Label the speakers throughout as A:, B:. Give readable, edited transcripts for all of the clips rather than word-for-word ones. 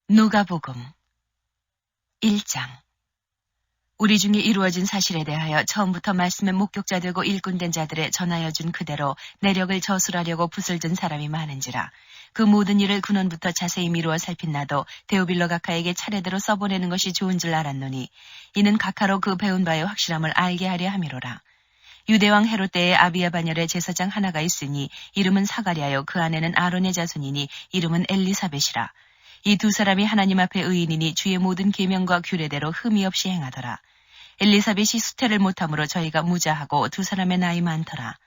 A: 누가복음 1장. 우리 중에 이루어진 사실에 대하여 처음부터 말씀의 목격자 되고 일꾼된 자들의 전하여 준 그대로 내력을 저술하려고 붓을 든 사람이 많은지라. 그 모든 일을 근원부터 자세히 미루어 살핀 나도 데오빌로 각하에게 차례대로 써보내는 것이 좋은 줄 알았노니 이는 각하로 그 배운 바의 확실함을 알게 하려 함이로라. 유대왕 헤롯 때에 아비야 반열에 제사장 하나가 있으니 이름은 사가랴요, 그 아내는 아론의 자손이니 이름은 엘리사벳이라. 이 두 사람이 하나님 앞에 의인이니 주의 모든 계명과 규례대로 흠이 없이 행하더라. 엘리사벳이 수태를 못함으로 저희가 무자하고 두 사람의 나이 많더라.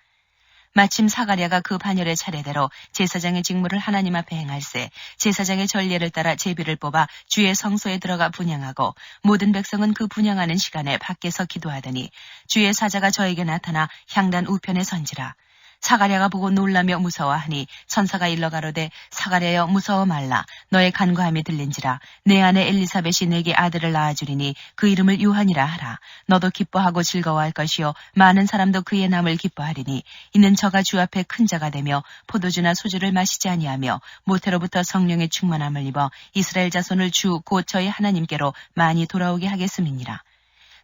A: 마침 사가랴가 그 반열의 차례대로 제사장의 직무를 하나님 앞에 행할세 제사장의 전례를 따라 제비를 뽑아 주의 성소에 들어가 분향하고 모든 백성은 그 분향하는 시간에 밖에서 기도하더니 주의 사자가 저에게 나타나 향단 우편에 선지라. 사가랴가 보고 놀라며 무서워하니 천사가 일러 가로되 사가랴여 무서워 말라. 너의 간과함이 들린지라. 내 아내 엘리사벳이 내게 아들을 낳아주리니 그 이름을 요한이라 하라. 너도 기뻐하고 즐거워할 것이요 많은 사람도 그의 남을 기뻐하리니 이는 저가 주 앞에 큰 자가 되며 포도주나 소주를 마시지 아니하며 모태로부터 성령의 충만함을 입어 이스라엘 자손을 주 곧 저희 하나님께로 많이 돌아오게 하겠음이니라.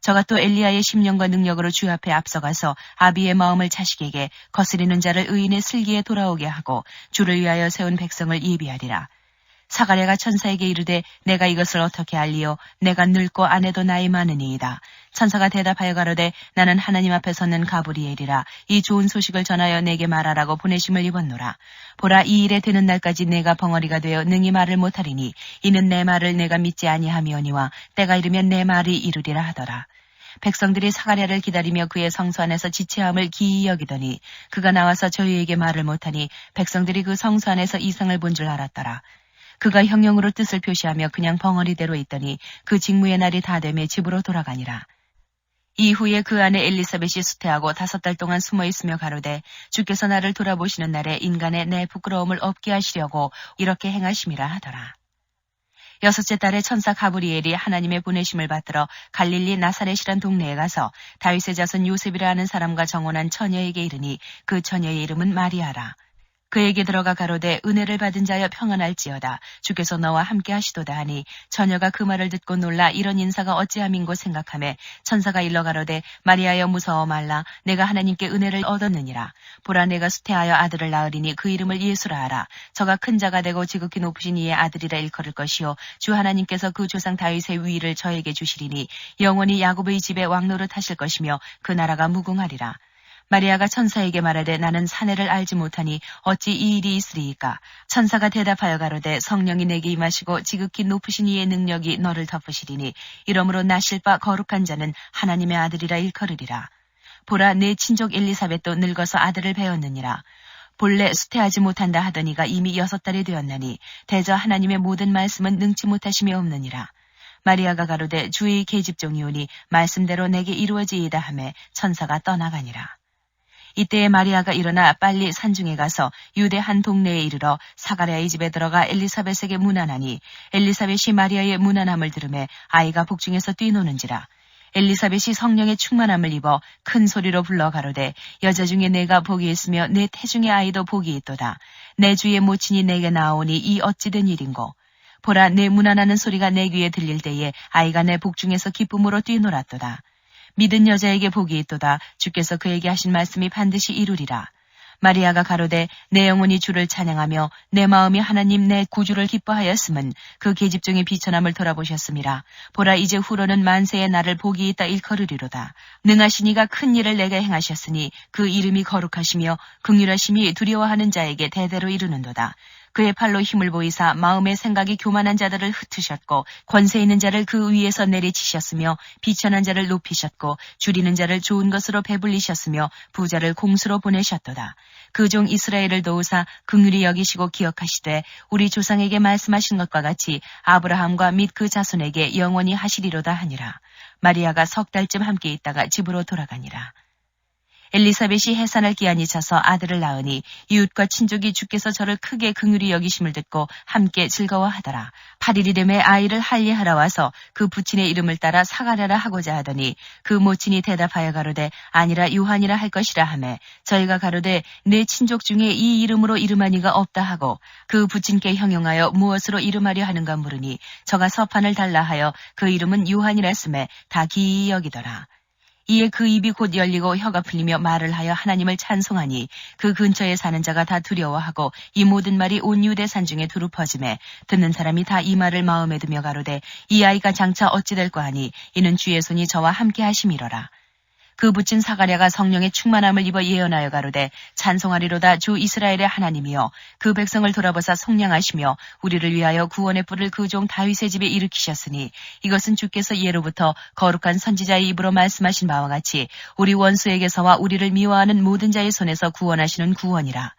A: 저가 또 엘리야의 심령과 능력으로 주 앞에 앞서가서 아비의 마음을 자식에게 거스리는 자를 의인의 슬기에 돌아오게 하고 주를 위하여 세운 백성을 예비하리라. 사가랴가 천사에게 이르되 내가 이것을 어떻게 알리요? 내가 늙고 아내도 나이 많으니이다. 천사가 대답하여 가로되 나는 하나님 앞에 섰는 가브리엘이라. 이 좋은 소식을 전하여 내게 말하라고 보내심을 입었노라. 보라, 이 일에 되는 날까지 내가 벙어리가 되어 능히 말을 못하리니 이는 내 말을 내가 믿지 아니하미오니와 때가 이르면 내 말이 이루리라 하더라. 백성들이 사가랴를 기다리며 그의 성소 안에서 지체함을 기이 여기더니 그가 나와서 저희에게 말을 못하니 백성들이 그 성소 안에서 이상을 본 줄 알았더라. 그가 형용으로 뜻을 표시하며 그냥 벙어리대로 있더니 그 직무의 날이 다 되매 집으로 돌아가니라. 이후에 그 아내 엘리사벳이 수태하고 5달 동안 숨어있으며 가로되 주께서 나를 돌아보시는 날에 인간의 내 부끄러움을 없게 하시려고 이렇게 행하심이라 하더라. 6째 달에 천사 가브리엘이 하나님의 보내심을 받들어 갈릴리 나사렛이란 동네에 가서 다윗의 자손 요셉이라 하는 사람과 정혼한 처녀에게 이르니 그 처녀의 이름은 마리아라. 그에게 들어가 가로되 은혜를 받은 자여 평안할지어다. 주께서 너와 함께 하시도다 하니 처녀가 그 말을 듣고 놀라 이런 인사가 어찌함인고 생각하매 천사가 일러 가로되 마리아여 무서워 말라. 내가 하나님께 은혜를 얻었느니라. 보라, 내가 수태하여 아들을 낳으리니 그 이름을 예수라 하라. 저가 큰 자가 되고 지극히 높으신 이의 아들이라 일컬을 것이요 주 하나님께서 그 조상 다윗의 위위를 저에게 주시리니 영원히 야곱의 집에 왕노릇 하실 것이며 그 나라가 무궁하리라. 마리아가 천사에게 말하되 나는 사내를 알지 못하니 어찌 이 일이 있으리이까. 천사가 대답하여 가로되 성령이 내게 임하시고 지극히 높으신 이의 능력이 너를 덮으시리니 이러므로 나실 바 거룩한 자는 하나님의 아들이라 일컬으리라. 보라, 내 친족 엘리사벳도 늙어서 아들을 배었느니라. 본래 수태하지 못한다 하더니가 이미 6달이 되었나니 대저 하나님의 모든 말씀은 능치 못하심이 없느니라. 마리아가 가로되 주의 계집종이오니 말씀대로 내게 이루어지이다 하매 천사가 떠나가니라. 이때에 마리아가 일어나 빨리 산중에 가서 유대 한 동네에 이르러 사가랴의 집에 들어가 엘리사벳에게 문안하니 엘리사벳이 마리아의 문안함을 들으매 아이가 복중에서 뛰노는지라. 엘리사벳이 성령의 충만함을 입어 큰 소리로 불러 가로되 여자 중에 내가 복이 있으며 내 태중의 아이도 복이 있도다. 내 주의 모친이 내게 나오니 이 어찌 된 일인고. 보라, 내 문안하는 소리가 내 귀에 들릴 때에 아이가 내 복중에서 기쁨으로 뛰놀았도다. 믿은 여자에게 복이 있도다. 주께서 그에게 하신 말씀이 반드시 이루리라. 마리아가 가로되 내 영혼이 주를 찬양하며 내 마음이 하나님 내 구주를 기뻐하였음은 그 계집종의 비천함을 돌아보셨음이라. 보라, 이제 후로는 만세의 나를 복이 있다 일컬으리로다. 능하신 이가 큰 일을 내게 행하셨으니 그 이름이 거룩하시며 긍휼하심이 두려워하는 자에게 대대로 이루는도다. 그의 팔로 힘을 보이사 마음의 생각이 교만한 자들을 흩으셨고 권세 있는 자를 그 위에서 내리치셨으며 비천한 자를 높이셨고 줄이는 자를 좋은 것으로 배불리셨으며 부자를 공수로 보내셨도다. 그 종 이스라엘을 도우사 긍휼히 여기시고 기억하시되 우리 조상에게 말씀하신 것과 같이 아브라함과 및 그 자손에게 영원히 하시리로다 하니라. 마리아가 6달쯤 함께 있다가 집으로 돌아가니라. 엘리사벳이 해산할 기한이 차서 아들을 낳으니 이웃과 친족이 주께서 저를 크게 긍휼히 여기심을 듣고 함께 즐거워하더라. 8일이 되매 아이를 할례하러 와서 그 부친의 이름을 따라 사가랴라 하고자 하더니 그 모친이 대답하여 가로되 아니라 요한이라 할 것이라 하매 저희가 가로되 내 친족 중에 이 이름으로 이름한 이가 없다 하고 그 부친께 형용하여 무엇으로 이름하려 하는가 물으니 저가 서판을 달라 하여 그 이름은 요한이라 쓰매 다 기이히 여기더라. 이에 그 입이 곧 열리고 혀가 풀리며 말을 하여 하나님을 찬송하니 그 근처에 사는 자가 다 두려워하고 이 모든 말이 온 유대산 중에 두루 퍼지매 듣는 사람이 다 이 말을 마음에 두며 가로되 이 아이가 장차 어찌 될까 하니 이는 주의 손이 저와 함께 하심이로라. 그 부친 사가랴가 성령의 충만함을 입어 예언하여 가로되 찬송하리로다 주 이스라엘의 하나님이여 그 백성을 돌아보사 속량하시며 우리를 위하여 구원의 뿔을 그 종 다윗의 집에 일으키셨으니 이것은 주께서 예로부터 거룩한 선지자의 입으로 말씀하신 바와 같이 우리 원수에게서와 우리를 미워하는 모든 자의 손에서 구원하시는 구원이라.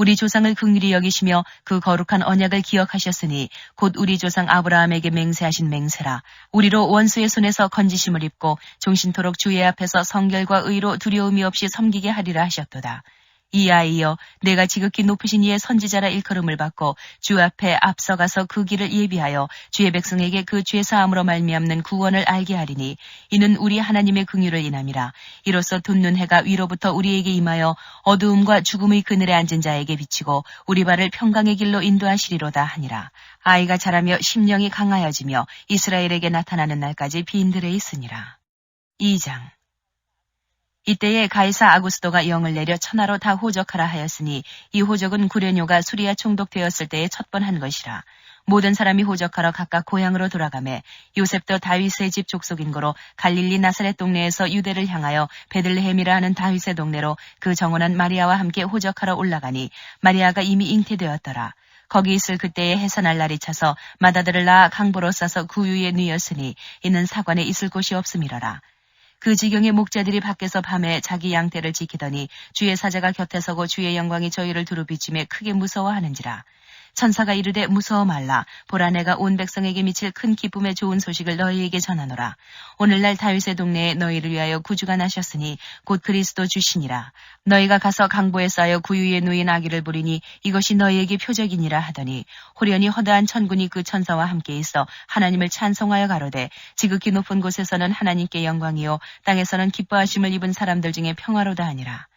A: 우리 조상을 긍휼히 여기시며 그 거룩한 언약을 기억하셨으니 곧 우리 조상 아브라함에게 맹세하신 맹세라. 우리로 원수의 손에서 건지심을 입고 종신토록 주의 앞에서 성결과 의로 두려움이 없이 섬기게 하리라 하셨도다. 이 아이여 내가 지극히 높으신 이의 선지자라 일컬음을 받고 주 앞에 앞서가서 그 길을 예비하여 주의 백성에게 그 죄 사함으로 말미암는 구원을 알게 하리니 이는 우리 하나님의 긍휼을 인함이라. 이로써 돋는 해가 위로부터 우리에게 임하여 어두움과 죽음의 그늘에 앉은 자에게 비치고 우리 발을 평강의 길로 인도하시리로다 하니라. 아이가 자라며 심령이 강하여지며 이스라엘에게 나타나는 날까지 빈들에 있으니라. 2장 이때에 가이사 아구스도가 영을 내려 천하로 다 호적하라 하였으니 이 호적은 구레뇨가 수리아 총독되었을 때에 첫 번 한 것이라. 모든 사람이 호적하러 각각 고향으로 돌아가매 요셉도 다윗의 집 족속인 거로 갈릴리 나사렛 동네에서 유대를 향하여 베들레헴이라 하는 다윗의 동네로 그 정원한 마리아와 함께 호적하러 올라가니 마리아가 이미 잉태되었더라. 거기 있을 그때에 해산할 날이 차서 맏아들을 낳아 강보로 싸서 구유에 누였으니 이는 사관에 있을 곳이 없음이러라. 그 지경의 목자들이 밖에서 밤에 자기 양떼를 지키더니 주의 사자가 곁에 서고 주의 영광이 저희를 두루 비추며 크게 무서워하는지라. 천사가 이르되 무서워 말라. 보라 내가 온 백성에게 미칠 큰 기쁨의 좋은 소식을 너희에게 전하노라. 오늘날 다윗의 동네에 너희를 위하여 구주가 나셨으니 곧 그리스도 주시니라. 너희가 가서 강보에 쌓여 구유에 누인 아기를 부리니 이것이 너희에게 표적이니라 하더니 호련히 허다한 천군이 그 천사와 함께 있어 하나님을 찬송하여 가로되 지극히 높은 곳에서는 하나님께 영광이요 땅에서는 기뻐하심을 입은 사람들 중에 평화로다 하니라.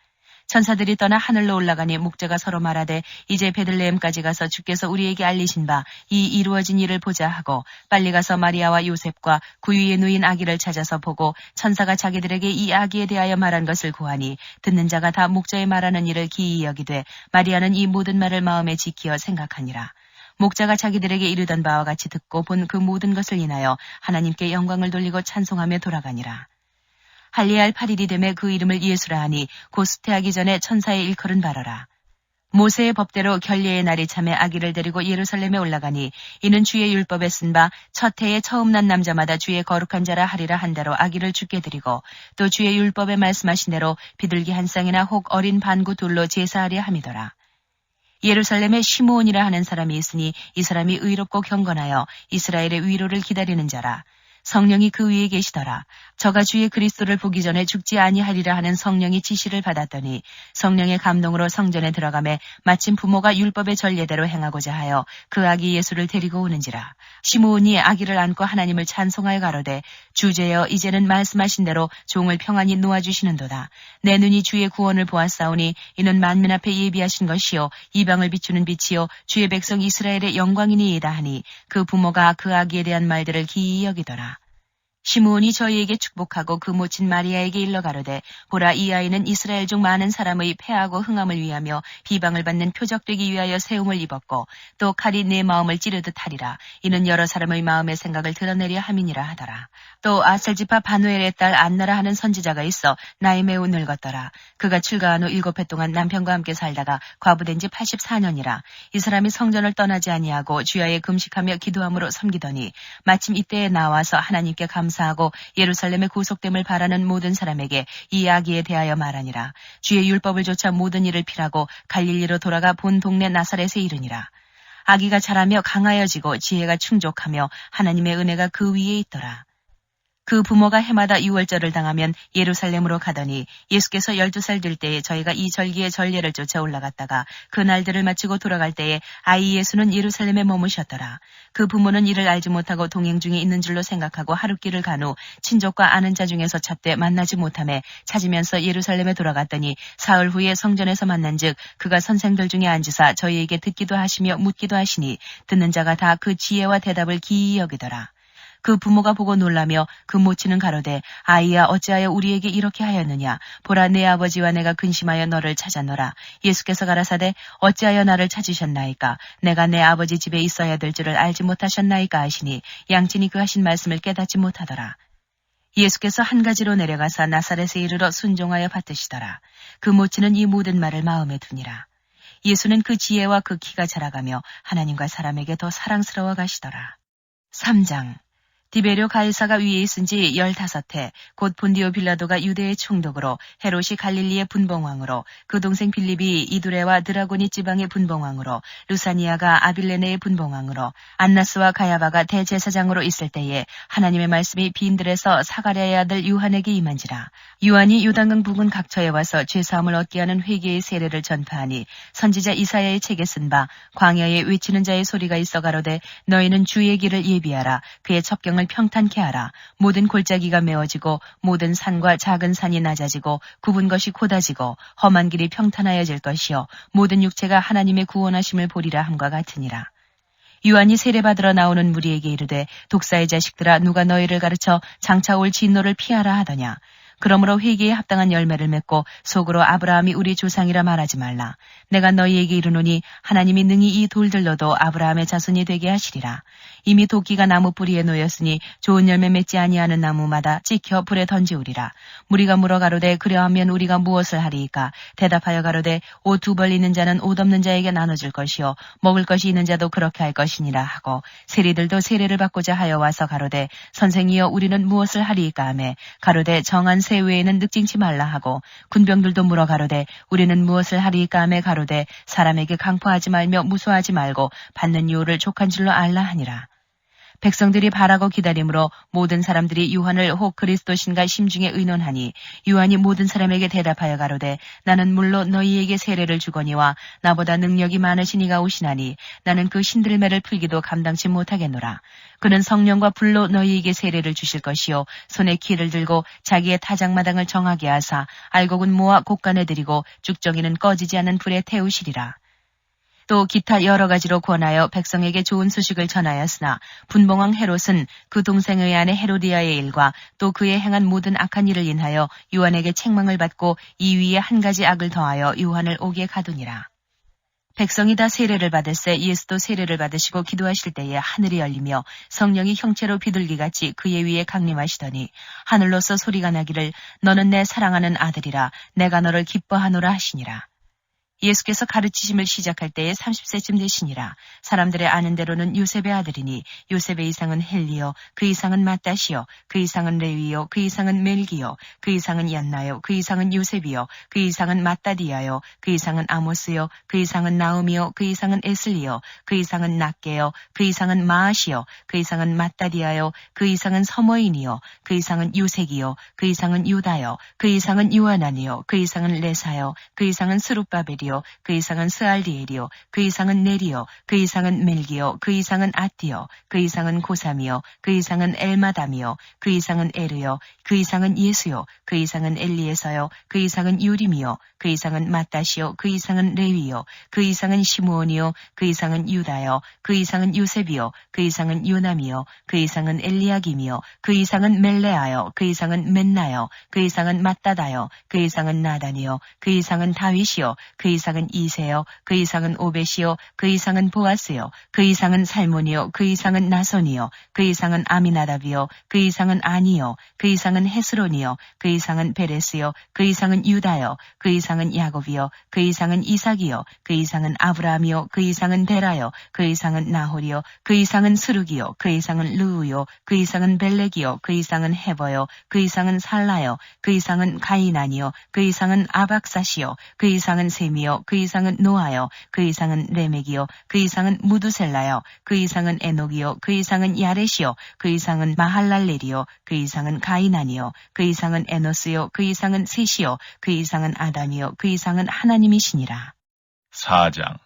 A: 천사들이 떠나 하늘로 올라가니 목자가 서로 말하되 이제 베들레헴까지 가서 주께서 우리에게 알리신 바 이 이루어진 일을 보자 하고 빨리 가서 마리아와 요셉과 구유에 누인 아기를 찾아서 보고 천사가 자기들에게 이 아기에 대하여 말한 것을 고하니 듣는 자가 다 목자의 말하는 일을 기이히 여기되 마리아는 이 모든 말을 마음에 지키어 생각하니라. 목자가 자기들에게 이르던 바와 같이 듣고 본 그 모든 것을 인하여 하나님께 영광을 돌리고 찬송하며 돌아가니라. 할례할 8일이 되매 그 이름을 예수라 하니 곧 수태하기 전에 천사의 일컬은 바라라. 모세의 법대로 결례의 날이 참에 아기를 데리고 예루살렘에 올라가니 이는 주의 율법에 쓴 바 첫 해에 처음 난 남자마다 주의 거룩한 자라 하리라 한 대로 아기를 주께 드리고 또 주의 율법에 말씀하신 대로 비둘기 한 쌍이나 혹 어린 반구 둘로 제사하려 함이더라. 예루살렘에 시므온이라 하는 사람이 있으니 이 사람이 의롭고 경건하여 이스라엘의 위로를 기다리는 자라. 성령이 그 위에 계시더라. 저가 주의 그리스도를 보기 전에 죽지 아니하리라 하는 성령이 지시를 받았더니 성령의 감동으로 성전에 들어가매 마침 부모가 율법의 전례대로 행하고자 하여 그 아기 예수를 데리고 오는지라. 시므온이 아기를 안고 하나님을 찬송하여 가로되 주제여 이제는 말씀하신 대로 종을 평안히 놓아주시는도다. 내 눈이 주의 구원을 보았사오니 이는 만민 앞에 예비하신 것이요 이방을 비추는 빛이요 주의 백성 이스라엘의 영광이니이다 하니 그 부모가 그 아기에 대한 말들을 기이히 여기더라. 시므온이 저희에게 축복하고 그 모친 마리아에게 일러 가로되 보라 이 아이는 이스라엘 중 많은 사람의 패하고 흥함을 위하며 비방을 받는 표적되기 위하여 세움을 입었고 또 칼이 내 마음을 찌르듯 하리라. 이는 여러 사람의 마음의 생각을 드러내려 함이니라 하더라. 또 아셀지파 바누엘의 딸 안나라 하는 선지자가 있어 나이 매우 늙었더라. 그가 출가한 후 7해 동안 남편과 함께 살다가 과부된 지 84년이라. 이 사람이 성전을 떠나지 아니하고 주야에 금식하며 기도함으로 섬기더니 마침 이때에 나와서 하나님께 감사하고 예루살렘의 구속됨을 바라는 모든 사람에게 이 아기에 대하여 말하니라. 주의 율법을 조차 모든 일을 필하고 갈릴리로 돌아가 본 동네 나사렛에 이르니라. 아기가 자라며 강하여지고 지혜가 충족하며 하나님의 은혜가 그 위에 있더라. 그 부모가 해마다 유월절을 당하면 예루살렘으로 가더니 예수께서 12살 될 때에 저희가 이 절기의 전례를 쫓아 올라갔다가 그 날들을 마치고 돌아갈 때에 아이 예수는 예루살렘에 머무셨더라. 그 부모는 이를 알지 못하고 동행 중에 있는 줄로 생각하고 하룻길을 간 후 친족과 아는 자 중에서 찾되 만나지 못하매 찾으면서 예루살렘에 돌아갔더니 사흘 후에 성전에서 만난즉 그가 선생들 중에 앉으사 저희에게 듣기도 하시며 묻기도 하시니 듣는 자가 다 그 지혜와 대답을 기이히 여기더라. 그 부모가 보고 놀라며 그 모친은 가로되 아이야 어찌하여 우리에게 이렇게 하였느냐 보라 내 아버지와 내가 근심하여 너를 찾았노라. 예수께서 가라사대 어찌하여 나를 찾으셨나이까 내가 내 아버지 집에 있어야 될 줄을 알지 못하셨나이까 하시니 양친이 그 하신 말씀을 깨닫지 못하더라. 예수께서 한 가지로 내려가사 나사렛에 이르러 순종하여 받드시더라. 그 모친은 이 모든 말을 마음에 두니라. 예수는 그 지혜와 그 키가 자라가며 하나님과 사람에게 더 사랑스러워 가시더라. 3장 디베료 가이사가 위에 있은 지 15해 곧 본디오 빌라도가 유대의 총독으로 헤롯이 갈릴리의 분봉왕으로 그 동생 빌립이 이두레와 드라고니 지방의 분봉왕으로 루사니아가 아빌레네의 분봉왕으로 안나스와 가야바가 대제사장으로 있을 때에 하나님의 말씀이 빈들에서 사가랴의 아들 요한에게 임한지라. 요한이 요단강 부근 각처에 와서 죄사함을 얻게 하는 회개의 세례를 전파하니 선지자 이사야의 책에 쓴 바 광야에 외치는 자의 소리가 있어 가로되 너희는 주의 길을 예비하라. 그의 첩경을 평탄케 하라. 모든 골짜기가 메워지고 모든 산과 작은 산이 낮아지고 굽은 것이 곧아지고 험한 길이 평탄하여질 것이요 모든 육체가 하나님의 구원하심을 보리라 함과 같으니라. 요한이 세례받으러 나오는 무리에게 이르되 독사의 자식들아 누가 너희를 가르쳐 장차 올 진노를 피하라 하더냐. 그러므로 회개에 합당한 열매를 맺고 속으로 아브라함이 우리 조상이라 말하지 말라. 내가 너희에게 이르노니 하나님이 능히 이 돌들로도 아브라함의 자손이 되게 하시리라. 이미 도끼가 나무 뿌리에 놓였으니 좋은 열매 맺지 아니하는 나무마다 찍혀 불에 던지우리라. 무리가 물어 가로되 그려하면 우리가 무엇을 하리이까. 대답하여 가로되 옷 두 벌 있는 자는 옷 없는 자에게 나눠줄 것이요 먹을 것이 있는 자도 그렇게 할 것이니라 하고 세리들도 세례를 받고자 하여 와서 가로되 선생이여 우리는 무엇을 하리이까 하매 가로되 정한 새 외에는 늑징치 말라 하고 군병들도 물어 가로되 우리는 무엇을 하리이까 하매 가로되 사람에게 강포하지 말며 무소하지 말고 받는 유호를 족한 줄로 알라 하니라. 백성들이 바라고 기다림으로 모든 사람들이 요한을 혹 그리스도신가 심중에 의논하니 요한이 모든 사람에게 대답하여 가로되 나는 물로 너희에게 세례를 주거니와 나보다 능력이 많으신 이가 오시나니 나는 그 신들매를 풀기도 감당치 못하겠노라. 그는 성령과 불로 너희에게 세례를 주실 것이요 손에 키를 들고 자기의 타작마당을 정하게 하사 알곡은 모아 곡간에 들이고 쭉정이는 꺼지지 않는 불에 태우시리라. 또 기타 여러 가지로 권하여 백성에게 좋은 소식을 전하였으나 분봉왕 헤롯은 그 동생의 아내 헤로디아의 일과 또 그의 행한 모든 악한 일을 인하여 요한에게 책망을 받고 이 위에 한 가지 악을 더하여 요한을 옥에 가두니라. 백성이 다 세례를 받을새 예수도 세례를 받으시고 기도하실 때에 하늘이 열리며 성령이 형체로 비둘기같이 그의 위에 강림하시더니 하늘로서 소리가 나기를 너는 내 사랑하는 아들이라 내가 너를 기뻐하노라 하시니라. 예수께서 가르치심을 시작할 때에 30세쯤 되시니라. 사람들의 아는 대로는 요셉의 아들이니 요셉의 이상은 헬리요 그 이상은 마따시요 그 이상은 레위요 그 이상은 멜기요 그 이상은 얀나요 그 이상은 요셉이요 그 이상은 마따디야요 그 이상은 아모스요 그 이상은 나음이요 그 이상은 에슬리요 그 이상은 낫게요 그 이상은 마아시요 그 이상은 마따디야요 그 이상은 서머인이요 그 이상은 요색이요 그 이상은 유다요 그 이상은 요하나니요 그 이상은 레사요 그 이상은 스룹바벨이요 그 이상은 스알디엘이요 그 이상은 네리요 그 이상은 멜기요 그 이상은 아띠요 그 이상은 고삼이요 그 이상은 엘마담이요 그 이상은 에르요 그 이상은 예수요 그 이상은 엘리에서요 그 이상은 요림이요 그 이상은 마따시요 그 이상은 레위요 그 이상은 시므온이요 그 이상은 유다요 그 이상은 요셉이요 그 이상은 요남이요 그 이상은 엘리야김이요 그 이상은 멜레아요 그 이상은 맨나요 그 이상은 마따다요 그 이상은 나단이요 그 이상은 다윗이요 그 이상은 이세요 그 이상은 오벳이요 그 이상은 보아스요 그 이상은 살몬이요 그 이상은 나손이요 그 이상은 아미나답이요 그 이상은 아니요 그 이상은 헤스론이요 그 이상은 베레스요 그 이상은 유다요 그 이상은 야곱이요 그 이상은 이삭이요 그 이상은 아브라함이요 그 이상은 데라요 그 이상은 나홀이요 그 이상은 스룹이요 그 이상은 르우요 그 이상은 벨렉이요 그 이상은 헤버요 그 이상은 살라요 그 이상은 가이난이요 그 이상은 아박사시요 그 이상은 셈이요 셈이요 그 이상은 노아요 그 이상은 레멕이요 그 이상은 무두셀라요 그 이상은 에녹이요 그 이상은 야렛이요 그 이상은 마할랄렐이요 그 이상은 가이난이요 그 이상은 에노스요 그 이상은 셋이요 그 이상은 아담이요 그 이상은 하나님이시니라.
B: 4장.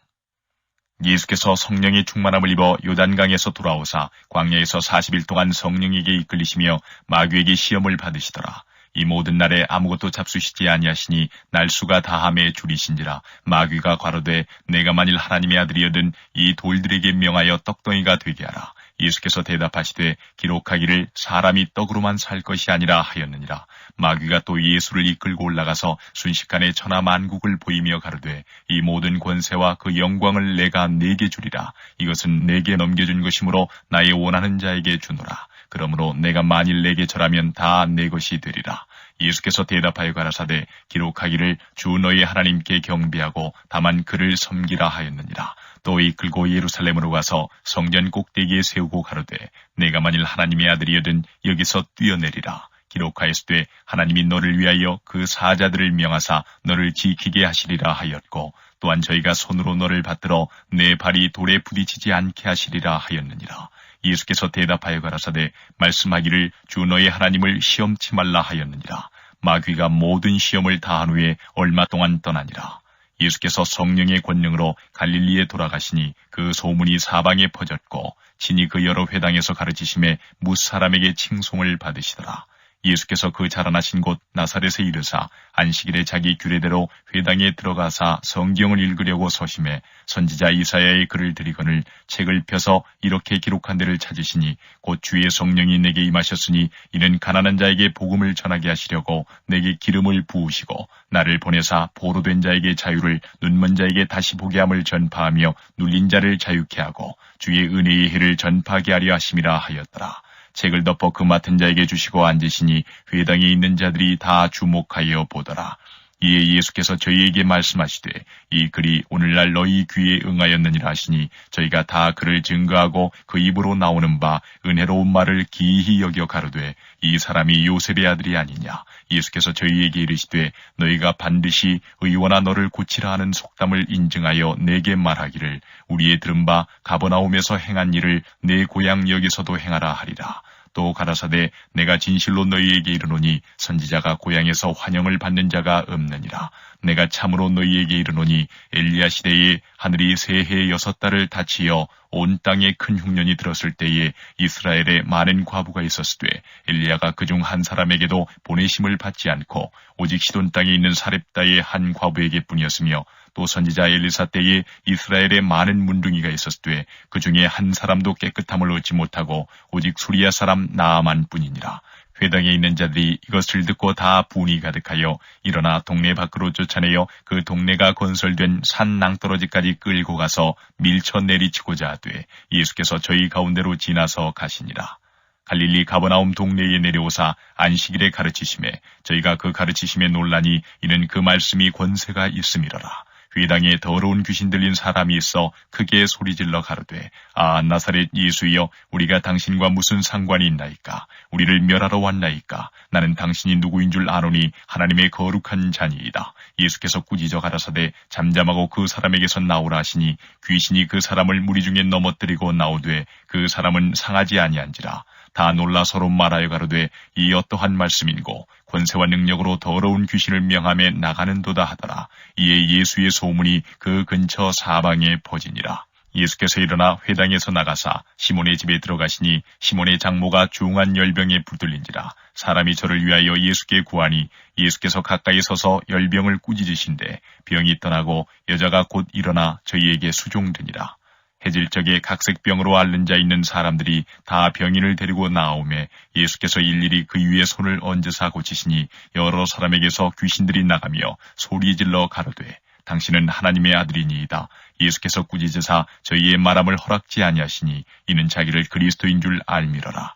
B: 예수께서 성령의 충만함을 입어 요단강에서 돌아오사 광야에서 40일 동안 성령에게 이끌리시며 마귀에게 시험을 받으시더라. 이 모든 날에 아무것도 잡수시지 아니하시니 날수가 다함에 줄이신지라. 마귀가 가로되 내가 만일 하나님의 아들이여든 이 돌들에게 명하여 떡덩이가 되게 하라. 예수께서 대답하시되 기록하기를 사람이 떡으로만 살 것이 아니라 하였느니라. 마귀가 또 예수를 이끌고 올라가서 순식간에 천하 만국을 보이며 가로되 이 모든 권세와 그 영광을 내가 네게 주리라. 이것은 내게 넘겨준 것이므로 나의 원하는 자에게 주노라. 그러므로 내가 만일 내게 절하면 다 내 것이 되리라. 예수께서 대답하여 가라사대 기록하기를 주 너희 하나님께 경배하고 다만 그를 섬기라 하였느니라. 또 이끌고 예루살렘으로 가서 성전 꼭대기에 세우고 가로되 내가 만일 하나님의 아들이여든 여기서 뛰어내리라. 기록하였으되 하나님이 너를 위하여 그 사자들을 명하사 너를 지키게 하시리라 하였고 또한 저희가 손으로 너를 받들어 내 발이 돌에 부딪히지 않게 하시리라 하였느니라. 예수께서 대답하여 가라사대 말씀하기를 주 너의 하나님을 시험치 말라 하였느니라. 마귀가 모든 시험을 다한 후에 얼마 동안 떠나니라. 예수께서 성령의 권능으로 갈릴리에 돌아가시니 그 소문이 사방에 퍼졌고 친히 그 여러 회당에서 가르치심에 무사람에게 칭송을 받으시더라. 예수께서 그 자라나신 곳 나사렛에 이르사 안식일에 자기 규례대로 회당에 들어가사 성경을 읽으려고 서심해 선지자 이사야의 글을 들이거늘 책을 펴서 이렇게 기록한 데를 찾으시니 곧 주의 성령이 내게 임하셨으니 이는 가난한 자에게 복음을 전하게 하시려고 내게 기름을 부으시고 나를 보내사 포로된 자에게 자유를 눈먼 자에게 다시 보게 함을 전파하며 눌린 자를 자유케 하고 주의 은혜의 해를 전파하게 하려 하심이라 하였더라. 책을 덮어 그 맡은 자에게 주시고 앉으시니 회당에 있는 자들이 다 주목하여 보더라. 이에 예수께서 저희에게 말씀하시되 이 글이 오늘날 너희 귀에 응하였느니라 하시니 저희가 다 그를 증거하고 그 입으로 나오는 바 은혜로운 말을 기이히 여겨 가로되 이 사람이 요셉의 아들이 아니냐. 예수께서 저희에게 이르시되 너희가 반드시 의원아 너를 고치라 하는 속담을 인증하여 내게 말하기를 우리의 들은 바 가버나움에서 행한 일을 내 고향 여기서도 행하라 하리라. 또 가라사대 내가 진실로 너희에게 이르노니 선지자가 고향에서 환영을 받는 자가 없느니라. 내가 참으로 너희에게 이르노니 엘리야 시대에 하늘이 새해 6달을 닫히어 온 땅에 큰 흉년이 들었을 때에 이스라엘에 많은 과부가 있었으되 엘리야가 그중 한 사람에게도 보내심을 받지 않고 오직 시돈 땅에 있는 사렙다의 한 과부에게 뿐이었으며 또 선지자 엘리사 때에 이스라엘에 많은 문둥이가 있었으되 그 중에 한 사람도 깨끗함을 얻지 못하고 오직 수리아 사람 나아만 뿐이니라. 회당에 있는 자들이 이것을 듣고 다 분이 가득하여 일어나 동네 밖으로 쫓아내어 그 동네가 건설된 산 낭떠러지까지 끌고 가서 밀쳐 내리치고자 하되 예수께서 저희 가운데로 지나서 가시니라. 갈릴리 가버나움 동네에 내려오사 안식일에 가르치심에 저희가 그 가르치심에 놀라니 이는 그 말씀이 권세가 있음이로라. 회당에 더러운 귀신 들린 사람이 있어 크게 소리질러 가로되 아 나사렛 예수여 우리가 당신과 무슨 상관이 있나이까. 우리를 멸하러 왔나이까. 나는 당신이 누구인 줄 아노니 하나님의 거룩한 자니이다. 예수께서 꾸짖어 가라사대 잠잠하고 그 사람에게서 나오라 하시니 귀신이 그 사람을 무리 중에 넘어뜨리고 나오되 그 사람은 상하지 아니한지라. 다 놀라 서로 말하여 가로되 이 어떠한 말씀인고 권세와 능력으로 더러운 귀신을 명함에 나가는도다 하더라. 이에 예수의 소문이 그 근처 사방에 퍼지니라. 예수께서 일어나 회당에서 나가사 시몬의 집에 들어가시니 시몬의 장모가 중한 열병에 붙들린지라. 사람이 저를 위하여 예수께 구하니 예수께서 가까이 서서 열병을 꾸짖으신데 병이 떠나고 여자가 곧 일어나 저희에게 수종드니라. 해질 적에 각색병으로 앓는 자 있는 사람들이 다 병인을 데리고 나오매 예수께서 일일이 그 위에 손을 얹으사 고치시니 여러 사람에게서 귀신들이 나가며 소리질러 가로되 당신은 하나님의 아들이니이다. 예수께서 꾸짖으사 저희의 말함을 허락지 아니하시니 이는 자기를 그리스도인 줄 알미러라.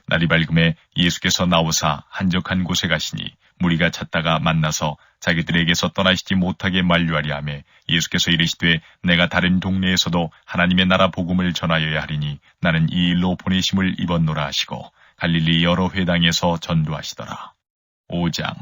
B: 날이 밝음에 예수께서 나오사 한적한 곳에 가시니 무리가 찾다가 만나서 자기들에게서 떠나시지 못하게 만류하려 하매 예수께서 이르시되 내가 다른 동네에서도 하나님의 나라 복음을 전하여야 하리니 나는 이 일로 보내심을 입었노라 하시고 갈릴리 여러 회당에서 전도하시더라. 5장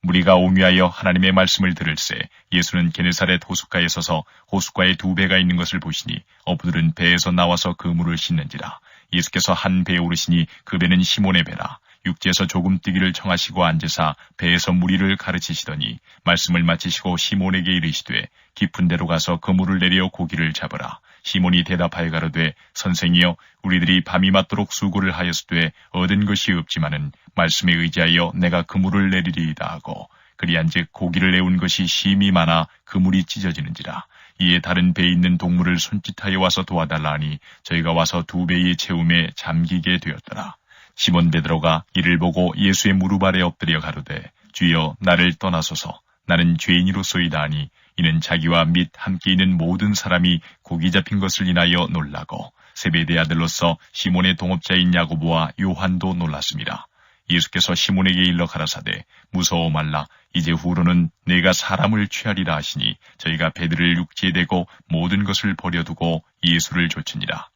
B: 무리가 오미하여 하나님의 말씀을 들을새 예수는 게네사렛 호숫가에 서서 호숫가에 두 배가 있는 것을 보시니 어부들은 배에서 나와서 그물을 씻는지라. 예수께서 한 배에 오르시니 그 배는 시몬의 배라. 육지에서 조금 뛰기를 청하시고 앉으사 배에서 무리를 가르치시더니 말씀을 마치시고 시몬에게 이르시되 깊은 데로 가서 그물을 내려 고기를 잡으라. 시몬이 대답하여 가로되 선생이여 우리들이 밤이 맞도록 수고를 하였으되 얻은 것이 없지만은 말씀에 의지하여 내가 그물을 내리리이다 하고 그리한즉 고기를 내온 것이 심히 많아 그물이 찢어지는지라. 이에 다른 배에 있는 동물을 손짓하여 와서 도와달라 하니 저희가 와서 두 배의 채움에 잠기게 되었더라. 시몬 베드로가 이를 보고 예수의 무릎 아래 엎드려 가로되 주여 나를 떠나소서 나는 죄인이로소이다 하니 이는 자기와 및 함께 있는 모든 사람이 고기 잡힌 것을 인하여 놀라고 세베대 아들로서 시몬의 동업자인 야고보와 요한도 놀랐습니다. 예수께서 시몬에게 일러 가라사대 무서워 말라 이제 후로는 내가 사람을 취하리라 하시니 저희가 배들을 육지에 대고 모든 것을 버려두고 예수를 좇으니라.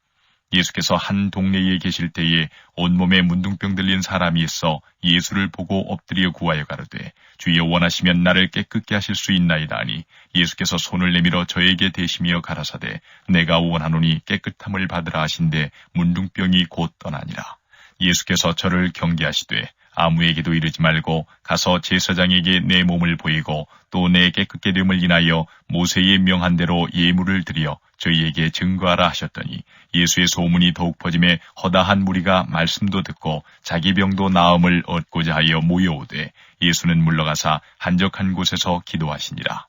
B: 예수께서 한 동네에 계실 때에 온몸에 문둥병 들린 사람이 있어 예수를 보고 엎드려 구하여 가로되 주여 원하시면 나를 깨끗게 하실 수 있나이다 하니 예수께서 손을 내밀어 저에게 대시며 가라사대 내가 원하노니 깨끗함을 받으라 하신대 문둥병이 곧 떠나니라. 예수께서 저를 경계하시되 아무에게도 이르지 말고 가서 제사장에게 내 몸을 보이고 또 내 깨끗게 됨을 인하여 모세의 명한 대로 예물을 드려 저희에게 증거하라 하셨더니 예수의 소문이 더욱 퍼짐에 허다한 무리가 말씀도 듣고 자기 병도 나음을 얻고자 하여 모여오되 예수는 물러가사 한적한 곳에서 기도하시니라.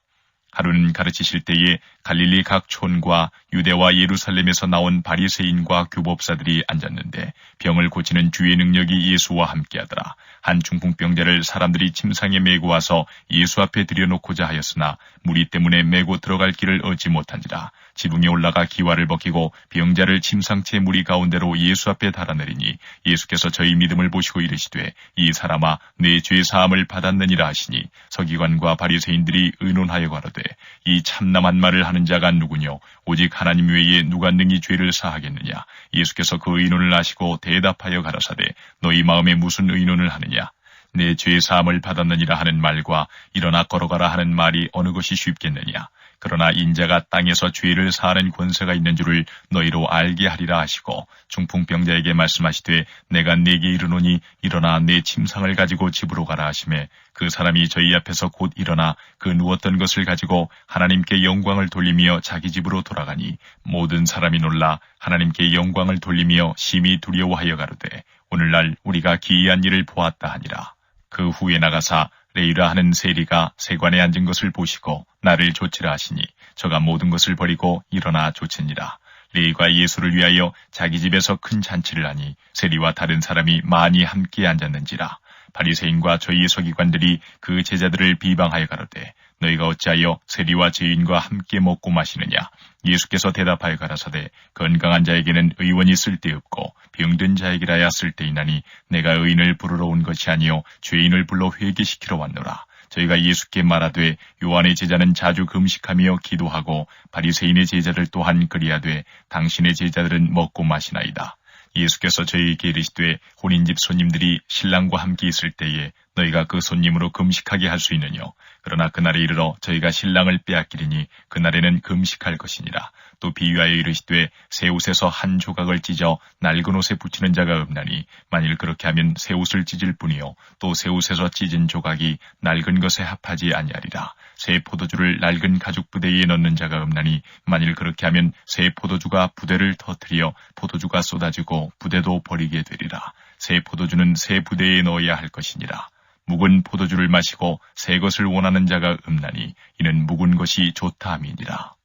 B: 하루는 가르치실 때에 갈릴리 각 촌과 유대와 예루살렘에서 나온 바리새인과 규법사들이 앉았는데 병을 고치는 주의 능력이 예수와 함께하더라. 한 중풍병자를 사람들이 침상에 메고 와서 예수 앞에 들여놓고자 하였으나 무리 때문에 메고 들어갈 길을 얻지 못한지라. 지붕에 올라가 기와를 벗기고 병자를 침상체 무리 가운데로 예수 앞에 달아내리니 예수께서 저희 믿음을 보시고 이르시되 이 사람아 내 죄 사함을 받았느니라 하시니 서기관과 바리새인들이 의논하여 가로되 이 참남한 말을 하는 자가 누구뇨 오직 하나님 외에 누가 능히 죄를 사하겠느냐. 예수께서 그 의논을 아시고 대답하여 가라사대 너희 마음에 무슨 의논을 하느냐. 내 죄 사함을 받았느니라 하는 말과 일어나 걸어가라 하는 말이 어느 것이 쉽겠느냐. 그러나 인자가 땅에서 죄를 사하는 권세가 있는 줄을 너희로 알게 하리라 하시고 중풍병자에게 말씀하시되 내가 네게 이르노니 일어나 내 침상을 가지고 집으로 가라 하시매 그 사람이 저희 앞에서 곧 일어나 그 누웠던 것을 가지고 하나님께 영광을 돌리며 자기 집으로 돌아가니 모든 사람이 놀라 하나님께 영광을 돌리며 심히 두려워하여 가로되 오늘날 우리가 기이한 일을 보았다 하니라. 그 후에 나가사 레이라 하는 세리가 세관에 앉은 것을 보시고 나를 좇으라 하시니 저가 모든 것을 버리고 일어나 좇으니라. 레이가 예수를 위하여 자기 집에서 큰 잔치를 하니 세리와 다른 사람이 많이 함께 앉았는지라. 바리새인과 저희 서기관들이 그 제자들을 비방하여 가로되 너희가 어찌하여 세리와 죄인과 함께 먹고 마시느냐. 예수께서 대답하여 가라사대 건강한 자에게는 의원이 쓸데없고 병든 자에게라야 쓸데있나니 내가 의인을 부르러 온 것이 아니요 죄인을 불러 회개시키러 왔노라. 저희가 예수께 말하되 요한의 제자는 자주 금식하며 기도하고 바리새인의 제자들 또한 그리하되 당신의 제자들은 먹고 마시나이다. 예수께서 저희에게 이르시되 혼인집 손님들이 신랑과 함께 있을 때에 너희가 그 손님으로 금식하게 할 수 있느뇨. 그러나 그날에 이르러 저희가 신랑을 빼앗기리니 그날에는 금식할 것이니라. 또 비유하여 이르시되 새 옷에서 한 조각을 찢어 낡은 옷에 붙이는 자가 없나니 만일 그렇게 하면 새 옷을 찢을 뿐이요 또 새 옷에서 찢은 조각이 낡은 것에 합하지 아니하리라. 새 포도주를 낡은 가죽 부대에 넣는 자가 없나니 만일 그렇게 하면 새 포도주가 부대를 터뜨려 포도주가 쏟아지고 부대도 버리게 되리라. 새 포도주는 새 부대에 넣어야 할 것이니라. 묵은 포도주를 마시고 새 것을 원하는 자가 없나니 이는 묵은 것이 좋다 함이니라.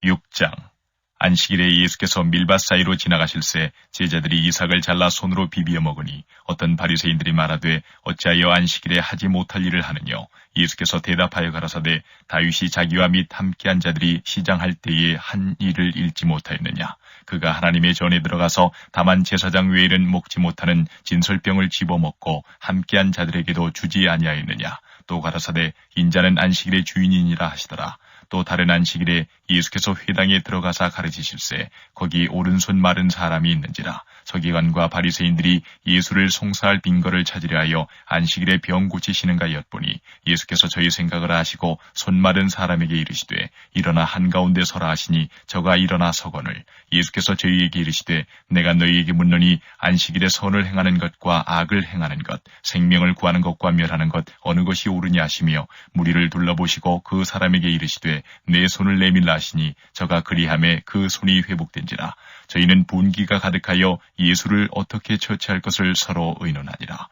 B: 6장 안식일에 예수께서 밀밭 사이로 지나가실새 제자들이 이삭을 잘라 손으로 비비어 먹으니 어떤 바리새인들이 말하되 어찌하여 안식일에 하지 못할 일을 하느뇨. 예수께서 대답하여 가라사대 다윗이 자기와 및 함께한 자들이 시장할 때에 한 일을 잃지 못하였느냐. 그가 하나님의 전에 들어가서 다만 제사장 외에는 먹지 못하는 진설병을 집어먹고 함께한 자들에게도 주지 아니하였느냐. 또 가라사대 인자는 안식일의 주인이니라 하시더라. 또 다른 안식일에 예수께서 회당에 들어가사 가르치실새 거기 오른손 마른 사람이 있는지라. 서기관과 바리새인들이 예수를 송사할 빈거를 찾으려 하여 안식일에 병 고치시는가 엿보니 예수께서 저희 생각을 아시고 손 마른 사람에게 이르시되 일어나 한가운데 서라 하시니 저가 일어나 서거늘 예수께서 저희에게 이르시되 내가 너희에게 묻노니 안식일에 선을 행하는 것과 악을 행하는 것 생명을 구하는 것과 멸하는 것 어느 것이 옳으냐 하시며 무리를 둘러보시고 그 사람에게 이르시되 내 손을 내밀라 하시니 저가 그리함에 그 손이 회복된지라. 저희는 분기가 가득하여 예수를 어떻게 처치할 것을 서로 의논하니라.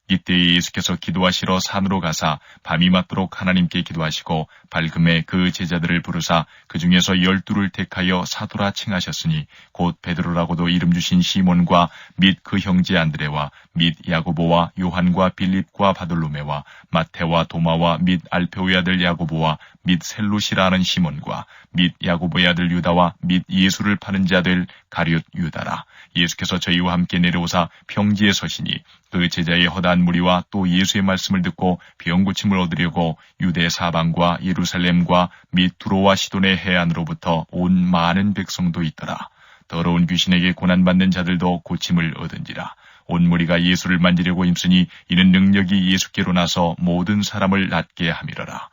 B: 이때에 예수께서 기도하시러 산으로 가사 밤이 맞도록 하나님께 기도하시고 밝음에 그 제자들을 부르사 그 중에서 12를 택하여 사도라 칭하셨으니 곧 베드로라고도 이름 주신 시몬과 및 그 형제 안드레와 및 야고보와 요한과 빌립과 바돌로메와 마테와 도마와 및 알페오의 아들 야고보와 및 셀롯이라 하는 시몬과 및 야고보의 아들 유다와 및 예수를 파는 자들 가룟 유다라. 예수께서 저희와 함께 내려오사 평지에 서시니 그 제자의 허다한 무리와 또 예수의 말씀을 듣고 병고침을 얻으려고 유대 사방과 예루살렘과 및 두로와 시돈의 해안으로부터 온 많은 백성도 있더라. 더러운 귀신에게 고난받는 자들도 고침을 얻은지라. 온 무리가 예수를 만지려고 힘쓰니 이는 능력이 예수께로 나서 모든 사람을 낫게 함이러라.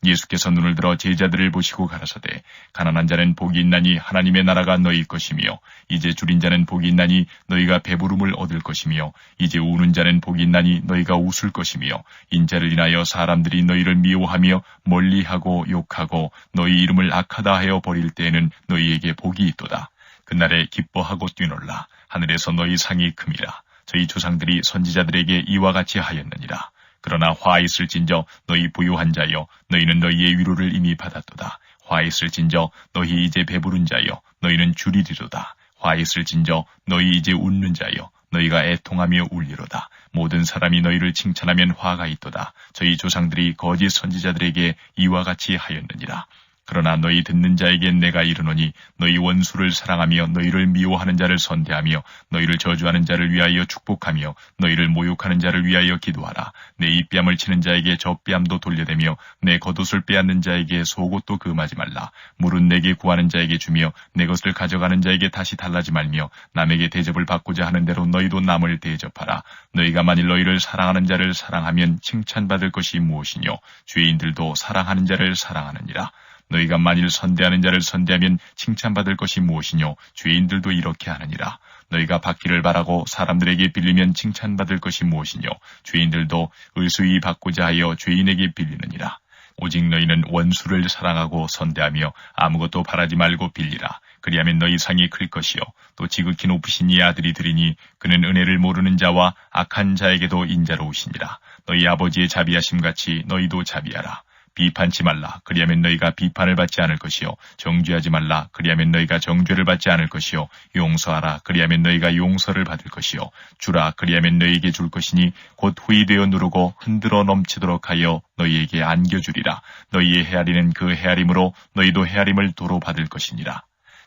B: 예수께서 눈을 들어 제자들을 보시고 가라사대 가난한 자는 복이 있나니 하나님의 나라가 너희 것이며 이제 줄인 자는 복이 있나니 너희가 배부름을 얻을 것이며 이제 우는 자는 복이 있나니 너희가 웃을 것이며 인자를 인하여 사람들이 너희를 미워하며 멀리하고 욕하고 너희 이름을 악하다 하여 버릴 때에는 너희에게 복이 있도다. 그날에 기뻐하고 뛰놀라. 하늘에서 너희 상이 큼이라. 저희 조상들이 선지자들에게 이와 같이 하였느니라. 그러나 화 있을진저 너희 부유한 자여 너희는 너희의 위로를 이미 받았도다. 화 있을진저 너희 이제 배부른 자여 너희는 줄이리로다. 화 있을진저 너희 이제 웃는 자여 너희가 애통하며 울리로다. 모든 사람이 너희를 칭찬하면 화가 있도다. 저희 조상들이 거짓 선지자들에게 이와 같이 하였느니라. 그러나 너희 듣는 자에게 내가 이르노니 너희 원수를 사랑하며 너희를 미워하는 자를 선대하며 너희를 저주하는 자를 위하여 축복하며 너희를 모욕하는 자를 위하여 기도하라. 내 입뺨을 치는 자에게 저 뺨도 돌려대며 내 겉옷을 빼앗는 자에게 속옷도 금하지 말라. 물은 내게 구하는 자에게 주며 내 것을 가져가는 자에게 다시 달라지 말며 남에게 대접을 받고자 하는 대로 너희도 남을 대접하라. 너희가 만일 너희를 사랑하는 자를 사랑하면 칭찬받을 것이 무엇이뇨? 죄인들도 사랑하는 자를 사랑하느니라. 너희가 만일 선대하는 자를 선대하면 칭찬받을 것이 무엇이뇨? 죄인들도 이렇게 하느니라. 너희가 받기를 바라고 사람들에게 빌리면 칭찬받을 것이 무엇이뇨? 죄인들도 의수히 받고자 하여 죄인에게 빌리느니라. 오직 너희는 원수를 사랑하고 선대하며 아무것도 바라지 말고 빌리라. 그리하면 너희 상이 클 것이요. 또 지극히 높으신 이 아들이 들이니 그는 은혜를 모르는 자와 악한 자에게도 인자로우시니라. 너희 아버지의 자비하심같이 너희도 자비하라. 비판치 말라. 그리하면 너희가 비판을 받지 않을 것이요. 정죄하지 말라. 그리하면 너희가 정죄를 받지 않을 것이요. 용서하라. 그리하면 너희가 용서를 받을 것이요. 주라. 그리하면 너희에게 줄 것이니 곧 후이되어 누르고 흔들어 넘치도록 하여 너희에게 안겨주리라. 너희의 헤아리는 그 헤아림으로 너희도 헤아림을 도로 받을 것이니라.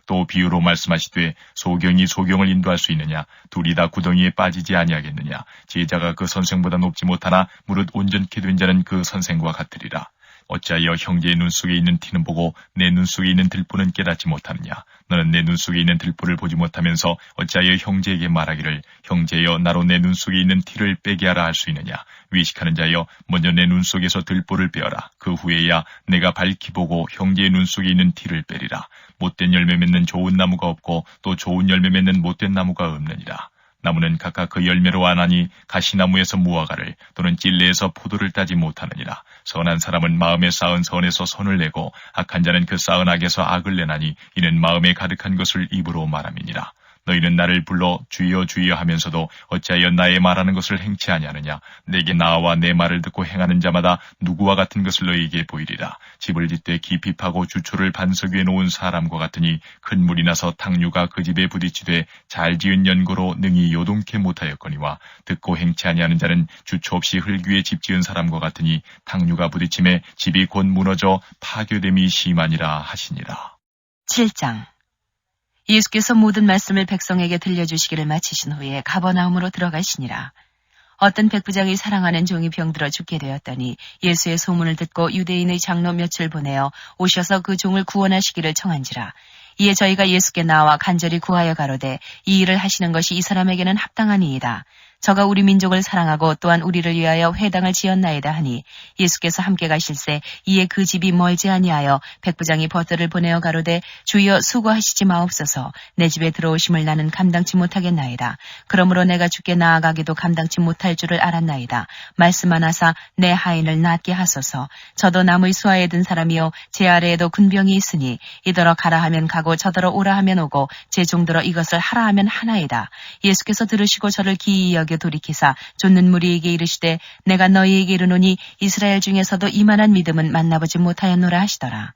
B: 또 비유로 말씀하시되 소경이 소경을 인도할 수 있느냐? 둘이 다 구덩이에 빠지지 아니하겠느냐? 제자가 그 선생보다 높지 못하나 무릇 온전케 된 자는 그 선생과 같으리라. 어찌하여 형제의 눈 속에 있는 티는 보고 내 눈 속에 있는 들보는 깨닫지 못하느냐? 너는 내 눈 속에 있는 들보를 보지 못하면서 어찌하여 형제에게 말하기를 형제여 나로 내 눈 속에 있는 티를 빼게 하라 할 수 있느냐? 위식하는 자여 먼저 내 눈 속에서 들보를 빼어라. 그 후에야 내가 밝히 보고 형제의 눈 속에 있는 티를 빼리라. 못된 열매 맺는 좋은 나무가 없고 또 좋은 열매 맺는 못된 나무가 없느니라. 나무는 각각 그 열매로 아나니 가시나무에서 무화과를 또는 찔레에서 포도를 따지 못하느니라. 선한 사람은 마음에 쌓은 선에서 선을 내고 악한 자는 그 쌓은 악에서 악을 내나니 이는 마음에 가득한 것을 입으로 말함이니라. 너희는 나를 불러 주여 주여 하면서도 어찌하여 나의 말하는 것을 행치 아니하느냐? 내게 나와 내 말을 듣고 행하는 자마다 누구와 같은 것을 너희에게 보이리라. 집을 짓되 깊이 파고 주초를 반석 위에 놓은 사람과 같으니 큰 물이 나서 탕류가 그 집에 부딪히되 잘 지은 연고로 능히 요동케 못하였거니와 듣고 행치 아니하는 자는 주초 없이 흙 위에 집 지은 사람과 같으니 탕류가 부딪힘에 집이 곧 무너져 파괴됨이 심하니라 하시니라.
A: 7장. 예수께서 모든 말씀을 백성에게 들려주시기를 마치신 후에 가버나움으로 들어가시니라. 어떤 백부장이 사랑하는 종이 병들어 죽게 되었더니 예수의 소문을 듣고 유대인의 장로 몇을 보내어 오셔서 그 종을 구원하시기를 청한지라. 이에 저희가 예수께 나와 간절히 구하여 가로되 이 일을 하시는 것이 이 사람에게는 합당하니이다. 저가 우리 민족을 사랑하고 또한 우리를 위하여 회당을 지었나이다 하니 예수께서 함께 가실새 이에 그 집이 멀지 아니하여 백부장이 벗들을 보내어 가로되 주여 수고하시지 마옵소서. 내 집에 들어오심을 나는 감당치 못하겠나이다. 그러므로 내가 주께 나아가기도 감당치 못할 줄을 알았나이다. 말씀하나사 내 하인을 낫게 하소서. 저도 남의 수하에 든 사람이요 제 아래에도 군병이 있으니 이더러 가라 하면 가고 저더러 오라 하면 오고 제 종더러 이것을 하라 하면 하나이다. 예수께서 들으시고 저를 기이 여겨 돌이키사 쫓는 무리에게 이르시되 내가 너희에게 이르노니 이스라엘 중에서도 이만한 믿음은 만나보지 못하였노라 하시더라.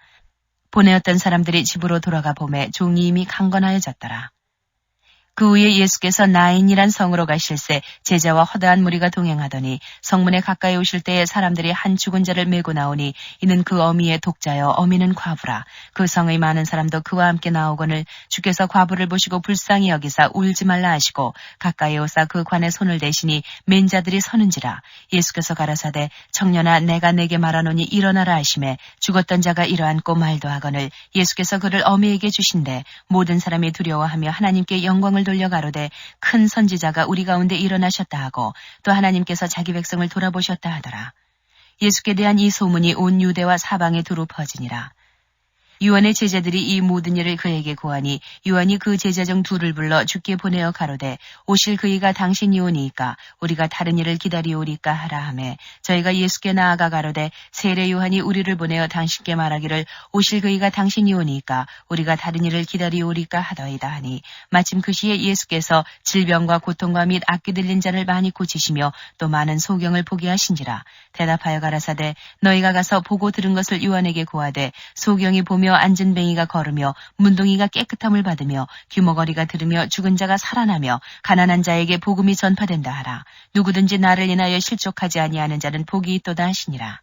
A: 보내었던 사람들이 집으로 돌아가 보매 종이 이미 강건하여졌더라. 그 후에 예수께서 나인이란 성으로 가실새 제자와 허다한 무리가 동행하더니 성문에 가까이 오실 때에 사람들이 한 죽은 자를 메고 나오니 이는 그 어미의 독자여 어미는 과부라. 그 성의 많은 사람도 그와 함께 나오거늘 주께서 과부를 보시고 불쌍히 여기사 울지 말라 하시고 가까이 오사 그 관에 손을 대시니 맨 자들이 서는지라. 예수께서 가라사대 청년아 내가 내게 말하노니 일어나라 하시매 죽었던 자가 일어앉고 말도 하거늘 예수께서 그를 어미에게 주신대 모든 사람이 두려워하며 하나님께 영광을 돌려 가로되 큰 선지자가 우리 가운데 일어나셨다 하고 또 하나님께서 자기 백성을 돌아보셨다 하더라. 예수께 대한 이 소문이 온 유대와 사방에 두루 퍼지니라. 요한의 제자들이 이 모든 일을 그에게 고하니 요한이 그 제자 중 둘을 불러 주께 보내어 가로되 오실 그이가 당신이 오니이까 우리가 다른 일을 기다리오리까 하라 하매 저희가 예수께 나아가 가로되 세례 요한이 우리를 보내어 당신께 말하기를 오실 그이가 당신이 오니이까 우리가 다른 일을 기다리오리까 하더이다 하니 마침 그 시에 예수께서 질병과 고통과 및 악귀 들린 자를 많이 고치시며 또 많은 소경을 보게 하신지라. 대답하여 가라사대 너희가 가서 보고 들은 것을 요한에게 고하되 소경이 보며 앉은 뱅이가 걸으며 문둥이가 깨끗함을 받으며 귀머거리가 들으며 죽은 자가 살아나며 가난한 자에게 복음이 전파된다 하라. 누구든지 나를 인하여 실족하지 아니하는 자는 복이 있도다 하시니라.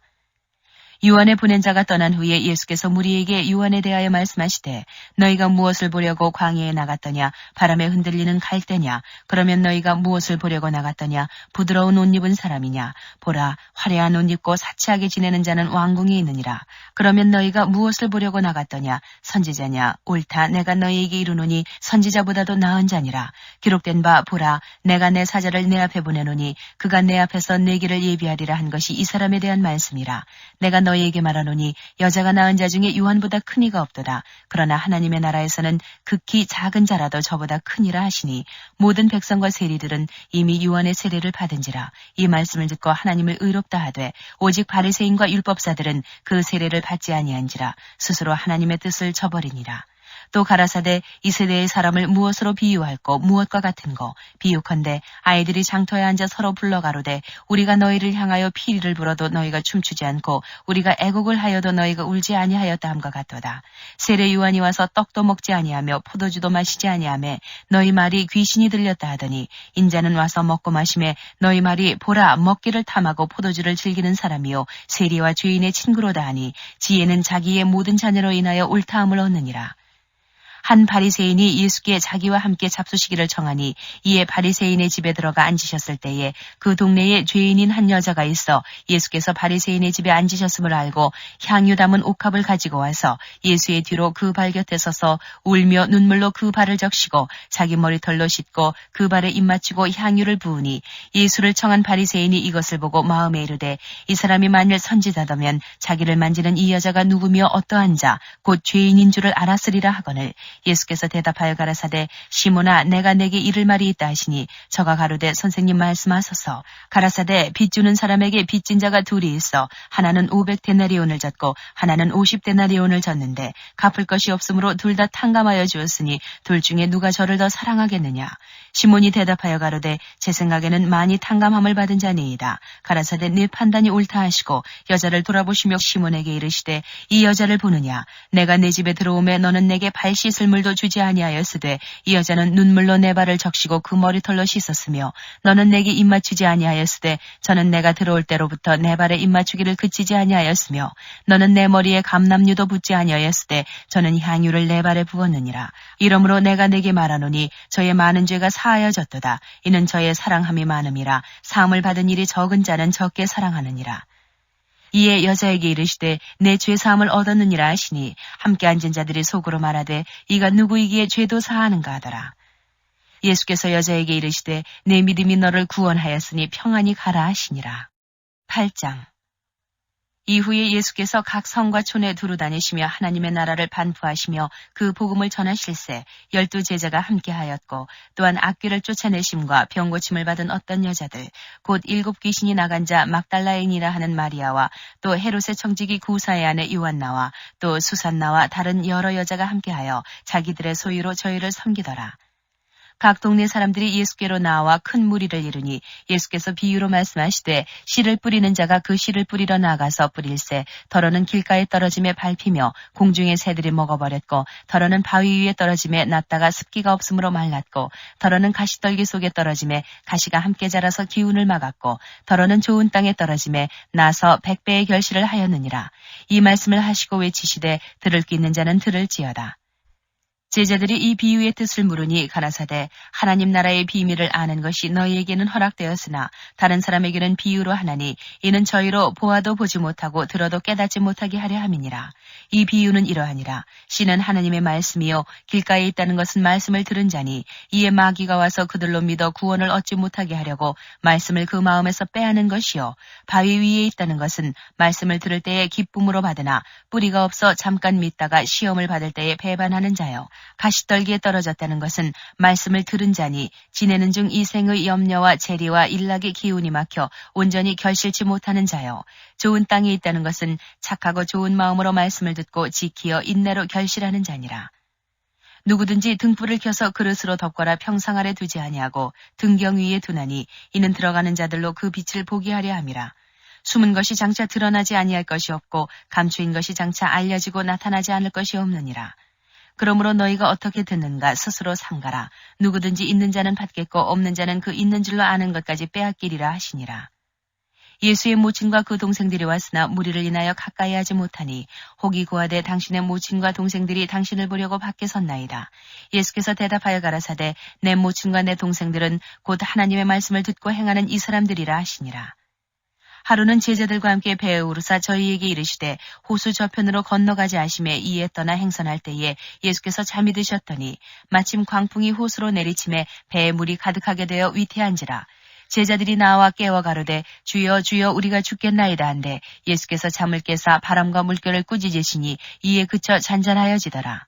A: 요한의 보낸 자가 떠난 후에 예수께서 무리에게 요한에 대하여 말씀하시되 너희가 무엇을 보려고 광야에 나갔더냐 바람에 흔들리는 갈대냐 그러면 너희가 무엇을 보려고 나갔더냐 부드러운 옷 입은 사람이냐 보라 화려한 옷 입고 사치하게 지내는 자는 왕궁에 있느니라. 그러면 너희가 무엇을 보려고 나갔더냐 선지자냐 옳다 내가 너희에게 이르노니 선지자보다도 나은 자니라. 기록된 바 보라 내가 내 사자를 내 앞에 보내노니 그가 내 앞에서 내 길을 예비하리라 한 것이 이 사람에 대한 말씀이라. 내가 너희에게 말하노니 여자가 낳은 자 중에 요한보다 큰 이가 없도다. 그러나 하나님의 나라에서는 극히 작은 자라도 저보다 크니라 하시니 모든 백성과 세리들은 이미 요한의 세례를 받은지라. 이 말씀을 듣고 하나님을 의롭다 하되 오직 바리새인과 율법사들은 그 세례를 받지 아니한지라. 스스로 하나님의 뜻을 저버리니라. 또 가라사대 이 세대의 사람을 무엇으로 비유할꼬 무엇과 같은고 비유컨대 아이들이 장터에 앉아 서로 불러가로되 우리가 너희를 향하여 피리를 불어도 너희가 춤추지 않고 우리가 애곡을 하여도 너희가 울지 아니하였다 함과 같도다. 세례 요한이 와서 떡도 먹지 아니하며 포도주도 마시지 아니하며 너희 말이 귀신이 들렸다 하더니 인자는 와서 먹고 마시매 너희 말이 보라 먹기를 탐하고 포도주를 즐기는 사람이요 세리와 죄인의 친구로다 하니 지혜는 자기의 모든 자녀로 인하여 옳다함을 얻느니라. 한 바리새인이 예수께 자기와 함께 잡수시기를 청하니 이에 바리새인의 집에 들어가 앉으셨을 때에 그 동네에 죄인인 한 여자가 있어 예수께서 바리새인의 집에 앉으셨음을 알고 향유 담은 옥합을 가지고 와서 예수의 뒤로 그 발 곁에 서서 울며 눈물로 그 발을 적시고 자기 머리털로 씻고 그 발에 입 맞추고 향유를 부으니 예수를 청한 바리새인이 이것을 보고 마음에 이르되 이 사람이 만일 선지자더면 자기를 만지는 이 여자가 누구며 어떠한 자 곧 죄인인 줄을 알았으리라 하거늘 예수께서 대답하여 가라사대 시몬아 내가 내게 이를 말이 있다 하시니 저가 가로되 선생님 말씀하소서. 가라사대 빚 주는 사람에게 빚진 자가 둘이 있어 하나는 500데나리온을 졌고 하나는 50데나리온을 졌는데 갚을 것이 없으므로 둘 다 탕감하여 주었으니 둘 중에 누가 저를 더 사랑하겠느냐. 시몬이 대답하여 가로되 제 생각에는 많이 탕감함을 받은 자니이다. 가라사대 네 판단이 옳다 하시고 여자를 돌아보시며 시몬에게 이르시되 이 여자를 보느냐. 내가 내 집에 들어오매 너는 내게 발 씻을 물도 주지 아니하였으되 이 여자는 눈물로 내 발을 적시고 그 머리털로 씻었으며 너는 내게 입 맞추지 아니하였으되 저는 내가 들어올 때로부터 내 발에 입 맞추기를 그치지 아니하였으며 너는 내 머리에 감람유도 붓지 아니하였으되 저는 향유를 내 발에 부었느니라. 이러므로 내가 내게 말하노니 저의 많은 죄가 사하여졌도다. 이는 저의 사랑함이 많음이라. 사함을 받은 일이 적은 자는 적게 사랑하느니라. 이에 여자에게 이르시되 내 죄사함을 얻었느니라 하시니 함께 앉은 자들이 속으로 말하되 이가 누구이기에 죄도 사하는가 하더라. 예수께서 여자에게 이르시되 내 믿음이 너를 구원하였으니 평안히 가라 하시니라. 8장. 이후에 예수께서 각 성과 촌에 두루 다니시며 하나님의 나라를 반포하시며 그 복음을 전하실세 12 제자가 함께하였고 또한 악귀를 쫓아내심과 병고침을 받은 어떤 여자들 곧 7 귀신이 나간 자 막달라인이라 하는 마리아와 또 헤롯의 청지기 구사의 아내 요한나와 또 수산나와 다른 여러 여자가 함께하여 자기들의 소유로 저희를 섬기더라. 각 동네 사람들이 예수께로 나와 큰 무리를 이루니 예수께서 비유로 말씀하시되 씨를 뿌리는 자가 그 씨를 뿌리러 나가서 뿌릴새 더러는 길가에 떨어짐에 밟히며 공중의 새들이 먹어버렸고 더러는 바위 위에 떨어짐에 났다가 습기가 없으므로 말랐고 더러는 가시떨기 속에 떨어짐에 가시가 함께 자라서 기운을 막았고 더러는 좋은 땅에 떨어짐에 나서 100배의 결실을 하였느니라. 이 말씀을 하시고 외치시되 들을 귀 있는 자는 들을지어다. 제자들이 이 비유의 뜻을 물으니 가라사대 하나님 나라의 비밀을 아는 것이 너희에게는 허락되었으나 다른 사람에게는 비유로 하나니 이는 저희로 보아도 보지 못하고 들어도 깨닫지 못하게 하려 함이니라. 이 비유는 이러하니라. 씨는 하나님의 말씀이요 길가에 있다는 것은 말씀을 들은 자니 이에 마귀가 와서 그들로 믿어 구원을 얻지 못하게 하려고 말씀을 그 마음에서 빼앗는 것이요 바위 위에 있다는 것은 말씀을 들을 때에 기쁨으로 받으나 뿌리가 없어 잠깐 믿다가 시험을 받을 때에 배반하는 자요. 가시떨기에 떨어졌다는 것은 말씀을 들은 자니 지내는 중 이 생의 염려와 재리와 일락의 기운이 막혀 온전히 결실치 못하는 자요. 좋은 땅에 있다는 것은 착하고 좋은 마음으로 말씀을 듣고 지키어 인내로 결실하는 자니라. 누구든지 등불을 켜서 그릇으로 덮거나 평상 아래 두지 아니하고 등경 위에 두나니 이는 들어가는 자들로 그 빛을 보게 하려 함이라. 숨은 것이 장차 드러나지 아니할 것이 없고 감추인 것이 장차 알려지고 나타나지 않을 것이 없느니라. 그러므로 너희가 어떻게 듣는가 스스로 삼가라. 누구든지 있는 자는 받겠고 없는 자는 그 있는 줄로 아는 것까지 빼앗기리라 하시니라. 예수의 모친과 그 동생들이 왔으나 무리를 인하여 가까이 하지 못하니 혹이 고하되 당신의 모친과 동생들이 당신을 보려고 밖에 섰나이다. 예수께서 대답하여 가라사대 내 모친과 내 동생들은 곧 하나님의 말씀을 듣고 행하는 이 사람들이라 하시니라. 하루는 제자들과 함께 배에 오르사 저희에게 이르시되 호수 저편으로 건너가지 하심에 이에 떠나 행선할 때에 예수께서 잠이 드셨더니 마침 광풍이 호수로 내리침에 배에 물이 가득하게 되어 위태한지라. 제자들이 나와 깨워 가로되 주여 주여 우리가 죽겠나이다 한데 예수께서 잠을 깨사 바람과 물결을 꾸짖으시니 이에 그쳐 잔잔하여지더라.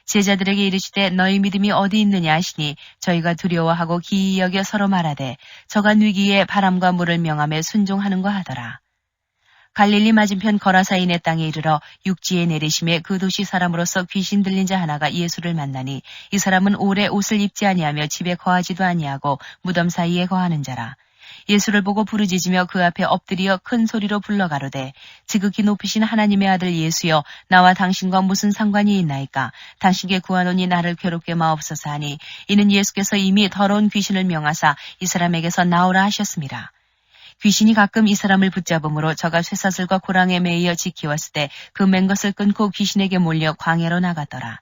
A: 제자들에게 이르시되 너희 믿음이 어디 있느냐 하시니 저희가 두려워하고 기이 여겨 서로 말하되 저가 위기에 바람과 물을 명함에 순종하는가 하더라. 갈릴리 맞은편 거라사인의 땅에 이르러 육지에 내리심에 그 도시 사람으로서 귀신 들린 자 하나가 예수를 만나니 이 사람은 오래 옷을 입지 아니하며 집에 거하지도 아니하고 무덤 사이에 거하는 자라. 예수를 보고 부르짖으며 그 앞에 엎드려 큰 소리로 불러 가로되 지극히 높으신 하나님의 아들 예수여 나와 당신과 무슨 상관이 있나이까 당신께 구하노니 나를 괴롭게 마옵소서 하니 이는 예수께서 이미 더러운 귀신을 명하사 이 사람에게서 나오라 하셨습니다. 귀신이 가끔 이 사람을 붙잡음으로 저가 쇠사슬과 고랑에 매이어 지키었을 때 그 맨 것을 끊고 귀신에게 몰려 광야로 나갔더라.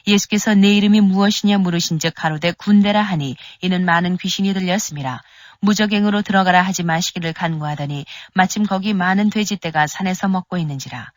A: 예수께서 내 이름이 무엇이냐 물으신즉 가로되 군대라 하니 이는 많은 귀신이 들렸음이라. 무적행으로 들어가라 하지 마시기를 간구하더니 마침 거기 많은 돼지떼가 산에서 먹고 있는지라.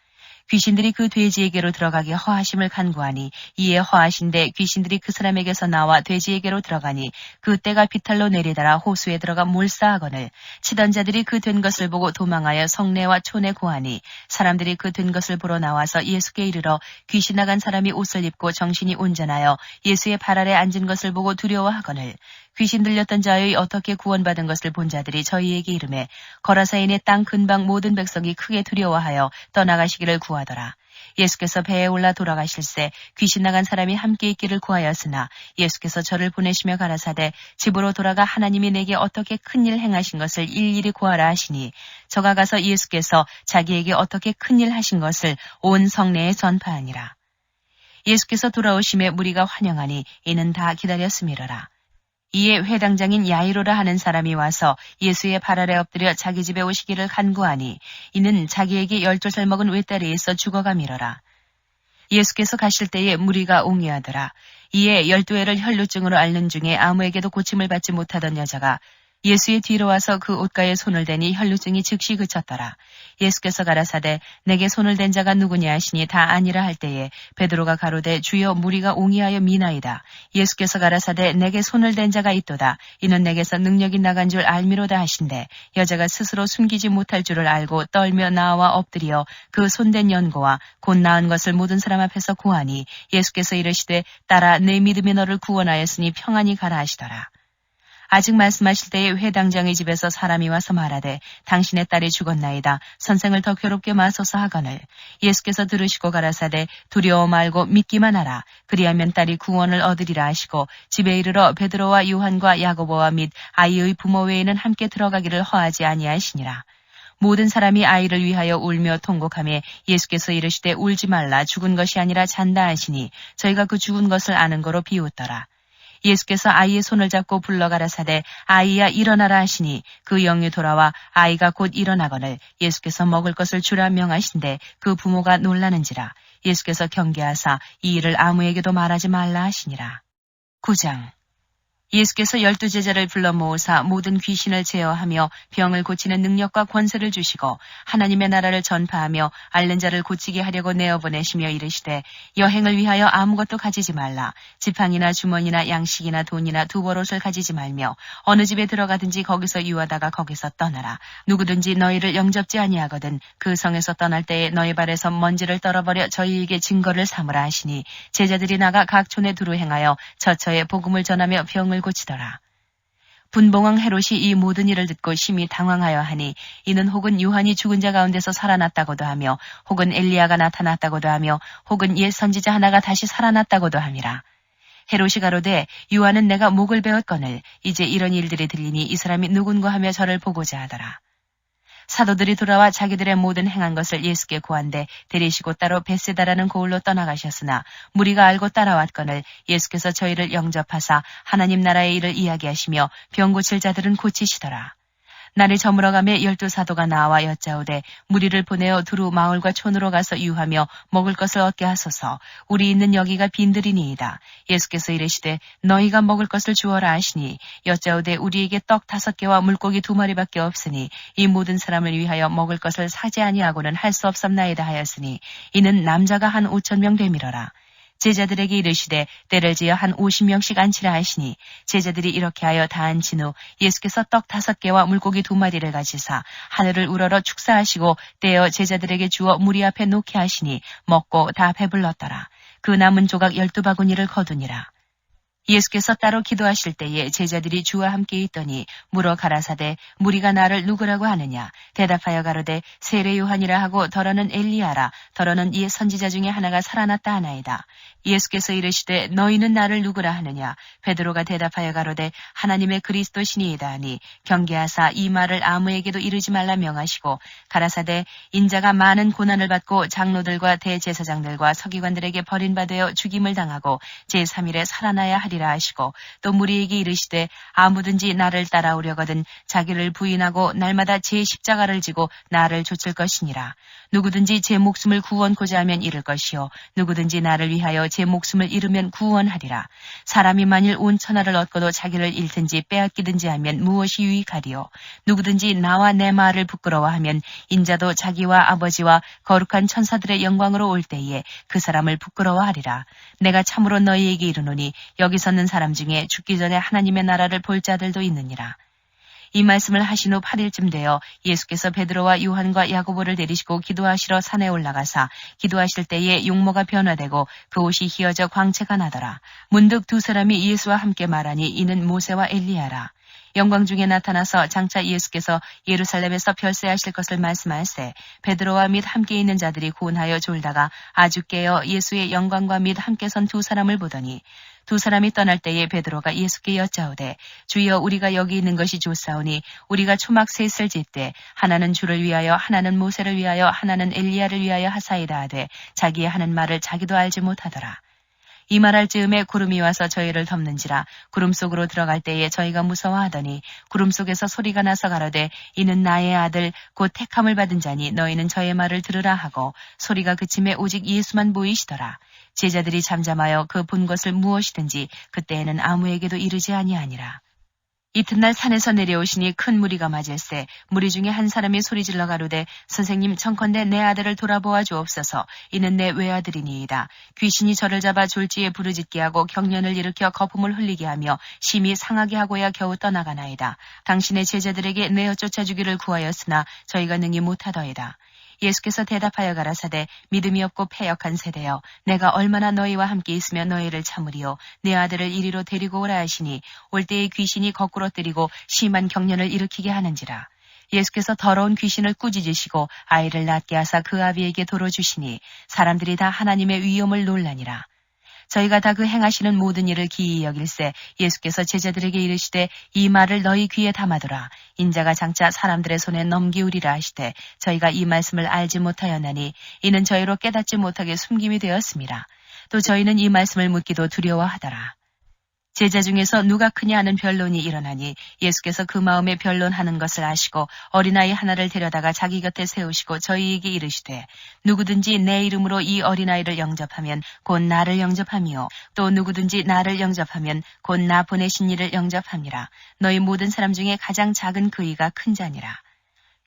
A: 귀신들이 그 돼지에게로 들어가기 허하심을 간구하니 이에 허하신데 귀신들이 그 사람에게서 나와 돼지에게로 들어가니 그 떼가 비탈로 내리다라 호수에 들어가 몰사하거늘 치던 자들이 그 된 것을 보고 도망하여 성내와 촌에 고하니 사람들이 그 된 것을 보러 나와서 예수께 이르러 귀신 나간 사람이 옷을 입고 정신이 온전하여 예수의 발 아래 앉은 것을 보고 두려워하거늘 귀신 들렸던 자의 어떻게 구원받은 것을 본 자들이 저희에게 이르매 거라사인의 땅 근방 모든 백성이 크게 두려워하여 떠나가시기를 구하더라. 예수께서 배에 올라 돌아가실새 귀신 나간 사람이 함께 있기를 구하였으나 예수께서 저를 보내시며 가라사대 집으로 돌아가 하나님이 내게 어떻게 큰일 행하신 것을 일일이 구하라 하시니 저가 가서 예수께서 자기에게 어떻게 큰일 하신 것을 온 성내에 전파하니라. 예수께서 돌아오심에 무리가 환영하니 이는 다 기다렸음이로라. 이에 회당장인 야이로라 하는 사람이 와서 예수의 발 아래 엎드려 자기 집에 오시기를 간구하니 이는 자기에게 12살 먹은 외딸이 있어 죽어가미러라. 예수께서 가실 때에 무리가 옹이하더라. 이에 12해를 혈루증으로 앓는 중에 아무에게도 고침을 받지 못하던 여자가 예수의 뒤로 와서 그 옷가에 손을 대니 혈루증이 즉시 그쳤더라. 예수께서 가라사대 내게 손을 댄 자가 누구냐 하시니 다 아니라 할 때에 베드로가 가로되 주여 무리가 옹이하여 미나이다. 예수께서 가라사대 내게 손을 댄 자가 있도다. 이는 내게서 능력이 나간 줄 알미로다 하신대 여자가 스스로 숨기지 못할 줄을 알고 떨며 나와 엎드려 그 손댄 연고와 곧 나은 것을 모든 사람 앞에서 고하니 예수께서 이르시되 따라 내 믿음이 너를 구원하였으니 평안히 가라 하시더라. 아직 말씀하실 때에 회당장의 집에서 사람이 와서 말하되 당신의 딸이 죽었나이다. 선생을 더 괴롭게 마소서 하거늘 예수께서 들으시고 가라사대 두려워 말고 믿기만 하라. 그리하면 딸이 구원을 얻으리라 하시고 집에 이르러 베드로와 요한과 야고보와 및 아이의 부모 외에는 함께 들어가기를 허하지 아니하시니라. 모든 사람이 아이를 위하여 울며 통곡하며 예수께서 이르시되 울지 말라 죽은 것이 아니라 잔다 하시니 저희가 그 죽은 것을 아는 거로 비웃더라. 예수께서 아이의 손을 잡고 불러가라사대 아이야 일어나라 하시니 그 영이 돌아와 아이가 곧 일어나거늘 예수께서 먹을 것을 주라 명하신데 그 부모가 놀라는지라. 예수께서 경계하사 이 일을 아무에게도 말하지 말라 하시니라. 9장 예수께서 12제자를 불러 모으사 모든 귀신을 제어하며 병을 고치는 능력과 권세를 주시고 하나님의 나라를 전파하며 앓는 자를 고치게 하려고 내어보내시며 이르시되 여행을 위하여 아무것도 가지지 말라. 지팡이나 주머니나 양식이나 돈이나 두벌옷을 가지지 말며 어느 집에 들어가든지 거기서 유하다가 거기서 떠나라. 누구든지 너희를 영접지 아니하거든 그 성에서 떠날 때에 너희 발에서 먼지를 떨어버려 저희에게 증거를 삼으라 하시니 제자들이 나가 각 촌에 두루 행하여 저처에 복음을 전하며 병을 고치더라. 분봉왕 헤롯이 이 모든 일을 듣고 심히 당황하여 하니 이는 혹은 요한이 죽은 자 가운데서 살아났다고도 하며 혹은 엘리야가 나타났다고도 하며 혹은 옛 선지자 하나가 다시 살아났다고도 함이라. 헤롯이 가로되 요한은 내가 목을 베었거늘 이제 이런 일들이 들리니 이 사람이 누군가 하며 저를 보고자 하더라. 사도들이 돌아와 자기들의 모든 행한 것을 예수께 고한데 데리시고 따로 벳세다라는 고을로 떠나가셨으나 무리가 알고 따라왔거늘 예수께서 저희를 영접하사 하나님 나라의 일을 이야기하시며 병 고칠 자들은 고치시더라. 날이 저물어가며 12사도가 나와 여짜오되 무리를 보내어 두루 마을과 촌으로 가서 유하며 먹을 것을 얻게 하소서. 우리 있는 여기가 빈들이니이다. 예수께서 이르시되 너희가 먹을 것을 주어라 하시니 여짜오되 우리에게 떡 5개와 물고기 2마리밖에 없으니 이 모든 사람을 위하여 먹을 것을 사지 아니하고는 할 수 없삼나이다 하였으니 이는 남자가 한 5,000명 되밀어라. 제자들에게 이르시되 때를 지어 한 50명씩 앉히라 하시니 제자들이 이렇게 하여 다 앉힌 후 예수께서 떡 5개와 물고기 2마리를 가지사 하늘을 우러러 축사하시고 떼어 제자들에게 주어 무리 앞에 놓게 하시니 먹고 다 배불렀더라. 그 남은 조각 12바구니를 거두니라. 예수께서 따로 기도하실 때에 제자들이 주와 함께 있더니 물어 가라사대 무리가 나를 누구라고 하느냐. 대답하여 가로되 세례 요한이라 하고 더러는 엘리야라. 더러는 이 선지자 중에 하나가 살아났다 하나이다. 예수께서 이르시되 너희는 나를 누구라 하느냐. 베드로가 대답하여 가로되 하나님의 그리스도시니이다 하니 경계하사 이 말을 아무에게도 이르지 말라 명하시고 가라사대 인자가 많은 고난을 받고 장로들과 대제사장들과 서기관들에게 버림받아 죽임을 당하고 제3일에 살아나야 하리라 하시고 또 무리에게 이르시되 아무든지 나를 따라오려거든 자기를 부인하고 날마다 제 십자가를 지고 나를 좇을 것이니라. 누구든지 제 목숨을 구원코자 하면 잃을 것이요 누구든지 나를 위하여 제 목숨을 잃으면 구원하리라. 사람이 만일 온 천하를 얻고도 자기를 잃든지 빼앗기든지 하면 무엇이 유익하리요. 누구든지 나와 내 말을 부끄러워하면 인자도 자기와 아버지와 거룩한 천사들의 영광으로 올 때에 그 사람을 부끄러워하리라. 내가 참으로 너희에게 이르노니 여기 서는 사람 중에 죽기 전에 하나님의 나라를 볼 자들도 있느니라. 이 말씀을 하신 후 8일쯤 되어 예수께서 베드로와 요한과 야고보를 데리시고 기도하시러 산에 올라가사 기도하실 때에 용모가 변화되고 그 옷이 휘어져 광채가 나더라. 문득 두 사람이 예수와 함께 말하니 이는 모세와 엘리야라. 영광 중에 나타나서 장차 예수께서 예루살렘에서 별세하실 것을 말씀하시되 베드로와 및 함께 있는 자들이 고운하여 졸다가 아주 깨어 예수의 영광과 및 함께 선 두 사람을 보더니 두 사람이 떠날 때에 베드로가 예수께 여짜오되 주여 우리가 여기 있는 것이 좋사오니 우리가 초막 셋을 짓되 하나는 주를 위하여 하나는 모세를 위하여 하나는 엘리야를 위하여 하사이다 하되 자기의 하는 말을 자기도 알지 못하더라. 이 말할 즈음에 구름이 와서 저희를 덮는지라. 구름 속으로 들어갈 때에 저희가 무서워하더니 구름 속에서 소리가 나서 가로되 이는 나의 아들 곧 택함을 받은 자니 너희는 저의 말을 들으라 하고 소리가 그침에 오직 예수만 보이시더라. 제자들이 잠잠하여 그 본 것을 무엇이든지 그때에는 아무에게도 이르지 아니하니라. 이튿날 산에서 내려오시니 큰 무리가 맞을세 무리 중에 한 사람이 소리질러 가로되 선생님 청컨대 내 아들을 돌아보아 주옵소서. 이는 내 외아들이니이다. 귀신이 저를 잡아 졸지에 부르짖게 하고 경련을 일으켜 거품을 흘리게 하며 심히 상하게 하고야 겨우 떠나가나이다. 당신의 제자들에게 내어 쫓아주기를 구하였으나 저희가 능히 못하더이다. 예수께서 대답하여 가라사대 믿음이 없고 패역한 세대여 내가 얼마나 너희와 함께 있으며 너희를 참으리요 내 아들을 이리로 데리고 오라 하시니 올 때에 귀신이 거꾸로 때리고 심한 경련을 일으키게 하는지라. 예수께서 더러운 귀신을 꾸짖으시고 아이를 낫게 하사 그 아비에게 도로 주시니 사람들이 다 하나님의 위엄을 놀라니라. 저희가 다 그 행하시는 모든 일을 기이 여길세 예수께서 제자들에게 이르시되 이 말을 너희 귀에 담아두라. 인자가 장차 사람들의 손에 넘기우리라 하시되 저희가 이 말씀을 알지 못하였나니 이는 저희로 깨닫지 못하게 숨김이 되었습니다. 또 저희는 이 말씀을 묻기도 두려워하더라. 제자 중에서 누가 크냐 하는 변론이 일어나니 예수께서 그 마음에 변론하는 것을 아시고 어린아이 하나를 데려다가 자기 곁에 세우시고 저희에게 이르시되 누구든지 내 이름으로 이 어린아이를 영접하면 곧 나를 영접하며 또 누구든지 나를 영접하면 곧 나 보내신 이를 영접함이라. 너희 모든 사람 중에 가장 작은 그이가 큰 자니라.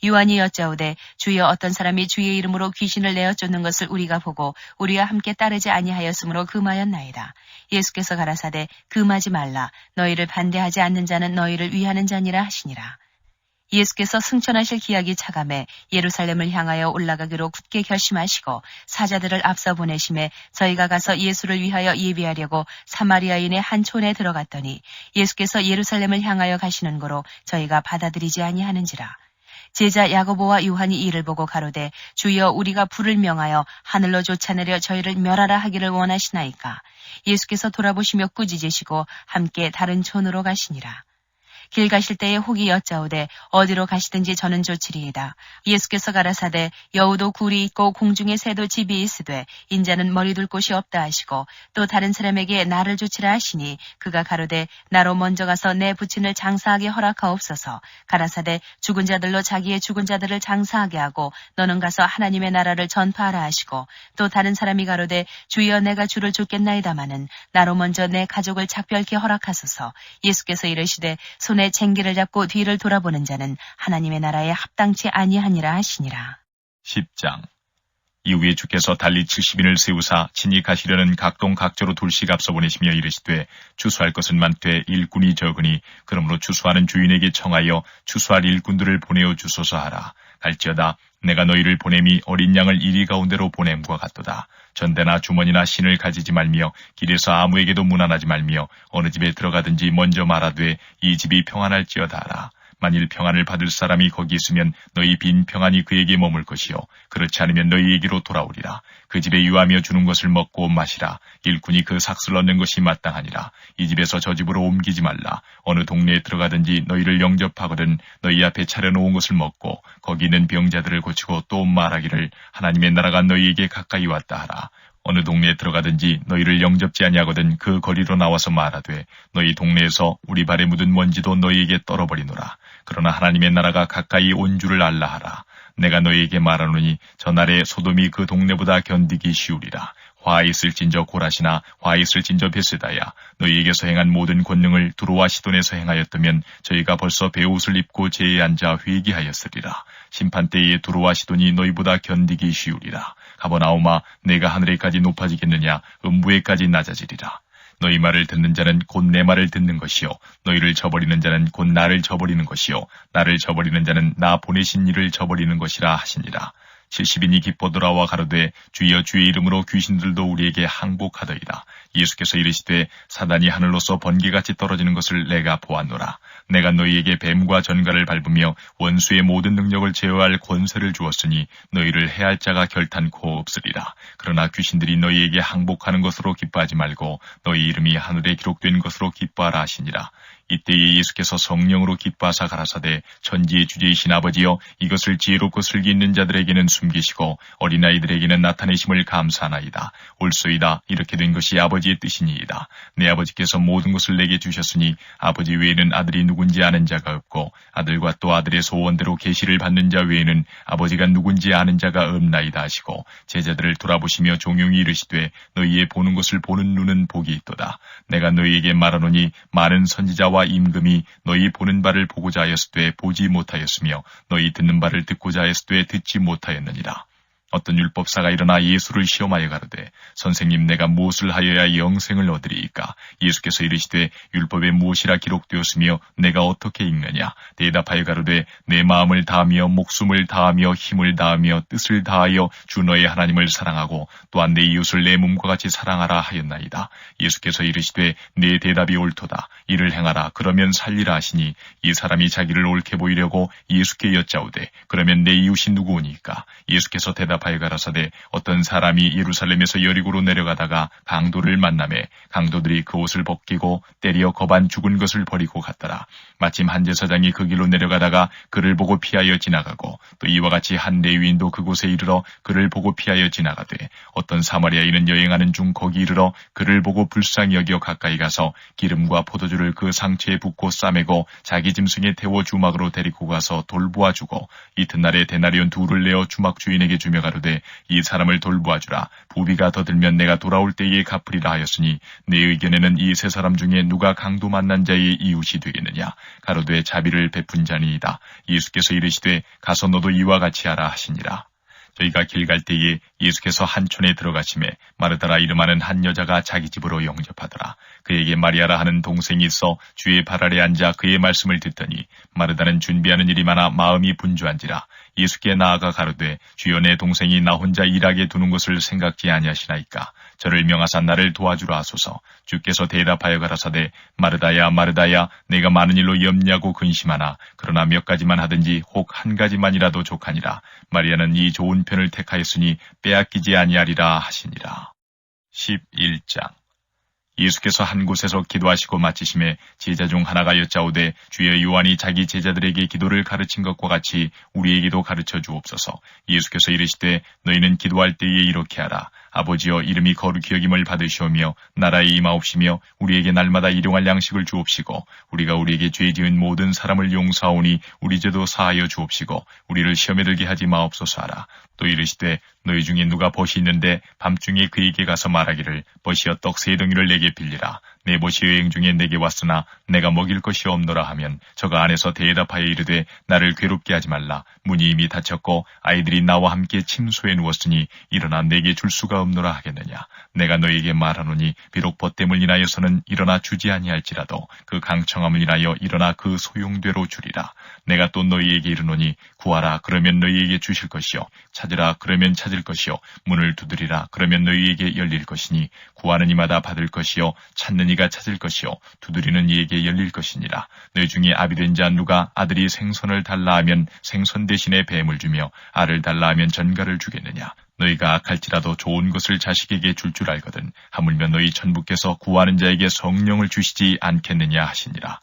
A: 요한이 여짜오되 주여 어떤 사람이 주의 이름으로 귀신을 내어 쫓는 것을 우리가 보고 우리와 함께 따르지 아니하였으므로 금하였나이다. 예수께서 가라사대 금하지 말라. 너희를 반대하지 않는 자는 너희를 위하는 자니라 하시니라. 예수께서 승천하실 기약이 차감해 예루살렘을 향하여 올라가기로 굳게 결심하시고 사자들을 앞서 보내심에 저희가 가서 예수를 위하여 예비하려고 사마리아인의 한 촌에 들어갔더니 예수께서 예루살렘을 향하여 가시는 거로 저희가 받아들이지 아니하는지라. 제자 야고보와 요한이 이를 보고 가로되 주여 우리가 불을 명하여 하늘로 쫓아내려 저희를 멸하라 하기를 원하시나이까. 예수께서 돌아보시며 꾸짖으시고 함께 다른 촌으로 가시니라. 길 가실 때에 혹이 여짜오되 어디로 가시든지 저는 좋으리이다. 예수께서 가라사대 여우도 굴이 있고 공중의 새도 집이 있으되 인자는 머리 둘 곳이 없다 하시고 또 다른 사람에게 나를 조치라 하시니 그가 가로되 나로 먼저 가서 내 부친을 장사하게 허락하옵소서. 가라사대 죽은 자들로 자기의 죽은 자들을 장사하게 하고 너는 가서 하나님의 나라를 전파하라 하시고 또 다른 사람이 가로되 주여 내가 주를 쫓겠나이다마는 나로 먼저 내 가족을 작별케 허락하소서. 예수께서 이르시되 손에 쟁기를 잡고 뒤를 돌아보는 자는 하나님의 나라에 합당치 아니하니라 하시니라.
B: 10장. 이후에 주께서 달리 70인을 세우사 친히 가시려는 각동 각조로 둘씩 앞서 보내시며 이르시되 추수할 것은 많되 일꾼이 적으니 그러므로 추수하는 주인에게 청하여 추수할 일꾼들을 보내어 주소서 하라. 갈지어다 내가 너희를 보냄이 어린 양을 이리 가운데로 보냄과 같도다. 전대나 주머니나 신을 가지지 말며 길에서 아무에게도 문안하지 말며 어느 집에 들어가든지 먼저 말하되 이 집이 평안할지어다 하라. 만일 평안을 받을 사람이 거기 있으면 너희 빈 평안이 그에게 머물 것이요 그렇지 않으면 너희에게로 돌아오리라. 그 집에 유하며 주는 것을 먹고 마시라. 일꾼이 그 삭슬 얻는 것이 마땅하니라. 이 집에서 저 집으로 옮기지 말라. 어느 동네에 들어가든지 너희를 영접하거든 너희 앞에 차려놓은 것을 먹고 거기 있는 병자들을 고치고 또 말하기를 하나님의 나라가 너희에게 가까이 왔다 하라. 어느 동네에 들어가든지 너희를 영접지 아니하거든 그 거리로 나와서 말하되 너희 동네에서 우리 발에 묻은 먼지도 너희에게 떨어버리노라. 그러나 하나님의 나라가 가까이 온 줄을 알라 하라. 내가 너희에게 말하노니 저날에 소돔이 그 동네보다 견디기 쉬우리라. 화 있을진저 고라시나 화 있을진저 베세다야 너희에게서 행한 모든 권능을 두로와 시돈에서 행하였다면 저희가 벌써 베옷을 입고 제에 앉아 회개하였으리라. 심판때에 두로와 시돈이 너희보다 견디기 쉬우리라. 가버나오마 내가 하늘에까지 높아지겠느냐 음부에까지 낮아지리라. 너희 말을 듣는 자는 곧 내 말을 듣는 것이요 너희를 저버리는 자는 곧 나를 저버리는 것이요 나를 저버리는 자는 나 보내신 이를 저버리는 것이라 하시니라. 70인이 기뻐 돌아와 가로되 주여 주의 이름으로 귀신들도 우리에게 항복하더이다. 예수께서 이르시되 사단이 하늘로서 번개같이 떨어지는 것을 내가 보았노라. 내가 너희에게 뱀과 전갈을 밟으며 원수의 모든 능력을 제어할 권세를 주었으니 너희를 해할 자가 결탄코 없으리라. 그러나 귀신들이 너희에게 항복하는 것으로 기뻐하지 말고 너희 이름이 하늘에 기록된 것으로 기뻐하라 하시니라. 이때에 예수께서 성령으로 기뻐하사 가라사대 천지의 주제이신 아버지여 이것을 지혜롭고 슬기 있는 자들에게는 숨기시고 어린아이들에게는 나타내심을 감사하나이다. 올소이다. 이렇게 된 것이 아버지의 아버지의 뜻이니이다. 내 아버지께서 모든 것을 내게 주셨으니 아버지 외에는 아들이 누군지 아는 자가 없고 아들과 또 아들의 소원대로 계시를 받는 자 외에는 아버지가 누군지 아는 자가 없나이다 하시고 제자들을 돌아보시며 종용이 이르시되 너희의 보는 것을 보는 눈은 복이 있도다. 내가 너희에게 말하노니 많은 선지자와 임금이 너희 보는 바를 보고자 하였으되 보지 못하였으며 너희 듣는 바를 듣고자 하였으되 듣지 못하였느니라. 어떤 율법사가 일어나 예수를 시험하여 가로되 선생님 내가 무엇을 하여야 영생을 얻으리이까? 예수께서 이르시되 율법에 무엇이라 기록되었으며 내가 어떻게 읽느냐? 대답하여 가로되 내 마음을 다하며 목숨을 다하며 힘을 다하며 뜻을 다하여 주 너의 하나님을 사랑하고 또한 내 이웃을 내 몸과 같이 사랑하라 하였나이다. 예수께서 이르시되 내 대답이 옳도다. 이를 행하라. 그러면 살리라 하시니 이 사람이 자기를 옳게 보이려고 예수께 여짜오되 그러면 내 이웃이 누구오니까? 예수께서 대답하여 가라사대 어떤 사람이 예루살렘에서 여리고로 내려가다가 강도를 만나매 강도들이 그 옷을 벗기고 때려 거반 죽은 것을 버리고 갔더라. 마침 한 제사장이 그 길로 내려가다가 그를 보고 피하여 지나가고 또 이와 같이 한 레위인도 그곳에 이르러 그를 보고 피하여 지나가되 어떤 사마리아인은 여행하는 중 거기 이르러 그를 보고 불쌍히 여겨 가까이 가서 기름과 포도주를 그 상처에 붓고 싸매고 자기 짐승에 태워 주막으로 데리고 가서 돌보아 주고 이튿날에 데나리온 둘을 내어 주막 주인에게 주며 가로되 이 사람을 돌보아 주라. 부비가 더 들면 내가 돌아올 때에 갚으리라 하였으니 내 의견에는 이 세 사람 중에 누가 강도 만난 자의 이웃이 되겠느냐? 가로되 자비를 베푼 자니이다. 예수께서 이르시되 가서 너도 이와 같이 하라 하시니라. 저희가 길 갈 때에 예수께서 한 촌에 들어가심에 마르다라 이름하는 한 여자가 자기 집으로 영접하더라. 그에게 마리아라 하는 동생이 있어 주의 발 아래 앉아 그의 말씀을 듣더니 마르다는 준비하는 일이 많아 마음이 분주한지라. 예수께 나아가 가로되 주여 내 동생이 나 혼자 일하게 두는 것을 생각지 아니하시나이까? 저를 명하사 나를 도와주라 하소서. 주께서 대답하여 가라사대 마르다야 마르다야 내가 많은 일로 염려하고 근심하나 그러나 몇 가지만 하든지 혹 한 가지만이라도 족하니라. 마리아는 이 좋은 편을 택하였으니 빼앗기지 아니하리라 하시니라. 11장 예수께서 한 곳에서 기도하시고 마치심에 제자 중 하나가 여짜오되 주여 요한이 자기 제자들에게 기도를 가르친 것과 같이 우리에게도 가르쳐 주옵소서. 예수께서 이르시되 너희는 기도할 때에 이렇게 하라. 아버지여 이름이 거룩히 여김을 받으시오며 나라에 임하옵시며 우리에게 날마다 일용할 양식을 주옵시고 우리가 우리에게 죄 지은 모든 사람을 용서하오니 우리 죄도 사하여 주옵시고 우리를 시험에 들게 하지 마옵소서 하라. 또 이르시되 너희 중에 누가 벗이 있는데 밤중에 그에게 가서 말하기를 벗이여 떡 세 덩이를 내게 빌리라. 내 벗이 여행 중에 내게 왔으나 내가 먹일 것이 없노라 하면 저가 안에서 대답하여 이르되 나를 괴롭게 하지 말라. 문이 이미 닫혔고 아이들이 나와 함께 침소에 누웠으니 일어나 내게 줄 수가 없노라 하겠느냐. 내가 너희에게 말하노니 비록 벗됨을 인하여서는 일어나 주지 아니할지라도 그 강청함을 인하여 일어나 그 소용대로 주리라. 내가 또 너희에게 이르노니 구하라 그러면 너희에게 주실 것이요 찾으라 그러면 찾을 것이요 문을 두드리라 그러면 너희에게 열릴 것이니 구하는 이마다 받을 것이요 찾는 이가 찾을 것이요 두드리는 이에게 열릴 것이니라. 너희 중에 아비된 자 누가 아들이 생선을 달라 하면 생선 대신에 뱀을 주며 알을 달라 하면 전갈을 주겠느냐. 너희가 악할지라도 좋은 것을 자식에게 줄 줄 알거든 하물며 너희 천부께서 구하는 자에게 성령을 주시지 않겠느냐 하시니라.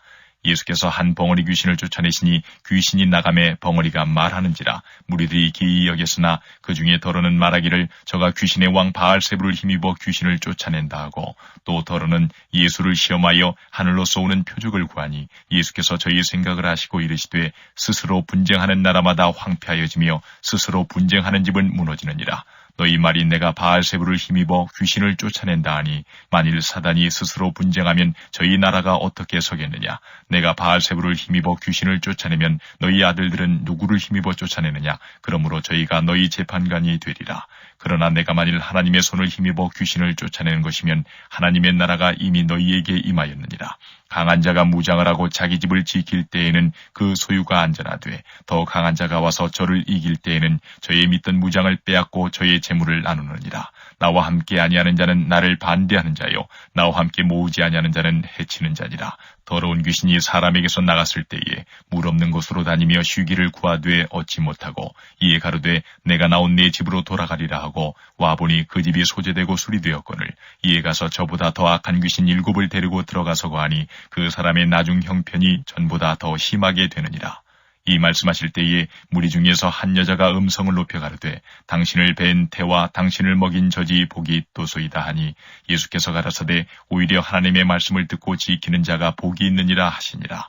B: 예수께서 한 벙어리 귀신을 쫓아내시니 귀신이 나가매 벙어리가 말하는지라. 무리들이 기이 여겼으나 그 중에 더러는 말하기를 저가 귀신의 왕 바알세부를 힘입어 귀신을 쫓아낸다 하고 또 더러는 예수를 시험하여 하늘로서 오는 표적을 구하니 예수께서 저희 생각을 하시고 이르시되 스스로 분쟁하는 나라마다 황폐하여지며 스스로 분쟁하는 집은 무너지느니라. 너희 말이 내가 바알세부를 힘입어 귀신을 쫓아낸다 하니 만일 사단이 스스로 분쟁하면 저희 나라가 어떻게 서겠느냐. 내가 바알세부를 힘입어 귀신을 쫓아내면 너희 아들들은 누구를 힘입어 쫓아내느냐. 그러므로 저희가 너희 재판관이 되리라. 그러나 내가 만일 하나님의 손을 힘입어 귀신을 쫓아내는 것이면 하나님의 나라가 이미 너희에게 임하였느니라. 강한 자가 무장을 하고 자기 집을 지킬 때에는 그 소유가 안전하되 더 강한 자가 와서 저를 이길 때에는 저의 믿던 무장을 빼앗고 저의 재물을 나누느니라. 나와 함께 아니하는 자는 나를 반대하는 자요 나와 함께 모으지 아니하는 자는 해치는 자니라. 더러운 귀신이 사람에게서 나갔을 때에 물 없는 곳으로 다니며 쉬기를 구하되 얻지 못하고 이에 가로되 내가 나온 내 집으로 돌아가리라 하고 와보니 그 집이 소재되고 수리되었거늘 이에 가서 저보다 더 악한 귀신 7을 데리고 들어가서 거하니 그 사람의 나중 형편이 전보다 더 심하게 되느니라. 이 말씀하실 때에 무리 중에서 한 여자가 음성을 높여 가로되 당신을 뵌 태와 당신을 먹인 젖이 복이 있도소이다 하니 예수께서 가라사대 오히려 하나님의 말씀을 듣고 지키는 자가 복이 있느니라 하시니라.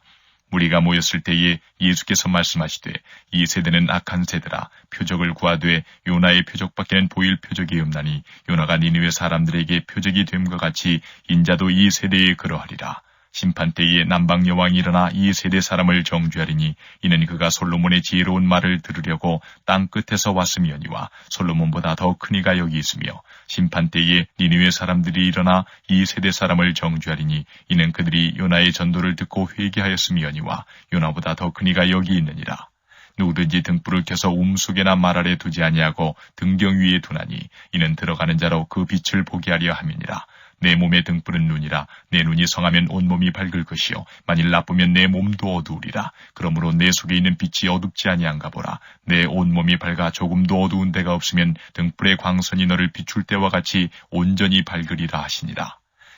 B: 무리가 모였을 때에 예수께서 말씀하시되 이 세대는 악한 세대라. 표적을 구하되 요나의 표적밖에는 보일 표적이 없나니 요나가 니느웨 사람들에게 표적이 됨과 같이 인자도 이 세대에 그러하리라. 심판 때에 남방 여왕이 일어나 이 세대 사람을 정죄하리니 이는 그가 솔로몬의 지혜로운 말을 들으려고 땅 끝에서 왔음이오니와 솔로몬보다 더 큰 이가 여기 있으며 심판 때에 니느웨 사람들이 일어나 이 세대 사람을 정죄하리니 이는 그들이 요나의 전도를 듣고 회개하였음이오니와 요나보다 더 큰 이가 여기 있느니라. 누구든지 등불을 켜서 속에나 말 아래 두지 아니하고 등경 위에 두나니 이는 들어가는 자로 그 빛을 보게 하려 함이니라. 내 몸의 등불은 눈이라. 내 눈이 성하면 온몸이 밝을 것이요 만일 나쁘면 내 몸도 어두우리라. 그러므로 내 속에 있는 빛이 어둡지 아니한가 보라. 내 온몸이 밝아 조금도 어두운 데가 없으면 등불의 광선이 너를 비출 때와 같이 온전히 밝으리라 하시니라.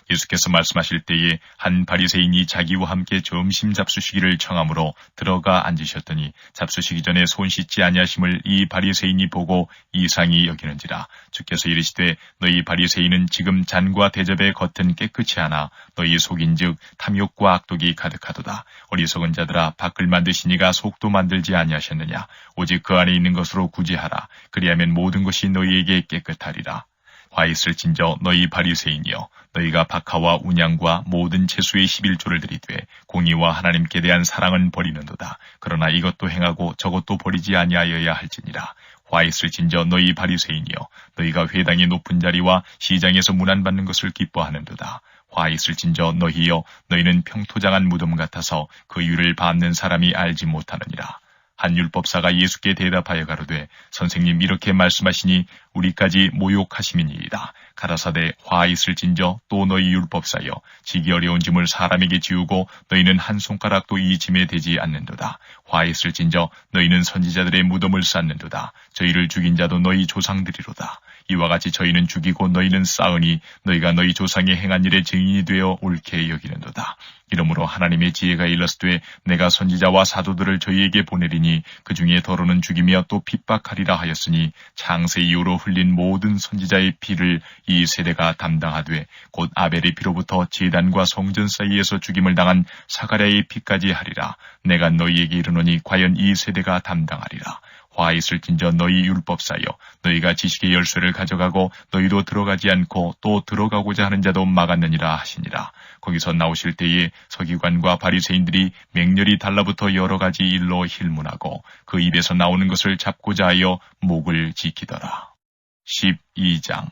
B: 예수께서 말씀하실 때에 한 바리새인이 자기와 함께 점심 잡수시기를 청하므로 들어가 앉으셨더니 잡수시기 전에 손 씻지 아니하심을 이 바리새인이 보고 이상히 여기는지라. 주께서 이르시되 너희 바리새인은 지금 잔과 대접의 겉은 깨끗이 하나 너희 속인즉 탐욕과 악독이 가득하도다. 어리석은 자들아 밖을 만드시니가 속도 만들지 아니하셨느냐. 오직 그 안에 있는 것으로 구제하라. 그리하면 모든 것이 너희에게 깨끗하리라. 화 있을진저 너희 바리새인이여 너희가 박하와 운양과 모든 채수의 11조를 드리되 공의와 하나님께 대한 사랑은 버리는도다. 그러나 이것도 행하고 저것도 버리지 아니하여야 할지니라. 화 있을진저 너희 바리새인이여 너희가 회당의 높은 자리와 시장에서 문안받는 것을 기뻐하는도다. 화 있을진저 너희여 너희는 평토장한 무덤 같아서 그 유를 밟는 사람이 알지 못하느니라. 한 율법사가 예수께 대답하여 가로되 선생님 이렇게 말씀하시니 우리까지 모욕하심이니이다. 가라사대 화 있을진저 또 너희 율법사여 지기 어려운 짐을 사람에게 지우고 너희는 한 손가락도 이 짐에 대지 않는도다. 화 있을진저 너희는 선지자들의 무덤을 쌓는도다. 저희를 죽인 자도 너희 조상들이로다. 이와 같이 저희는 죽이고 너희는 쌓으니 너희가 너희 조상의 행한 일의 증인이 되어 옳게 여기는도다. 이러므로 하나님의 지혜가 일렀으되 내가 선지자와 사도들을 저희에게 보내리니 그 중에 더러는 죽이며 또 핍박하리라 하였으니 창세 이후로 흘린 모든 선지자의 피를 이 세대가 담당하되 곧 아벨의 피로부터 제단과 성전 사이에서 죽임을 당한 사가랴의 피까지 하리라. 내가 너희에게 이르노니 과연 이 세대가 담당하리라. 화 있을진저 너희 율법사여 너희가 지식의 열쇠를 가져가고 너희도 들어가지 않고 또 들어가고자 하는 자도 막았느니라 하시니라. 거기서 나오실 때에 서기관과 바리새인들이 맹렬히 달라붙어 여러 가지 일로 힐문하고 그 입에서 나오는 것을 잡고자 하여 목을 지키더라. 12장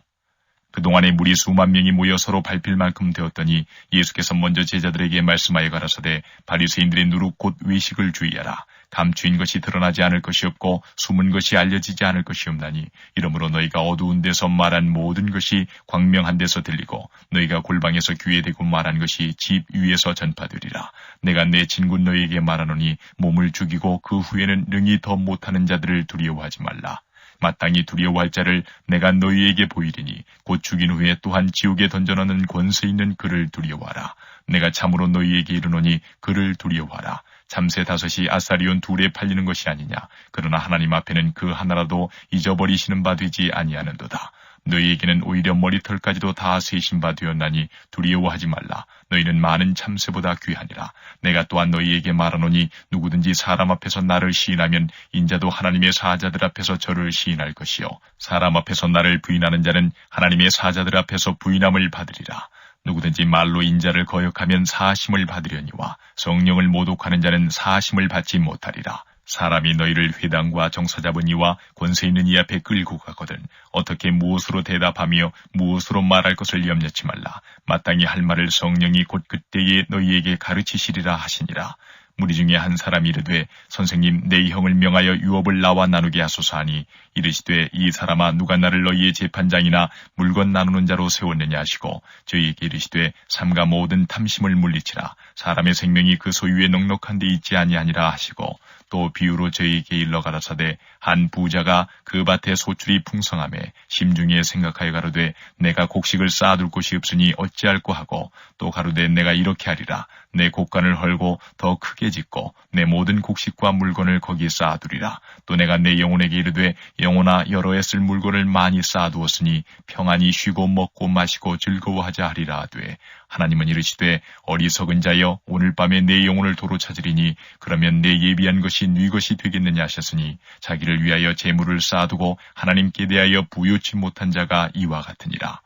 B: 그동안에 무리 수만 명이 모여 서로 밟힐 만큼 되었더니 예수께서 먼저 제자들에게 말씀하여 가라사대 바리새인들의 누룩 곧 외식을 주의하라. 감추인 것이 드러나지 않을 것이 없고 숨은 것이 알려지지 않을 것이 없나니 이러므로 너희가 어두운 데서 말한 모든 것이 광명한 데서 들리고 너희가 골방에서 귀에 대고 말한 것이 집 위에서 전파되리라. 내가 내 친구 너희에게 말하노니 몸을 죽이고 그 후에는 능히 더 못하는 자들을 두려워하지 말라. 마땅히 두려워할 자를 내가 너희에게 보이리니 곧 죽인 후에 또한 지옥에 던져넣는 권세 있는 그를 두려워하라. 내가 참으로 너희에게 이르노니 그를 두려워하라. 참새 5이 아사리온 2에 팔리는 것이 아니냐. 그러나 하나님 앞에는 그 하나라도 잊어버리시는 바 되지 아니하는도다. 너희에게는 오히려 머리털까지도 다 세신 바 되었나니 두려워하지 말라. 너희는 많은 참새보다 귀하니라. 내가 또한 너희에게 말하노니 누구든지 사람 앞에서 나를 시인하면 인자도 하나님의 사자들 앞에서 저를 시인할 것이요 사람 앞에서 나를 부인하는 자는 하나님의 사자들 앞에서 부인함을 받으리라. 누구든지 말로 인자를 거역하면 사하심을 받으려니와 성령을 모독하는 자는 사하심을 받지 못하리라. 사람이 너희를 회당과 정사 잡은 이와 권세 있는 이 앞에 끌고 가거든 어떻게 무엇으로 대답하며 무엇으로 말할 것을 염려치 말라. 마땅히 할 말을 성령이 곧 그때에 너희에게 가르치시리라 하시니라. 무리 중에 한 사람이 이르되 선생님 내 형을 명하여 유업을 나와 나누게 하소서 하니 이르시되 이 사람아 누가 나를 너희의 재판장이나 물건 나누는 자로 세웠느냐 하시고 저희에게 이르시되 삼가 모든 탐심을 물리치라. 사람의 생명이 그 소유에 넉넉한 데 있지 아니하니라 하시고 또 비유로 저희에게 일러 가라사대 한 부자가 그 밭에 소출이 풍성하매 심중에 생각하여 가로되 내가 곡식을 쌓아둘 곳이 없으니 어찌할꼬 하고 또 가로되 내가 이렇게 하리라. 내 곡간을 헐고 더 크게 짓고 내 모든 곡식과 물건을 거기 쌓아두리라. 또 내가 내 영혼에게 이르되 영혼아 여러 해 쓸 물건을 많이 쌓아두었으니 평안히 쉬고 먹고 마시고 즐거워하자 하리라 하되 하나님은 이르시되 어리석은 자여 오늘 밤에 내 영혼을 도로 찾으리니 그러면 내 예비한 것이 네 것이 되겠느냐 하셨으니 자기를 위하여 재물을 쌓아두고 하나님께 대하여 부요치 못한 자가 이와 같으니라.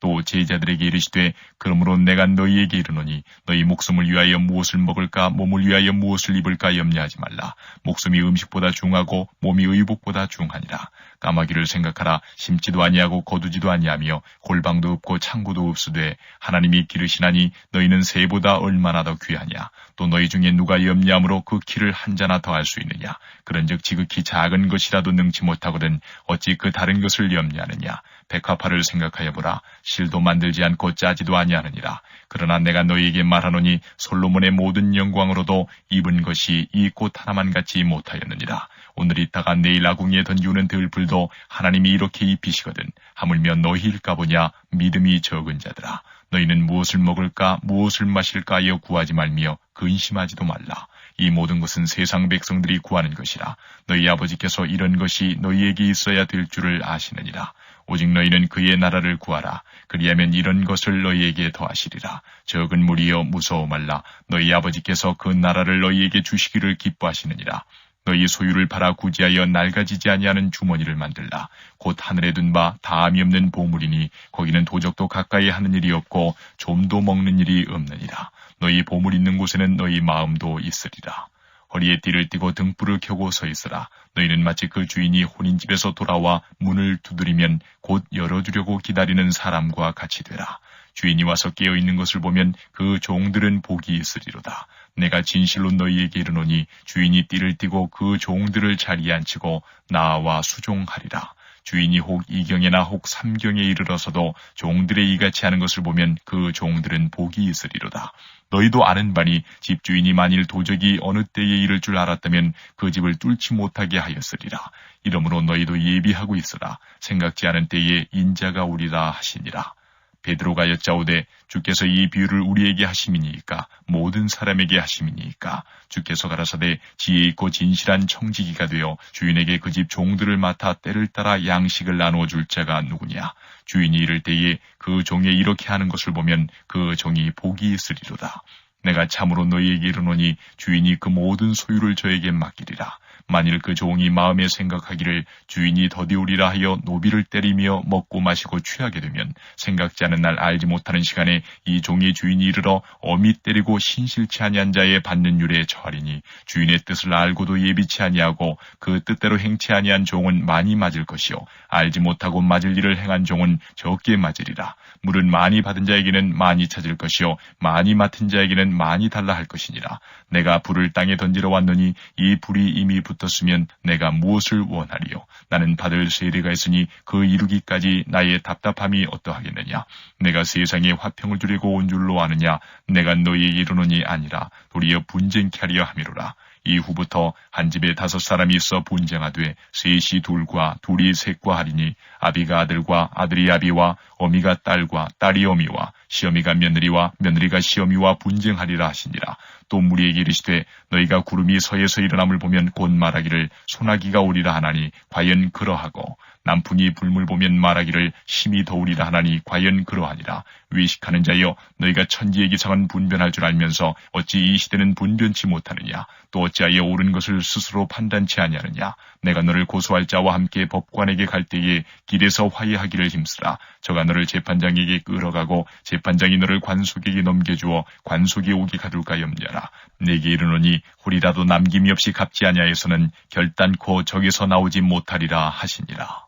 B: 또 제자들에게 이르시되 그러므로 내가 너희에게 이르노니 너희 목숨을 위하여 무엇을 먹을까 몸을 위하여 무엇을 입을까 염려하지 말라. 목숨이 음식보다 중하고 몸이 의복보다 중하니라. 까마귀를 생각하라. 심지도 아니하고 거두지도 아니하며 골방도 없고 창고도 없으되 하나님이 기르시나니 너희는 새보다 얼마나 더 귀하냐. 또 너희 중에 누가 염려함으로 그 키를 한 자나 더할 수 있느냐. 그런즉 지극히 작은 것이라도 능치 못하거든 어찌 그 다른 것을 염려하느냐. 백화파를 생각하여 보라. 실도 만들지 않고 짜지도 아니하느니라. 그러나 내가 너희에게 말하노니 솔로몬의 모든 영광으로도 입은 것이 이 꽃 하나만 같지 못하였느니라. 오늘 있다가 내일 아궁이에 던지우는 들불도 하나님이 이렇게 입히시거든 하물며 너희일까 보냐. 믿음이 적은 자들아. 너희는 무엇을 먹을까 무엇을 마실까 하여 구하지 말며 근심하지도 말라. 이 모든 것은 세상 백성들이 구하는 것이라. 너희 아버지께서 이런 것이 너희에게 있어야 될 줄을 아시느니라. 오직 너희는 그의 나라를 구하라. 그리하면 이런 것을 너희에게 더하시리라. 적은 무리여 무서워 말라. 너희 아버지께서 그 나라를 너희에게 주시기를 기뻐하시느니라. 너희 소유를 팔아 구지하여 낡아지지 아니하는 주머니를 만들라. 곧 하늘에 둔 바 다함이 없는 보물이니 거기는 도적도 가까이 하는 일이 없고 좀도 먹는 일이 없느니라. 너희 보물 있는 곳에는 너희 마음도 있으리라. 허리에 띠를 띠고 등불을 켜고 서 있으라. 너희는 마치 그 주인이 혼인집에서 돌아와 문을 두드리면 곧 열어주려고 기다리는 사람과 같이 되라. 주인이 와서 깨어있는 것을 보면 그 종들은 복이 있으리로다. 내가 진실로 너희에게 이르노니 주인이 띠를 띠고 그 종들을 자리에 앉히고 나와 수종하리라. 주인이 혹 2경에나 혹 3경에 이르러서도 종들의 이같이 하는 것을 보면 그 종들은 복이 있으리로다. 너희도 아는 바니 집주인이 만일 도적이 어느 때에 이를 줄 알았다면 그 집을 뚫지 못하게 하였으리라. 이러므로 너희도 예비하고 있으라. 생각지 않은 때에 인자가 오리라 하시니라. 베드로가 여짜오되 주께서 이 비유를 우리에게 하심이니이까 모든 사람에게 하심이니이까. 주께서 가라사대 지혜 있고 진실한 청지기가 되어 주인에게 그 집 종들을 맡아 때를 따라 양식을 나누어 줄 자가 누구냐. 주인이 이를 때에 그 종이 이렇게 하는 것을 보면 그 종이 복이 있으리로다. 내가 참으로 너희에게 이르노니 주인이 그 모든 소유를 저에게 맡기리라. 만일 그 종이 마음에 생각하기를 주인이 더디오리라 하여 노비를 때리며 먹고 마시고 취하게 되면 생각지 않은 날 알지 못하는 시간에 이 종의 주인이 이르러 어미 때리고 신실치 아니한 자의 받는 율에 처하리니 주인의 뜻을 알고도 예비치 아니하고 그 뜻대로 행치 아니한 종은 많이 맞을 것이요 알지 못하고 맞을 일을 행한 종은 적게 맞으리라. 물은 많이 받은 자에게는 많이 찾을 것이요 많이 맡은 자에게는 많이 달라 할 것이니라. 내가 불을 땅에 던지러 왔노니 이 불이 이미 붙었으면 내가 무엇을 원하리요. 나는 받을 세례가 있으니 그 이루기까지 나의 답답함이 어떠하겠느냐. 내가 세상에 화평을 주려고 온 줄로 아느냐. 내가 너희에게 이르노니 아니라 도리어 분쟁케 하려 함이로라. 이후부터 한 집에 5사람이 있어 분쟁하되 셋이 둘과 둘이 셋과 하리니 아비가 아들과 아들이 아비와 어미가 딸과 딸이 어미와 시어미가 며느리와 며느리가 시어미와 분쟁하리라 하시니라. 또 무리에게 이르시되 너희가 구름이 서에서 일어남을 보면 곧 말하기를 소나기가 오리라 하나니 과연 그러하고 남풍이 불물 보면 말하기를 심히 더우리라 하나니 과연 그러하니라. 외식하는 자여 너희가 천지의 기상은 분별할 줄 알면서 어찌 이 시대는 분변치 못하느냐. 또 어찌하여 옳은 것을 스스로 판단치 아니하느냐. 내가 너를 고소할 자와 함께 법관에게 갈 때에 길에서 화해하기를 힘쓰라. 저가 너를 재판장에게 끌어가고 재판장이 너를 관속에게 넘겨주어 관속이 오게 가둘까 염려하라. 내게 이르노니 홀이라도 남김이 없이 갚지 아니하여서는 결단코 적에서 나오지 못하리라 하시니라.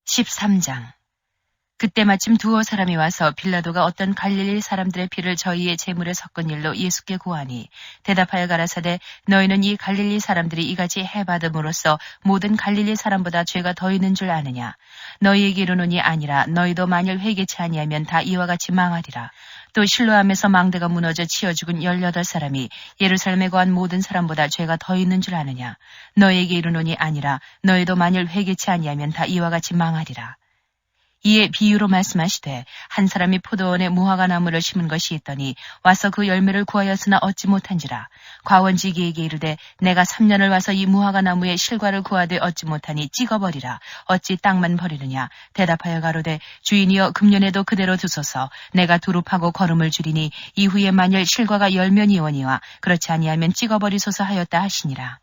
A: 13장. 그때 마침 두어 사람이 와서 빌라도가 어떤 갈릴리 사람들의 피를 저희의 제물에 섞은 일로 예수께 고하니 대답하여 가라사대 너희는 이 갈릴리 사람들이 이같이 해받음으로써 모든 갈릴리 사람보다 죄가 더 있는 줄 아느냐. 너희에게 이르노니 아니라 너희도 만일 회개치 아니하면 다 이와 같이 망하리라. 또 실로암에서 망대가 무너져 치어 죽은 18사람이 예루살렘에 거한 모든 사람보다 죄가 더 있는 줄 아느냐. 너희에게 이르노니 아니라 너희도 만일 회개치 아니하면 다 이와 같이 망하리라. 이에 비유로 말씀하시되 한 사람이 포도원에 무화과 나무를 심은 것이 있더니 와서 그 열매를 구하였으나 얻지 못한지라. 과원지기에게 이르되 내가 3년을 와서 이 무화과 나무의 실과를 구하되 얻지 못하니 찍어버리라. 어찌 땅만 버리느냐. 대답하여 가로되 주인이여 금년에도 그대로 두소서. 내가 두릅하고 거름을 줄이니 이후에 만일 실과가 열면이오니와 그렇지 아니하면 찍어버리소서 하였다 하시니라.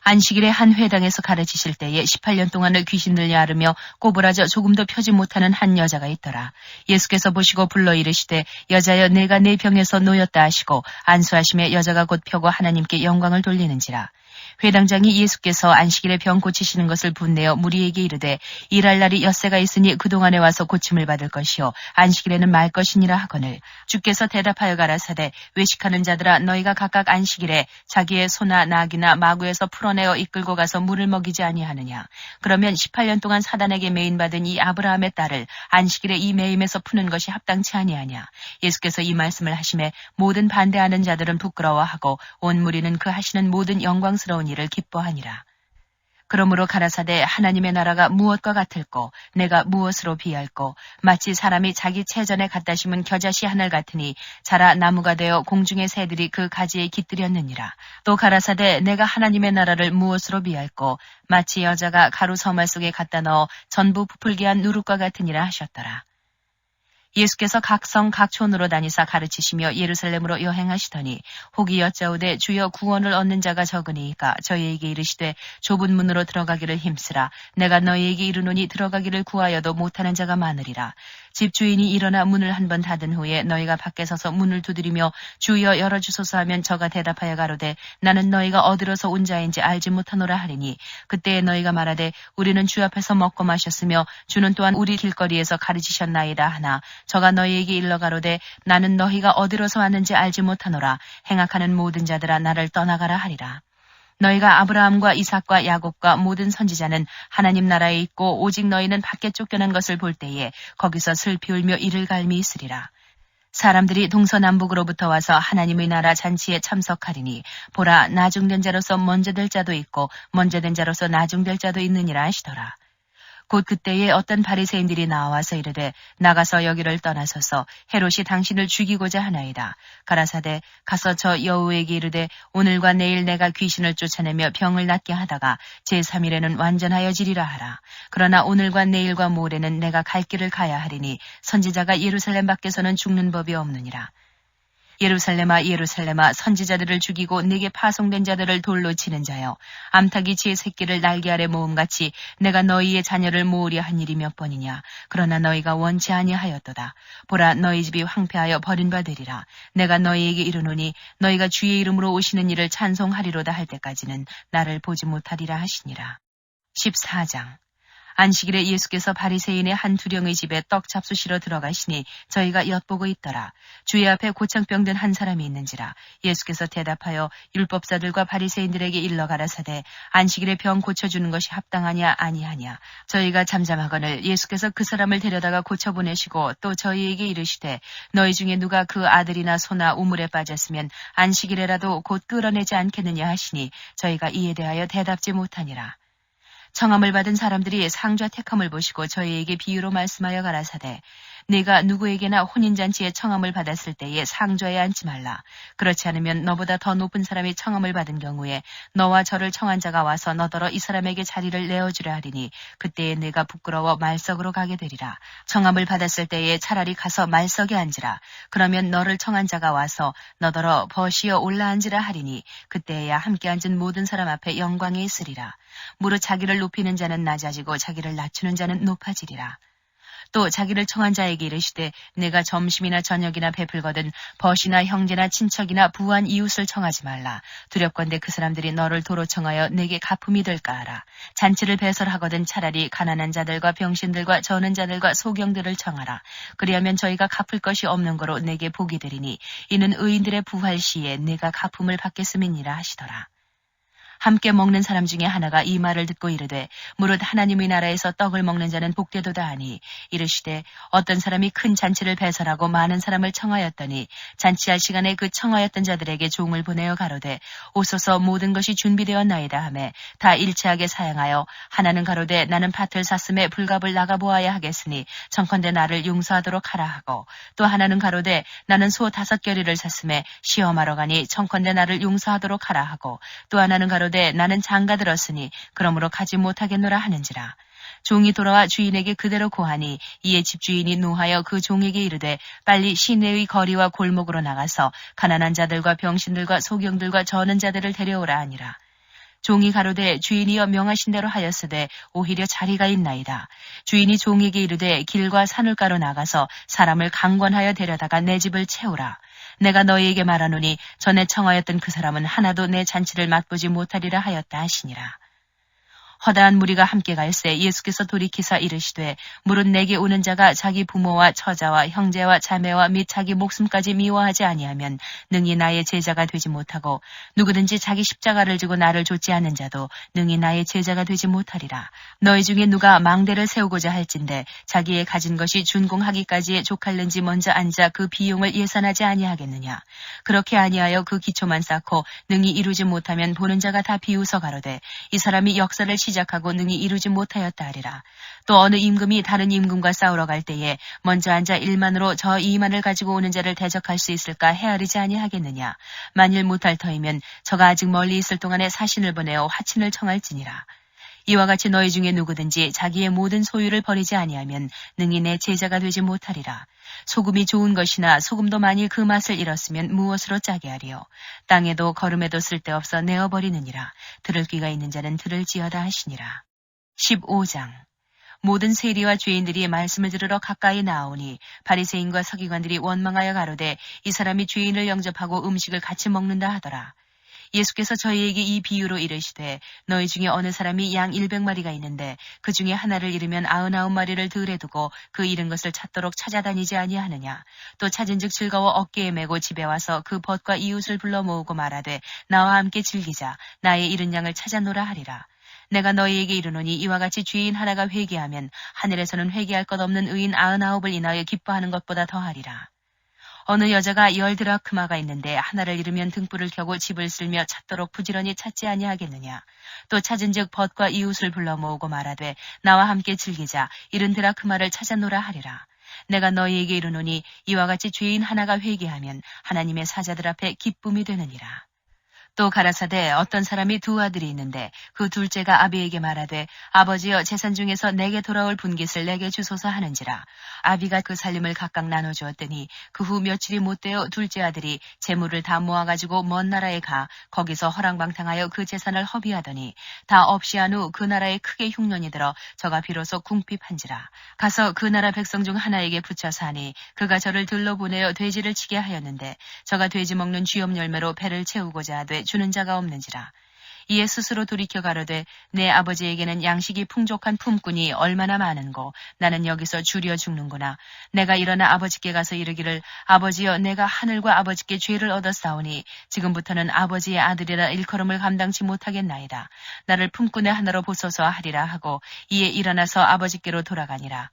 A: 안식일에 한 회당에서 가르치실 때에 18년 동안을 귀신 들려 앓으며 꼬부라져 조금도 펴지 못하는 한 여자가 있더라. 예수께서 보시고 불러 이르시되 여자여 내가 네 병에서 놓였다 하시고 안수하심에 여자가 곧 펴고 하나님께 영광을 돌리는지라. 회당장이 예수께서 안식일에 병 고치시는 것을 분내어 무리에게 이르되 일할 날이 엿새가 있으니 그동안에 와서 고침을 받을 것이요 안식일에는 말 것이니라 하거늘 주께서 대답하여 가라사대 외식하는 자들아 너희가 각각 안식일에 자기의 소나 낙이나 마구에서 풀어내어 이끌고 가서 물을 먹이지 아니하느냐. 그러면 18년 동안 사단에게 매인받은 이 아브라함의 딸을 안식일에 이 매임에서 푸는 것이 합당치 아니하냐. 예수께서 이 말씀을 하심에 모든 반대하는 자들은 부끄러워하고 온 무리는 그 하시는 모든 영광스러운 일을 기뻐하니라. 그러므로 가라사대 하나님의 나라가 무엇과 같을꼬 내가 무엇으로 비할꼬 마치 사람이 자기 채전에 갖다 심은 겨자씨 하늘 같으니 자라 나무가 되어 공중의 새들이 그 가지에 깃들였느니라. 또 가라사대 내가 하나님의 나라를 무엇으로 비할꼬 마치 여자가 가루 서말 속에 갖다 넣어 전부 부풀게 한 누룩과 같으니라 하셨더라. 예수께서 각 성 각촌으로 다니사 가르치시며 예루살렘으로 여행하시더니 혹이 여짜오되 주여 구원을 얻는 자가 적으니이까 저희에게 이르시되 좁은 문으로 들어가기를 힘쓰라. 내가 너희에게 이르노니 들어가기를 구하여도 못하는 자가 많으리라. 집주인이 일어나 문을 한 번 닫은 후에 너희가 밖에 서서 문을 두드리며 주여 열어주소서 하면 저가 대답하여 가로되 나는 너희가 어디로서 온 자인지 알지 못하노라 하리니 그때에 너희가 말하되 우리는 주 앞에서 먹고 마셨으며 주는 또한 우리 길거리에서 가르치셨나이다 하나 저가 너희에게 일러 가로되 나는 너희가 어디로서 왔는지 알지 못하노라. 행악하는 모든 자들아 나를 떠나가라 하리라. 너희가 아브라함과 이삭과 야곱과 모든 선지자는 하나님 나라에 있고 오직 너희는 밖에 쫓겨난 것을 볼 때에 거기서 슬피 울며 이를 갈미 있으리라. 사람들이 동서남북으로부터 와서 하나님의 나라 잔치에 참석하리니 보라 나중된 자로서 먼저 될 자도 있고 먼저 된 자로서 나중될 자도 있느니라 하시더라. 곧 그때에 어떤 바리새인들이 나와서 이르되 나가서 여기를 떠나소서 헤롯이 당신을 죽이고자 하나이다. 가라사대 가서 저 여우에게 이르되 오늘과 내일 내가 귀신을 쫓아내며 병을 낫게 하다가 제3일에는 완전하여 지리라 하라. 그러나 오늘과 내일과 모레는 내가 갈 길을 가야 하리니 선지자가 예루살렘 밖에서는 죽는 법이 없느니라. 예루살렘아 예루살렘아 선지자들을 죽이고 네게 파송된 자들을 돌로 치는 자여 암탉이 지 새끼를 날개 아래 모음같이 내가 너희의 자녀를 모으려 한 일이 몇 번이냐. 그러나 너희가 원치 아니하였도다. 보라 너희 집이 황폐하여 버린 바 되리라. 내가 너희에게 이르노니 너희가 주의 이름으로 오시는 이를 찬송하리로다 할 때까지는 나를 보지 못하리라 하시니라. 14장 안식일에 예수께서 바리새인의 한 두령의 집에 떡 잡수시러 들어가시니 저희가 엿보고 있더라. 주의 앞에 고창병 든 한 사람이 있는지라. 예수께서 대답하여 율법사들과 바리새인들에게 일러 가라사대 안식일에 병 고쳐주는 것이 합당하냐 아니하냐. 저희가 잠잠하거늘 예수께서 그 사람을 데려다가 고쳐보내시고 또 저희에게 이르시되 너희 중에 누가 그 아들이나 소나 우물에 빠졌으면 안식일에라도 곧 끌어내지 않겠느냐 하시니 저희가 이에 대하여 대답지 못하니라. 청함을 받은 사람들이 상좌 택함을 보시고 저희에게 비유로 말씀하여 가라사대 네가 누구에게나 혼인잔치에 청함을 받았을 때에 상좌에 앉지 말라. 그렇지 않으면 너보다 더 높은 사람이 청함을 받은 경우에 너와 저를 청한 자가 와서 너더러 이 사람에게 자리를 내어주려 하리니 그때에 네가 부끄러워 말석으로 가게 되리라. 청함을 받았을 때에 차라리 가서 말석에 앉으라. 그러면 너를 청한 자가 와서 너더러 버시어 올라앉으라 하리니 그때에야 함께 앉은 모든 사람 앞에 영광이 있으리라. 무릇 자기를 높이는 자는 낮아지고 자기를 낮추는 자는 높아지리라. 또 자기를 청한 자에게 이르시되 내가 점심이나 저녁이나 베풀거든 벗이나 형제나 친척이나 부한 이웃을 청하지 말라. 두렵건대 그 사람들이 너를 도로 청하여 내게 가품이 될까 하라. 잔치를 배설하거든 차라리 가난한 자들과 병신들과 저는 자들과 소경들을 청하라. 그리하면 저희가 갚을 것이 없는 거로 내게 복이 되리니 이는 의인들의 부활 시에 내가 가품을 받겠음이니라 하시더라. 함께 먹는 사람 중에 하나가 이 말을 듣고 이르되 무릇 하나님의 나라에서 떡을 먹는 자는 복되도다 하니 이르시되 어떤 사람이 큰 잔치를 배설하고 많은 사람을 청하였더니 잔치할 시간에 그 청하였던 자들에게 종을 보내어 가로되 오소서 모든 것이 준비되었나이다 하매 다 일체하게 사양하여 하나는 가로되 나는 밭을 샀음에 불갑을 나가 보아야 하겠으니 청컨대 나를 용서하도록 하라 하고 또 하나는 가로되 나는 소 5겨리를 샀음에 시험하러 가니 청컨대 나를 용서하도록 하라 하고 또 하나는 가로되 나는 장가 들었으니 그러므로 가지 못하겠노라 하는지라. 종이 돌아와 주인에게 그대로 고하니 이에 집주인이 노하여 그 종에게 이르되 빨리 시내의 거리와 골목으로 나가서 가난한 자들과 병신들과 소경들과 저는 자들을 데려오라 하니라. 종이 가로되 주인이여 명하신 대로 하였으되 오히려 자리가 있나이다. 주인이 종에게 이르되 길과 산울가로 나가서 사람을 강권하여 데려다가 내 집을 채우라. 내가 너희에게 말하노니 전에 청하였던 그 사람은 하나도 내 잔치를 맛보지 못하리라 하였다 하시니라. 허다한 무리가 함께 갈새 예수께서 돌이키사 이르시되 무릇 내게 오는 자가 자기 부모와 처자와 형제와 자매와 및 자기 목숨까지 미워하지 아니하면 능히 나의 제자가 되지 못하고 누구든지 자기 십자가를 지고 나를 좇지 않는 자도 능히 나의 제자가 되지 못하리라. 너희 중에 누가 망대를 세우고자 할진대 자기의 가진 것이 준공하기까지에 족할는지 먼저 앉아 그 비용을 예산하지 아니하겠느냐. 그렇게 아니하여 그 기초만 쌓고 능히 이루지 못하면 보는 자가 다 비웃어 가로되 이 사람이 역사를 시작하고 능히 이루지 못하였다 하리라. 또 어느 임금이 다른 임금과 싸우러 갈 때에 먼저 앉아 1만으로 저 2만을 가지고 오는 자를 대적할 수 있을까 헤아리지 아니하겠느냐. 만일 못할 터이면 저가 아직 멀리 있을 동안에 사신을 보내어 화친을 청할지니라. 이와 같이 너희 중에 누구든지 자기의 모든 소유를 버리지 아니하면 능히 내 제자가 되지 못하리라. 소금이 좋은 것이나 소금도 만일 그 맛을 잃었으면 무엇으로 짜게 하리요. 땅에도 거름에도 쓸데없어 내어버리느니라. 들을 귀가 있는 자는 들을지어다 하시니라. 15장 모든 세리와 죄인들이 말씀을 들으러 가까이 나오니 바리새인과 서기관들이 원망하여 가로되 이 사람이 죄인을 영접하고 음식을 같이 먹는다 하더라. 예수께서 저희에게 이 비유로 이르시되 너희 중에 어느 사람이 양 100마리가 있는데 그 중에 하나를 잃으면 99마리를 들에 두고 그 잃은 것을 찾도록 찾아다니지 아니하느냐. 또 찾은즉 즐거워 어깨에 메고 집에 와서 그 벗과 이웃을 불러 모으고 말하되 나와 함께 즐기자. 나의 잃은 양을 찾아노라 하리라. 내가 너희에게 이르노니 이와 같이 죄인 하나가 회개하면 하늘에서는 회개할 것 없는 의인 99을 인하여 기뻐하는 것보다 더하리라. 어느 여자가 10드라크마가 있는데 하나를 잃으면 등불을 켜고 집을 쓸며 찾도록 부지런히 찾지 아니하겠느냐. 또 찾은즉 벗과 이웃을 불러 모으고 말하되 나와 함께 즐기자. 70드라크마를 찾아노라 하리라. 내가 너희에게 이르노니 이와 같이 죄인 하나가 회개하면 하나님의 사자들 앞에 기쁨이 되느니라. 또 가라사대 어떤 사람이 2 아들이 있는데 그 둘째가 아비에게 말하되 아버지여 재산 중에서 내게 돌아올 분깃을 내게 주소서 하는지라. 아비가 그 살림을 각각 나눠주었더니 그 후 며칠이 못되어 둘째 아들이 재물을 다 모아가지고 먼 나라에 가 거기서 허랑방탕하여 그 재산을 허비하더니 다 없이 한 후 그 나라에 크게 흉년이 들어 저가 비로소 궁핍한지라. 가서 그 나라 백성 중 하나에게 붙여 사니 그가 저를 들러보내어 돼지를 치게 하였는데 저가 돼지 먹는 쥐염 열매로 배를 채우고자 하되 주는 자가 없는지라. 이에 스스로 돌이켜 가로되 내 아버지에게는 양식이 풍족한 품꾼이 얼마나 많은고 나는 여기서 주려 죽는구나. 내가 일어나 아버지께 가서 이르기를 아버지여 내가 하늘과 아버지께 죄를 얻었사오니 지금부터는 아버지의 아들이라 일컬음을 감당치 못하겠나이다. 나를 품꾼의 하나로 보소서 하리라 하고 이에 일어나서 아버지께로 돌아가니라.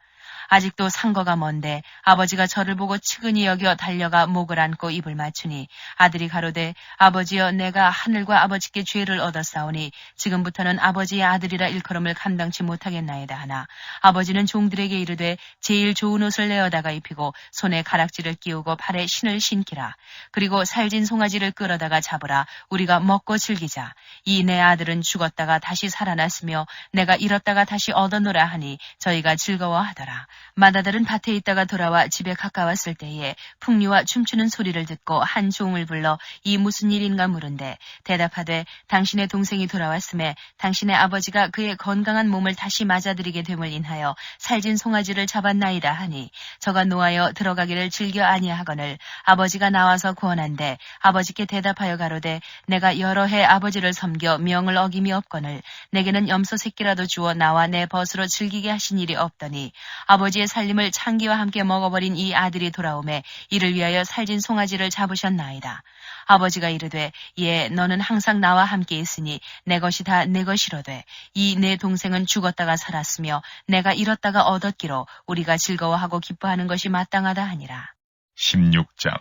A: 아직도 상거가 먼데 아버지가 저를 보고 측은히 여겨 달려가 목을 안고 입을 맞추니 아들이 가로되 아버지여 내가 하늘과 아버지께 죄를 얻었사오니 지금부터는 아버지의 아들이라 일컬음을 감당치 못하겠나이다 하나 아버지는 종들에게 이르되 제일 좋은 옷을 내어다가 입히고 손에 가락지를 끼우고 발에 신을 신기라. 그리고 살진 송아지를 끌어다가 잡으라. 우리가 먹고 즐기자. 이 내 아들은 죽었다가 다시 살아났으며 내가 잃었다가 다시 얻어노라 하니 저희가 즐거워하더라. 맏아들은 밭에 있다가 돌아와 집에 가까웠을 때에 풍류와 춤추는 소리를 듣고 한 종을 불러 이 무슨 일인가 물은데 대답하되 당신의 동생이 돌아왔음에 당신의 아버지가 그의 건강한 몸을 다시 맞아들이게 됨을 인하여 살진 송아지를 잡았나이다 하니 저가 노하여 들어가기를 즐겨 아니하거늘 아버지가 나와서 구원한데 아버지께 대답하여 가로되 내가 여러 해 아버지를 섬겨 명을 어김이 없거늘 내게는 염소 새끼라도 주어 나와 내 벗으로 즐기게 하신 일이 없더니 아버지 아버지의 살림을 창기와 함께 먹어버린 이 아들이 돌아오매 이를 위하여 살진 송아지를 잡으셨나이다. 아버지가 이르되 예 너는 항상 나와 함께 있으니 내 것이 다 내 것이로되 이 내 동생은 죽었다가 살았으며 내가 잃었다가 얻었기로 우리가 즐거워하고 기뻐하는 것이 마땅하다 하니라.
B: 16장.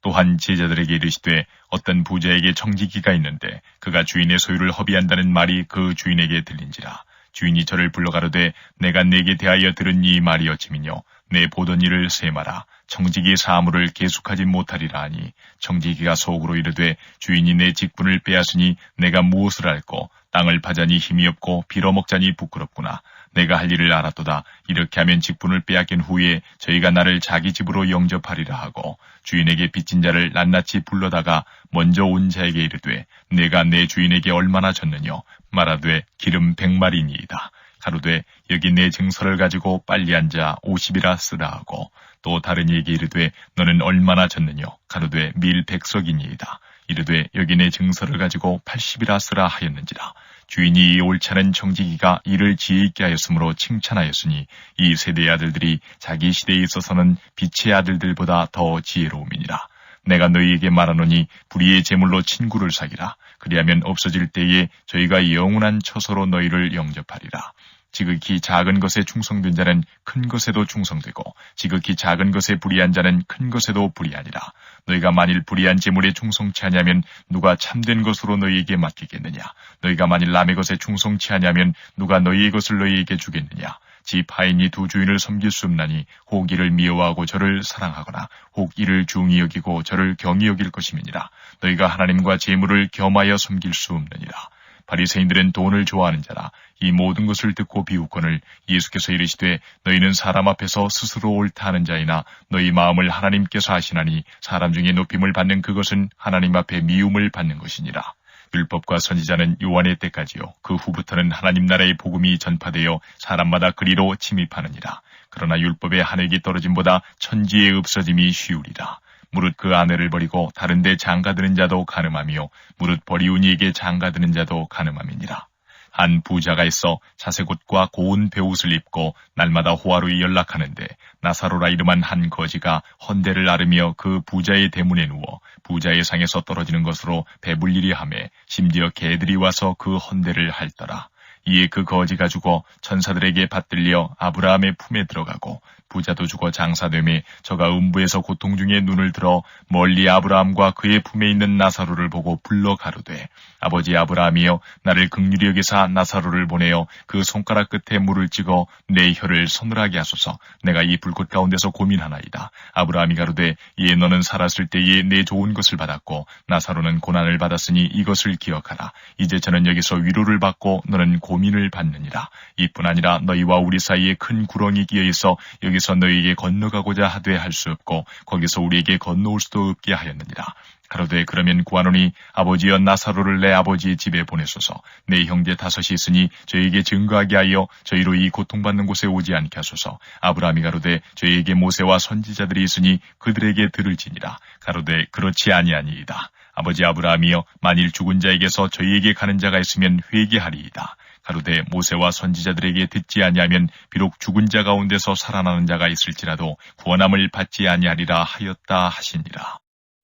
B: 또한 제자들에게 이르시되 어떤 부자에게 청지기가 있는데 그가 주인의 소유를 허비한다는 말이 그 주인에게 들린지라. 주인이 저를 불러 가로되 내가 네게 대하여 들은 이 말이 어찌미뇨 내 보던 일을 세마라. 청지기의 사물을 계속하지 못하리라 하니 청지기가 속으로 이르되 주인이 내 직분을 빼앗으니 내가 무엇을 할꼬 땅을 파자니 힘이 없고 빌어먹자니 부끄럽구나. 내가 할 일을 알았도다. 이렇게 하면 직분을 빼앗긴 후에 저희가 나를 자기 집으로 영접하리라 하고 주인에게 빚진 자를 낱낱이 불러다가 먼저 온 자에게 이르되 내가 내 주인에게 얼마나 졌느뇨 말하되 기름 100마리니이다. 가로되 여기 내 증서를 가지고 빨리 앉아 50이라 쓰라 하고 또 다른 이에게 이르되 너는 얼마나 졌느뇨 가로되 밀 100석이니이다. 이르되 여기 내 증서를 가지고 80이라 쓰라 하였는지라. 주인이 이 옳지 않은 청지기가 이를 지혜 있게 하였으므로 칭찬하였으니 이 세대의 아들들이 자기 시대에 있어서는 빛의 아들들보다 더 지혜로움이니라. 내가 너희에게 말하노니 불의의 제물로 친구를 사기라. 그리하면 없어질 때에 저희가 영원한 처소로 너희를 영접하리라. 지극히 작은 것에 충성된 자는 큰 것에도 충성되고 지극히 작은 것에 불의한 자는 큰 것에도 불의하니라. 너희가 만일 불의한 제물에 충성치 아니하면 누가 참된 것으로 너희에게 맡기겠느냐. 너희가 만일 남의 것에 충성치 아니하면 누가 너희의 것을 너희에게 주겠느냐. 집 하인이 두 주인을 섬길 수 없나니 혹 이를 미워하고 저를 사랑하거나 혹 이를 중히 여기고 저를 경히 여길 것임이니라. 너희가 하나님과 재물을 겸하여 섬길 수 없느니라. 바리새인들은 돈을 좋아하는 자라. 이 모든 것을 듣고 비웃거늘 예수께서 이르시되 너희는 사람 앞에서 스스로 옳다 하는 자이나 너희 마음을 하나님께서 아시나니 사람 중에 높임을 받는 그것은 하나님 앞에 미움을 받는 것이니라. 율법과 선지자는 요한의 때까지요. 그 후부터는 하나님 나라의 복음이 전파되어 사람마다 그리로 침입하느니라. 그러나 율법의 한 획이 떨어짐보다 천지의 없어짐이 쉬우리라. 무릇 그 아내를 버리고 다른 데 장가드는 자도 가늠하며 무릇 버리운 이에게 장가드는 자도 가늠함이니라. 한 부자가 있어 자색옷과 고운 베옷을 입고 날마다 호화로이 연락하는데 나사로라 이름한 한 거지가 헌대를 앓으며 그 부자의 대문에 누워 부자의 상에서 떨어지는 것으로 배불리리 하매 심지어 개들이 와서 그 헌대를 핥더라. 이에 그 거지가 죽어 천사들에게 받들려 아브라함의 품에 들어가고 부자도 죽어 장사되매 저가 음부에서 고통 중에 눈을 들어 멀리 아브라함과 그의 품에 있는 나사로를 보고 불러 가로되 아버지 아브라함이여 나를 긍휼히 여기사 나사로를 보내어 그 손가락 끝에 물을 찍어 내 혀를 서늘하게 하소서. 내가 이 불꽃 가운데서 고민하나이다. 아브라함이 가로되 이에 너는 살았을 때에 내 좋은 것을 받았고 나사로는 고난을 받았으니 이것을 기억하라. 이제 저는 여기서 위로를 받고 너는 고민을 받느니라. 이뿐 아니라 너희와 우리 사이에 큰 구렁이 끼어 있어 여기서 너희에게 건너가고자 하되 할 수 없고 거기서 우리에게 건너올 수도 없게 하였느니라. 가로되 그러면 구하노니 아버지여 나사로를 내 아버지의 집에 보내소서. 내 형제 5이 있으니 저에게 증거하게 하여 저희로 이 고통받는 곳에 오지 않게 하소서. 아브라함이 가로되 저희에게 모세와 선지자들이 있으니 그들에게 들을지니라. 가로되 그렇지 아니하니이다. 아버지 아브라함이여 만일 죽은 자에게서 저희에게 가는 자가 있으면 회개하리이다. 가로되 모세와 선지자들에게 듣지 아니하면 비록 죽은 자 가운데서 살아나는 자가 있을지라도 구원함을 받지 아니하리라 하였다 하시니라.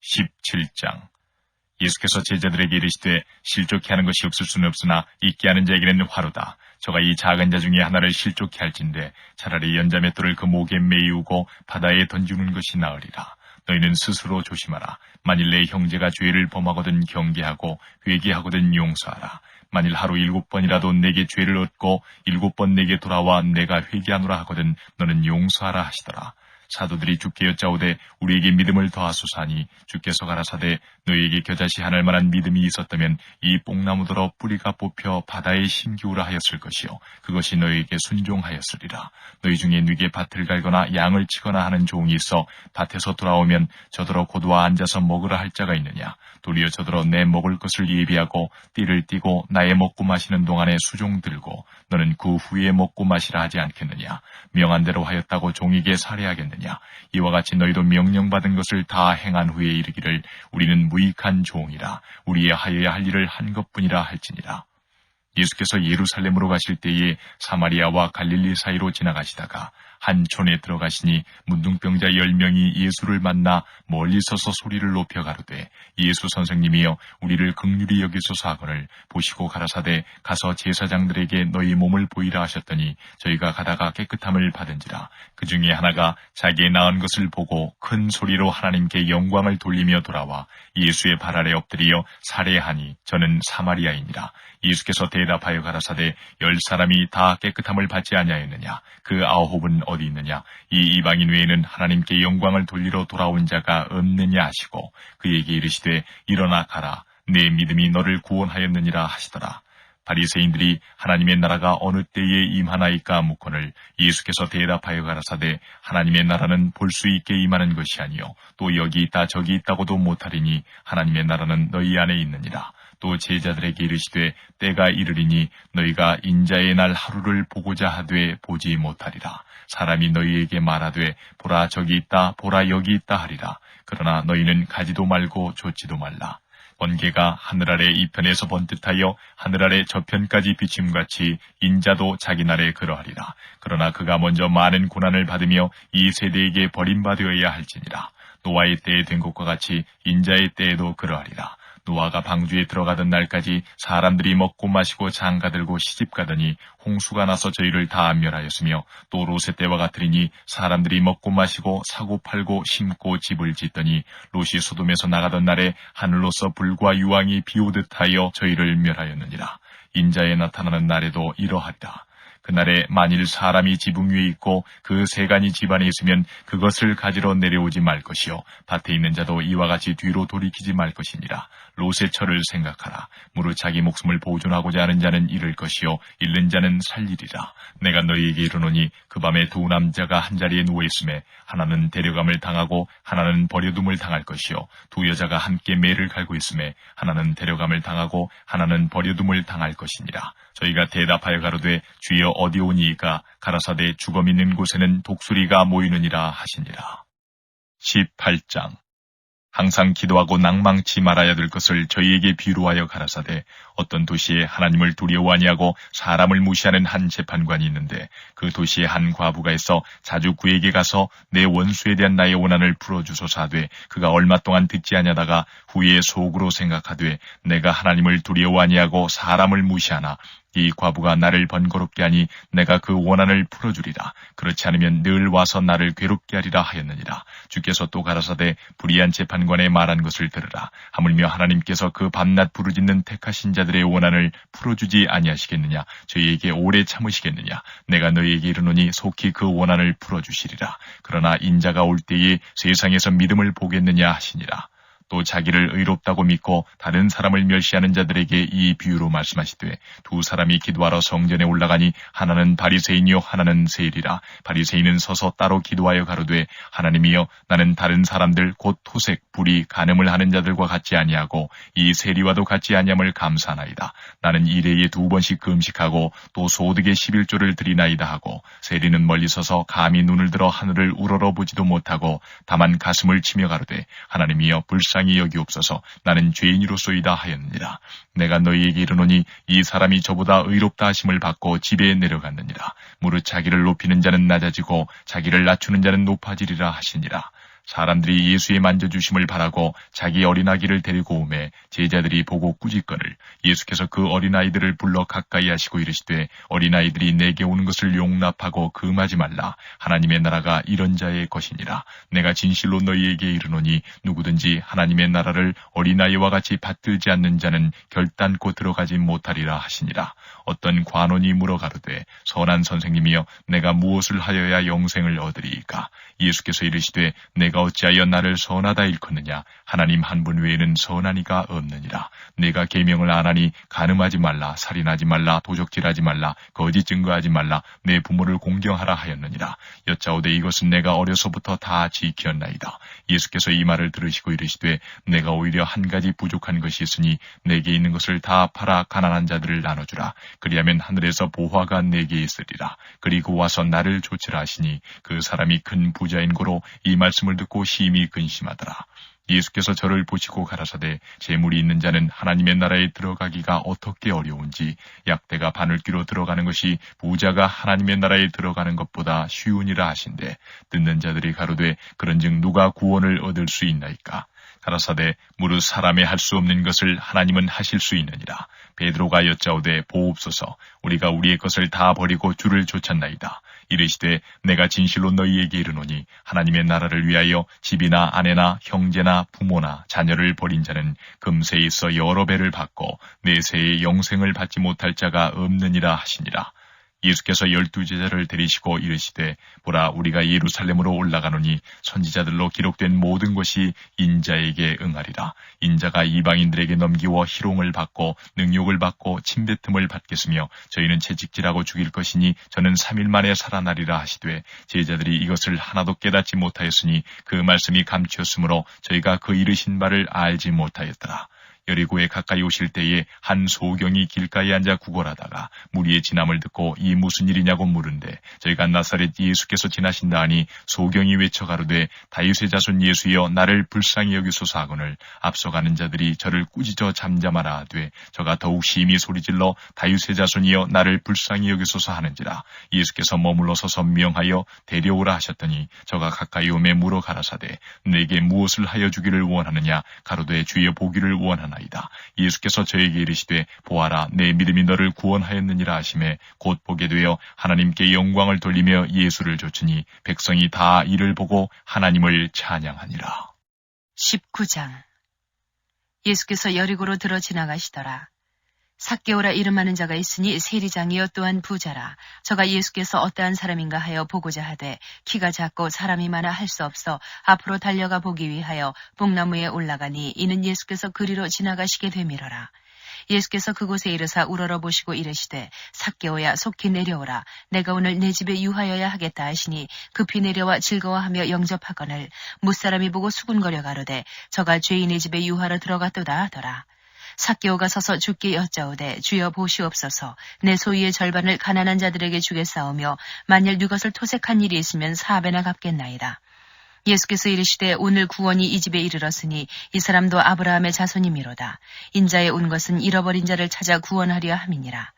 B: 17장. 예수께서 제자들에게 이르시되 실족케 하는 것이 없을 수는 없으나 있게 하는 자에게는 화로다. 저가 이 작은 자 중에 하나를 실족케 할진대 차라리 연자맷돌을 그 목에 메이우고 바다에 던지는 것이 나으리라. 너희는 스스로 조심하라. 만일 내 형제가 죄를 범하거든 경계하고 회개하거든 용서하라. 만일 하루 7번이라도 내게 죄를 얻고 7번 내게 돌아와 내가 회개하노라 하거든 너는 용서하라 하시더라. 사도들이 주께 여짜오되 우리에게 믿음을 더하소서 하니 주께서 가라사대 너희에게 겨자씨 하늘 만한 믿음이 있었다면 이 뽕나무더러 뿌리가 뽑혀 바다에 심기우라 하였을 것이요 그것이 너희에게 순종하였으리라. 너희 중에 누게 밭을 갈거나 양을 치거나 하는 종이 있어 밭에서 돌아오면 저더러 고도와 앉아서 먹으라 할 자가 있느냐. 도리어 저더러 내 먹을 것을 예비하고 띠를 띠고 나의 먹고 마시는 동안에 수종 들고 너는 그 후에 먹고 마시라 하지 않겠느냐. 명한 대로 하였다고 종에게 살해하겠느냐. 이와 같이 너희도 명령받은 것을 다 행한 후에 이르기를 우리는 무익한 종이라 우리의 하여야 할 일을 한 것뿐이라 할지니라. 예수께서 예루살렘으로 가실 때에 사마리아와 갈릴리 사이로 지나가시다가 한 촌에 들어가시니 문둥병자 10명이 예수를 만나 멀리 서서 소리를 높여 가로되 예수 선생님이여 우리를 긍휼히 여기소서 하거늘 보시고 가라사대 가서 제사장들에게 너희 몸을 보이라 하셨더니 저희가 가다가 깨끗함을 받은지라. 그 중에 하나가 자기의 나은 것을 보고 큰 소리로 하나님께 영광을 돌리며 돌아와 예수의 발 아래 엎드리어 살해하니 저는 사마리아인이라. 예수께서 대답하여 가라사대 10사람이 다 깨끗함을 받지 아니하였느냐? 그 9은 어디 있느냐? 이 이방인 외에는 하나님께 영광을 돌리러 돌아온 자가 없느냐 하시고 그에게 이르시되 일어나 가라. 내 믿음이 너를 구원하였느니라 하시더라. 바리새인들이 하나님의 나라가 어느 때에 임하나이까 묻거늘 예수께서 대답하여 가라사대 하나님의 나라는 볼 수 있게 임하는 것이 아니요 또 여기 있다 저기 있다고도 못하리니 하나님의 나라는 너희 안에 있느니라. 또 제자들에게 이르시되 때가 이르리니 너희가 인자의 날 하루를 보고자 하되 보지 못하리라. 사람이 너희에게 말하되 보라 저기 있다 보라 여기 있다 하리라. 그러나 너희는 가지도 말고 좇지도 말라. 번개가 하늘 아래 이편에서 번듯하여 하늘 아래 저편까지 비침같이 인자도 자기 날에 그러하리라. 그러나 그가 먼저 많은 고난을 받으며 이 세대에게 버림받으어야 할지니라. 노아의 때에 된 것과 같이 인자의 때에도 그러하리라. 노아가 방주에 들어가던 날까지 사람들이 먹고 마시고 장가들고 시집가더니 홍수가 나서 저희를 다 멸하였으며 또 롯의 때와 같으리니 사람들이 먹고 마시고 사고 팔고 심고 집을 짓더니 롯이 소돔에서 나가던 날에 하늘로서 불과 유황이 비오듯 하여 저희를 멸하였느니라. 인자에 나타나는 날에도 이러하리라. 그날에 만일 사람이 지붕 위에 있고 그 세간이 집안에 있으면 그것을 가지러 내려오지 말 것이요 밭에 있는 자도 이와 같이 뒤로 돌이키지 말 것이니라. 롯의 처를 생각하라. 무릇 자기 목숨을 보존하고자 하는 자는 잃을 것이요 잃는 자는 살리리라. 내가 너희에게 이르노니 그 밤에 두 남자가 한 자리에 누워 있음에 하나는 데려감을 당하고 하나는 버려둠을 당할 것이요 두 여자가 함께 매를 갈고 있음에 하나는 데려감을 당하고 하나는 버려둠을 당할 것이니라. 저희가 대답하여 가로되 주여 어디 오니이까? 가라사대 죽음 있는 곳에는 독수리가 모이느니라 하시니라. 18장. 항상 기도하고 낭망치 말아야 될 것을 저희에게 비유하여 가라사대 어떤 도시에 하나님을 두려워 아니하고 사람을 무시하는 한 재판관이 있는데 그 도시에 한 과부가 있어 자주 그에게 가서 내 원수에 대한 나의 원한을 풀어주소서 하되 그가 얼마 동안 듣지 아니하다가 후에 속으로 생각하되 내가 하나님을 두려워 아니하고 사람을 무시하나 이 과부가 나를 번거롭게 하니 내가 그 원한을 풀어주리라. 그렇지 않으면 늘 와서 나를 괴롭게 하리라 하였느니라. 주께서 또 가라사대 불의한 재판관의 말한 것을 들으라. 하물며 하나님께서 그 밤낮 부르짖는 택하신 자들의 원한을 풀어주지 아니하시겠느냐? 저희에게 오래 참으시겠느냐? 내가 너희에게 이르노니 속히 그 원한을 풀어주시리라. 그러나 인자가 올 때에 세상에서 믿음을 보겠느냐 하시니라. 또 자기를 의롭다고 믿고 다른 사람을 멸시하는 자들에게 이 비유로 말씀하시되 두 사람이 기도하러 성전에 올라가니 하나는 바리새인이요 하나는 세리라. 바리새인은 서서 따로 기도하여 가로되 하나님이여 나는 다른 사람들 곧 토색, 불의, 간음을 하는 자들과 같지 아니하고 이 세리와도 같지 아니함을 감사하나이다. 나는 일해에 2번씩 금식하고 또 소득의 11조를 드리나이다 하고 세리는 멀리 서서 감히 눈을 들어 하늘을 우러러보지도 못하고 다만 가슴을 치며 가로되 하나님이여 불쌍히 여기옵소서 나는 죄인이로소이다 하였느니라. 내가 너희에게 이르노니 이 사람이 저보다 의롭다 하심을 받고 집에 내려갔느니라. 무릇 자기를 높이는 자는 낮아지고 자기를 낮추는 자는 높아지리라 하시니라. 사람들이 예수의 만져주심을 바라고 자기 어린아기를 데리고 오매 제자들이 보고 꾸짖거늘 예수께서 그 어린아이들을 불러 가까이 하시고 이르시되 어린아이들이 내게 오는 것을 용납하고 금하지 말라. 하나님의 나라가 이런 자의 것이니라. 내가 진실로 너희에게 이르노니 누구든지 하나님의 나라를 어린아이와 같이 받들지 않는 자는 결단코 들어가지 못하리라 하시니라. 어떤 관원이 물어 가로되 선한 선생님이여 내가 무엇을 하여야 영생을 얻으리이까? 예수께서 이르시되 내가 어찌하여 나를 선하다 일컫느냐? 하나님 한 분 외에는 선한 이가 없느니라. 내가 계명을 안 하니 간음하지 말라, 살인하지 말라, 도적질하지 말라, 거짓 증거하지 말라, 내 부모를 공경하라 하였느니라. 여짜오되 이것은 내가 어려서부터 다 지켰나이다. 예수께서 이 말을 들으시고 이르시되 내가 오히려 한 가지 부족한 것이 있으니 내게 있는 것을 다 팔아 가난한 자들을 나눠주라. 그리하면 하늘에서 보화가 내게 있으리라. 그리고 와서 나를 좇으라 하시니 그 사람이 큰 부자인 고로 이 말씀을 듣고 심히 근심하더라. 예수께서 저를 보시고 가라사대 재물이 있는 자는 하나님의 나라에 들어가기가 어떻게 어려운지 약대가 바늘귀로 들어가는 것이 부자가 하나님의 나라에 들어가는 것보다 쉬우니라 하신대 듣는 자들이 가로되 그런즉 누가 구원을 얻을 수 있나이까 가라사대 무릇 사람의 할 수 없는 것을 하나님은 하실 수 있느니라. 베드로가 여짜오되 보옵소서 우리가 우리의 것을 다 버리고 주를 좇았나이다. 이르시되 내가 진실로 너희에게 이르노니 하나님의 나라를 위하여 집이나 아내나 형제나 부모나 자녀를 버린 자는 금세에 있어 여러 배를 받고 내세에 영생을 받지 못할 자가 없느니라 하시니라. 예수께서 12제자를 데리시고 이르시되 보라 우리가 예루살렘으로 올라가노니 선지자들로 기록된 모든 것이 인자에게 응하리라. 인자가 이방인들에게 넘기워 희롱을 받고 능욕을 받고 침뱉음을 받겠으며 저희는 채찍질하고 죽일 것이니 저는 3일 만에 살아나리라 하시되 제자들이 이것을 하나도 깨닫지 못하였으니 그 말씀이 감추었으므로 저희가 그 이르신 바를 알지 못하였더라. 여리고에 가까이 오실 때에 한 소경이 길가에 앉아 구걸하다가 무리의 진함을 듣고 이 무슨 일이냐고 물은데 저희가 나사렛 예수께서 지나신다 하니 소경이 외쳐 가로되 다윗의 자손 예수여 나를 불쌍히 여기소서 하거늘 앞서가는 자들이 저를 꾸짖어 잠잠하라 하되 저가 더욱 심히 소리질러 다윗의 자손이여 나를 불쌍히 여기소서 하는지라. 예수께서 머물러 서서 명하여 데려오라 하셨더니 저가 가까이 오매 물어 가라사대 내게 무엇을 하여 주기를 원하느냐 가로되 주의 보기를 원하나이다. 예수께서 저에게 이르시되 보아라 내 믿음이 너를 구원하였느니라 하시매 곧 보게 되어 하나님께 영광을 돌리며 예수를 좇으니 백성이 다 이를 보고 하나님을 찬양하니라.
A: 19장 예수께서 여리고로 들어 지나가시더라. 삭개오라 이름하는 자가 있으니 세리장이요 또한 부자라. 저가 예수께서 어떠한 사람인가 하여 보고자 하되 키가 작고 사람이 많아 할 수 없어 앞으로 달려가 보기 위하여 복나무에 올라가니 이는 예수께서 그리로 지나가시게 되밀어라. 예수께서 그곳에 이르사 우러러 보시고 이르시되 삭개오야 속히 내려오라. 내가 오늘 내 집에 유하여야 하겠다 하시니 급히 내려와 즐거워하며 영접하거늘 무사람이 보고 수군거려 가로되 저가 죄인의 집에 유하러 들어갔도다 하더라. 삭개오가 서서 주께 여짜오되 주여 보시옵소서 내 소유의 절반을 가난한 자들에게 주겠사오며 만일 네 것을 토색한 일이 있으면 4배나 갚겠나이다. 예수께서 이르시되 오늘 구원이 이 집에 이르렀으니 이 사람도 아브라함의 자손이미로다. 인자에 온 것은 잃어버린 자를 찾아 구원하려 함이니라.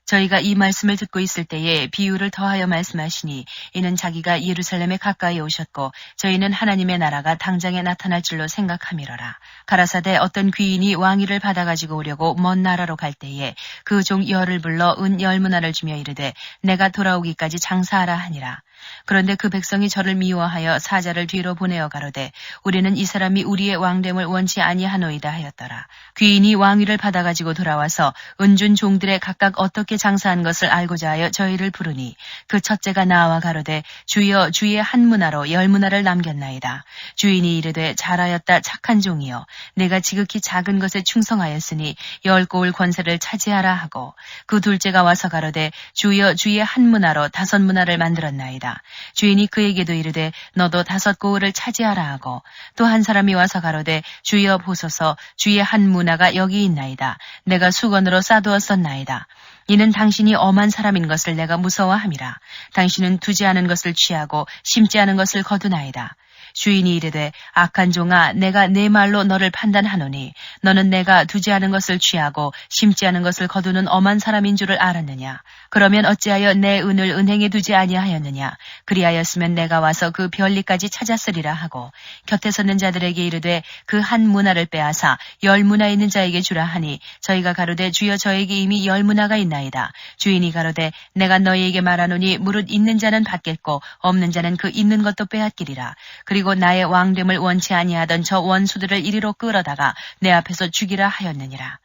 A: 저희가 이 말씀을 듣고 있을 때에 비유를 더하여 말씀하시니 이는 자기가 예루살렘에 가까이 오셨고 저희는 하나님의 나라가 당장에 나타날 줄로 생각함이러라. 가라사대 어떤 귀인이 왕위를 받아가지고 오려고 먼 나라로 갈 때에 그 종 열을 불러 은 10문화를 주며 이르되 내가 돌아오기까지 장사하라 하니라. 그런데 그 백성이 저를 미워하여 사자를 뒤로 보내어 가로되 우리는 이 사람이 우리의 왕됨을 원치 아니하노이다 하였더라. 귀인이 왕위를 받아가지고 돌아와서 은준 종들의 각각 어떻게 장사한 것을 알고자 하여 저희를 부르니 그 첫째가 나와 가로되 주여 주의 한 문화로 10문화를 남겼나이다. 주인이 이르되 잘하였다 착한 종이여 내가 지극히 작은 것에 충성하였으니 10고을 권세를 차지하라 하고 그 둘째가 와서 가로되 주여 주의 한 문화로 5문화를 만들었나이다. 주인이 그에게도 이르되 너도 5고을을 차지하라 하고 또 한 사람이 와서 가로되 주여 보소서 주의 한 문화가 여기 있나이다. 내가 수건으로 싸두었었나이다. 이는 당신이 엄한 사람인 것을 내가 무서워함이라. 당신은 두지 않은 것을 취하고 심지 않은 것을 거두나이다. 주인이 이르되 악한 종아 내가 내 말로 너를 판단하노니 너는 내가 두지 않은 것을 취하고 심지 않은 것을 거두는 엄한 사람인 줄을 알았느냐. 그러면 어찌하여 내 은을 은행에 두지 아니하였느냐. 그리하였으면 내가 와서 그 별리까지 찾았으리라 하고 곁에 섰는 자들에게 이르되 그 한 문화를 빼앗아 10문화 있는 자에게 주라 하니 저희가 가로되 주여 저에게 이미 10문화가 있나이다. 주인이 가로되 내가 너희에게 말하노니 무릇 있는 자는 받겠고 없는 자는 그 있는 것도 빼앗기리라. 그리고 나의 왕됨을 원치 아니하던 저 원수들을 이리로 끌어다가 내 앞에서 죽이라 하였느니라.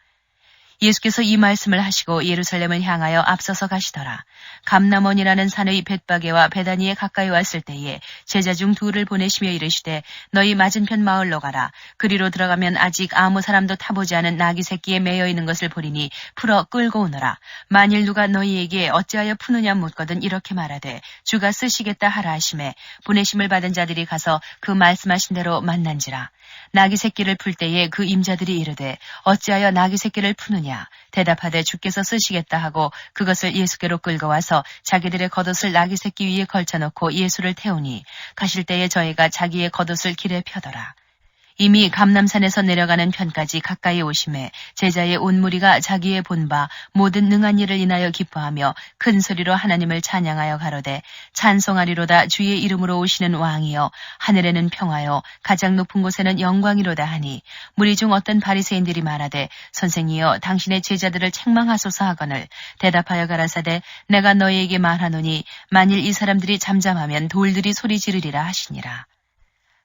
A: 예수께서 이 말씀을 하시고 예루살렘을 향하여 앞서서 가시더라. 감람원이라는 산의 벳바게와 베다니에 가까이 왔을 때에 제자 중 2를 보내시며 이르시되 너희 맞은편 마을로 가라. 그리로 들어가면 아직 아무 사람도 타보지 않은 나귀 새끼에 매여 있는 것을 보리니 풀어 끌고 오너라. 만일 누가 너희에게 어찌하여 푸느냐 묻거든 이렇게 말하되 주가 쓰시겠다 하라 하시매 보내심을 받은 자들이 가서 그 말씀하신 대로 만난지라. 나귀 새끼를 풀 때에 그 임자들이 이르되 어찌하여 나귀 새끼를 푸느냐. 대답하되 주께서 쓰시겠다 하고 그것을 예수께로 끌고 와서 자기들의 겉옷을 나귀 새끼 위에 걸쳐놓고 예수를 태우니 가실 때에 저희가 자기의 겉옷을 길에 펴더라. 이미 감람산에서 내려가는 편까지 가까이 오심에 제자의 온 무리가 자기의 본바 모든 능한 일을 인하여 기뻐하며 큰 소리로 하나님을 찬양하여 가로되 찬송하리로다 주의 이름으로 오시는 왕이여 하늘에는 평화요 가장 높은 곳에는 영광이로다 하니 무리 중 어떤 바리새인들이 말하되 선생이여 당신의 제자들을 책망하소서 하거늘 대답하여 가라사대 내가 너희에게 말하노니 만일 이 사람들이 잠잠하면 돌들이 소리 지르리라 하시니라.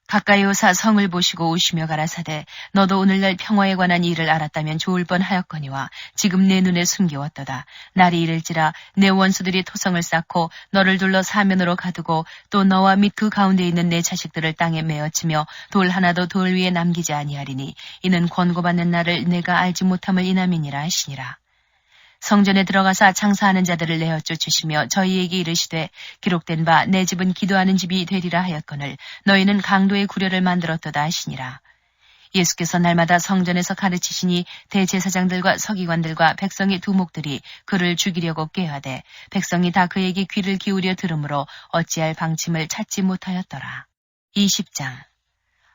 A: 가까이 오사 성을 보시고 오시며 가라사대 너도 오늘날 평화에 관한 일을 알았다면 좋을 뻔하였거니와 지금 내 눈에 숨기웠도다. 날이 이를지라 내 원수들이 토성을 쌓고 너를 둘러 사면으로 가두고 또 너와 및 그 가운데 있는 내 자식들을 땅에 메어치며 돌 하나도 돌 위에 남기지 아니하리니 이는 권고받는 날을 내가 알지 못함을 인함이니라 하시니라. 성전에 들어가사 장사하는 자들을 내어 쫓으시며 저희에게 이르시되 기록된 바 내 집은 기도하는 집이 되리라 하였거늘 너희는 강도의 구려를 만들었도다 하시니라. 예수께서 날마다 성전에서 가르치시니 대제사장들과 서기관들과 백성의 두목들이 그를 죽이려고 꾀하되 백성이 다 그에게 귀를 기울여 들으므로 어찌할 방침을 찾지 못하였더라. 20장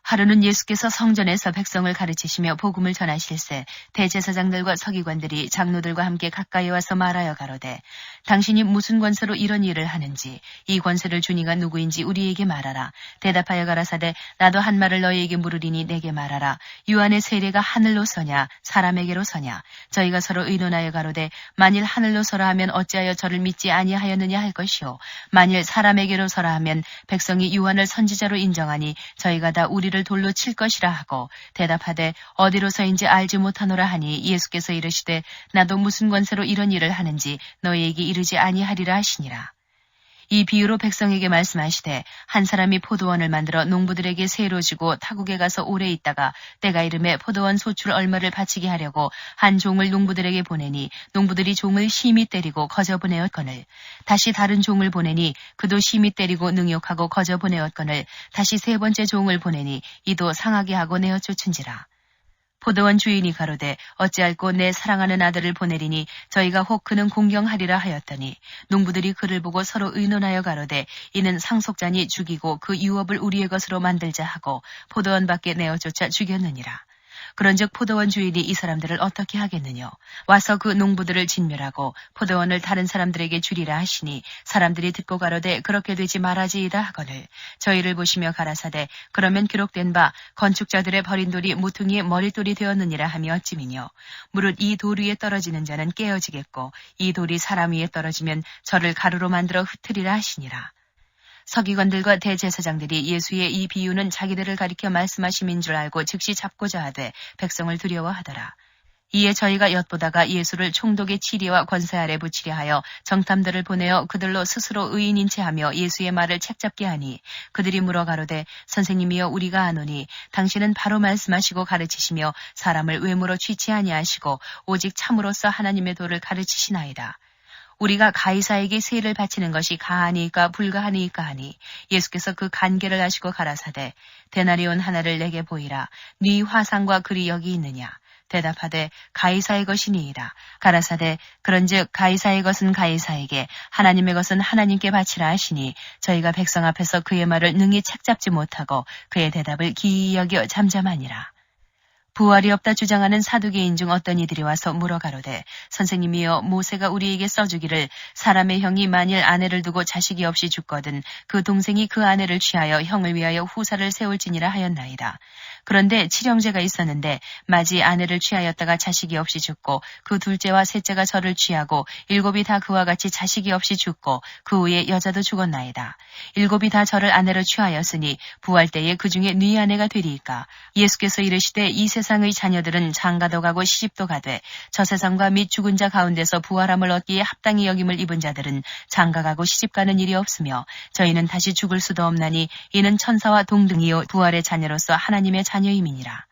A: 하루는 예수께서 성전에서 백성을 가르치시며 복음을 전하실세 대제사장들과 서기관들이 장로들과 함께 가까이 와서 말하여 가로되 당신이 무슨 권세로 이런 일을 하는지 이 권세를 주니가 누구인지 우리에게 말하라. 대답하여 가라사대 나도 한 말을 너희에게 물으리니 내게 말하라. 유한의 세례가 하늘로 서냐 사람에게로 서냐 저희가 서로 의논하여 가로되 만일 하늘로 서라 하면 어찌하여 저를 믿지 아니하였느냐 할 것이요 만일 사람에게로 서라 하면 백성이 유한을 선지자로 인정하니 저희가 다 우리를 돌로 칠 것이라 하고 대답하되 어디로서인지 알지 못하노라 하니 예수께서 이르시되 나도 무슨 권세로 이런 일을 하는지 너희에게 이르지 아니하리라 하시니라. 이 비유로 백성에게 말씀하시되 한 사람이 포도원을 만들어 농부들에게 세로 주고 타국에 가서 오래 있다가 때가 이름에 포도원 소출 얼마를 바치게 하려고 한 종을 농부들에게 보내니 농부들이 종을 심히 때리고 거저 보내었거늘 다시 다른 종을 보내니 그도 심히 때리고 능욕하고 거저 보내었거늘 다시 세 번째 종을 보내니 이도 상하게 하고 내어 쫓은지라. 포도원 주인이 가로되 어찌할꼬 내 사랑하는 아들을 보내리니 저희가 혹 그는 공경하리라 하였더니 농부들이 그를 보고 서로 의논하여 가로되 이는 상속자니 죽이고 그 유업을 우리의 것으로 만들자 하고 포도원 밖에 내어 쫓아 죽였느니라. 그런즉 포도원 주인이 이 사람들을 어떻게 하겠느냐 와서 그 농부들을 진멸하고 포도원을 다른 사람들에게 주리라 하시니 사람들이 듣고 가로되 그렇게 되지 말아지이다 하거늘 저희를 보시며 가라사대 그러면 기록된 바 건축자들의 버린 돌이 모퉁이의 머릿돌이 되었느니라 하며 어찌미뇨 무릇 이 돌 위에 떨어지는 자는 깨어지겠고 이 돌이 사람 위에 떨어지면 저를 가루로 만들어 흩으리라 하시니라. 서기관들과 대제사장들이 예수의 이 비유는 자기들을 가리켜 말씀하심인 줄 알고 즉시 잡고자 하되 백성을 두려워하더라. 이에 저희가 엿보다가 예수를 총독의 치리와 권세 아래 붙이려 하여 정탐들을 보내어 그들로 스스로 의인인 채 하며 예수의 말을 책잡게 하니 그들이 물어 가로되 선생님이여 우리가 아노니 당신은 바로 말씀하시고 가르치시며 사람을 외모로 취치 아니하시고 오직 참으로써 하나님의 도를 가르치시나이다. 우리가 가이사에게 세를 바치는 것이 가하니까 불가하니까 하니 예수께서 그 간계를 하시고 가라사대 데나리온 하나를 내게 보이라. 네 화상과 글이 여기 있느냐. 대답하되 가이사의 것이니이다. 가라사대 그런즉 가이사의 것은 가이사에게 하나님의 것은 하나님께 바치라 하시니 저희가 백성 앞에서 그의 말을 능히 책잡지 못하고 그의 대답을 기이 여겨 잠잠하니라. 부활이 없다 주장하는 사두개인 중 어떤 이들이 와서 물어 가로되 선생님이여 모세가 우리에게 써주기를 사람의 형이 만일 아내를 두고 자식이 없이 죽거든 그 동생이 그 아내를 취하여 형을 위하여 후사를 세울지니라 하였나이다. 그런데 칠형제가 있었는데 마지 아내를 취하였다가 자식이 없이 죽고 그 둘째와 셋째가 저를 취하고 일곱이 다 그와 같이 자식이 없이 죽고 그 후에 여자도 죽었나이다. 일곱이 다 저를 아내로 취하였으니 부활 때에 그 중에 네 아내가 되리이까. 예수께서 이르시되 이 세상의 자녀들은 장가도 가고 시집도 가되 저 세상과 및 죽은 자 가운데서 부활함을 얻기에 합당히 여김을 입은 자들은 장가가고 시집가는 일이 없으며 저희는 다시 죽을 수도 없나니 이는 천사와 동등이요 부활의 자녀로서 하나님의 자녀임이니라.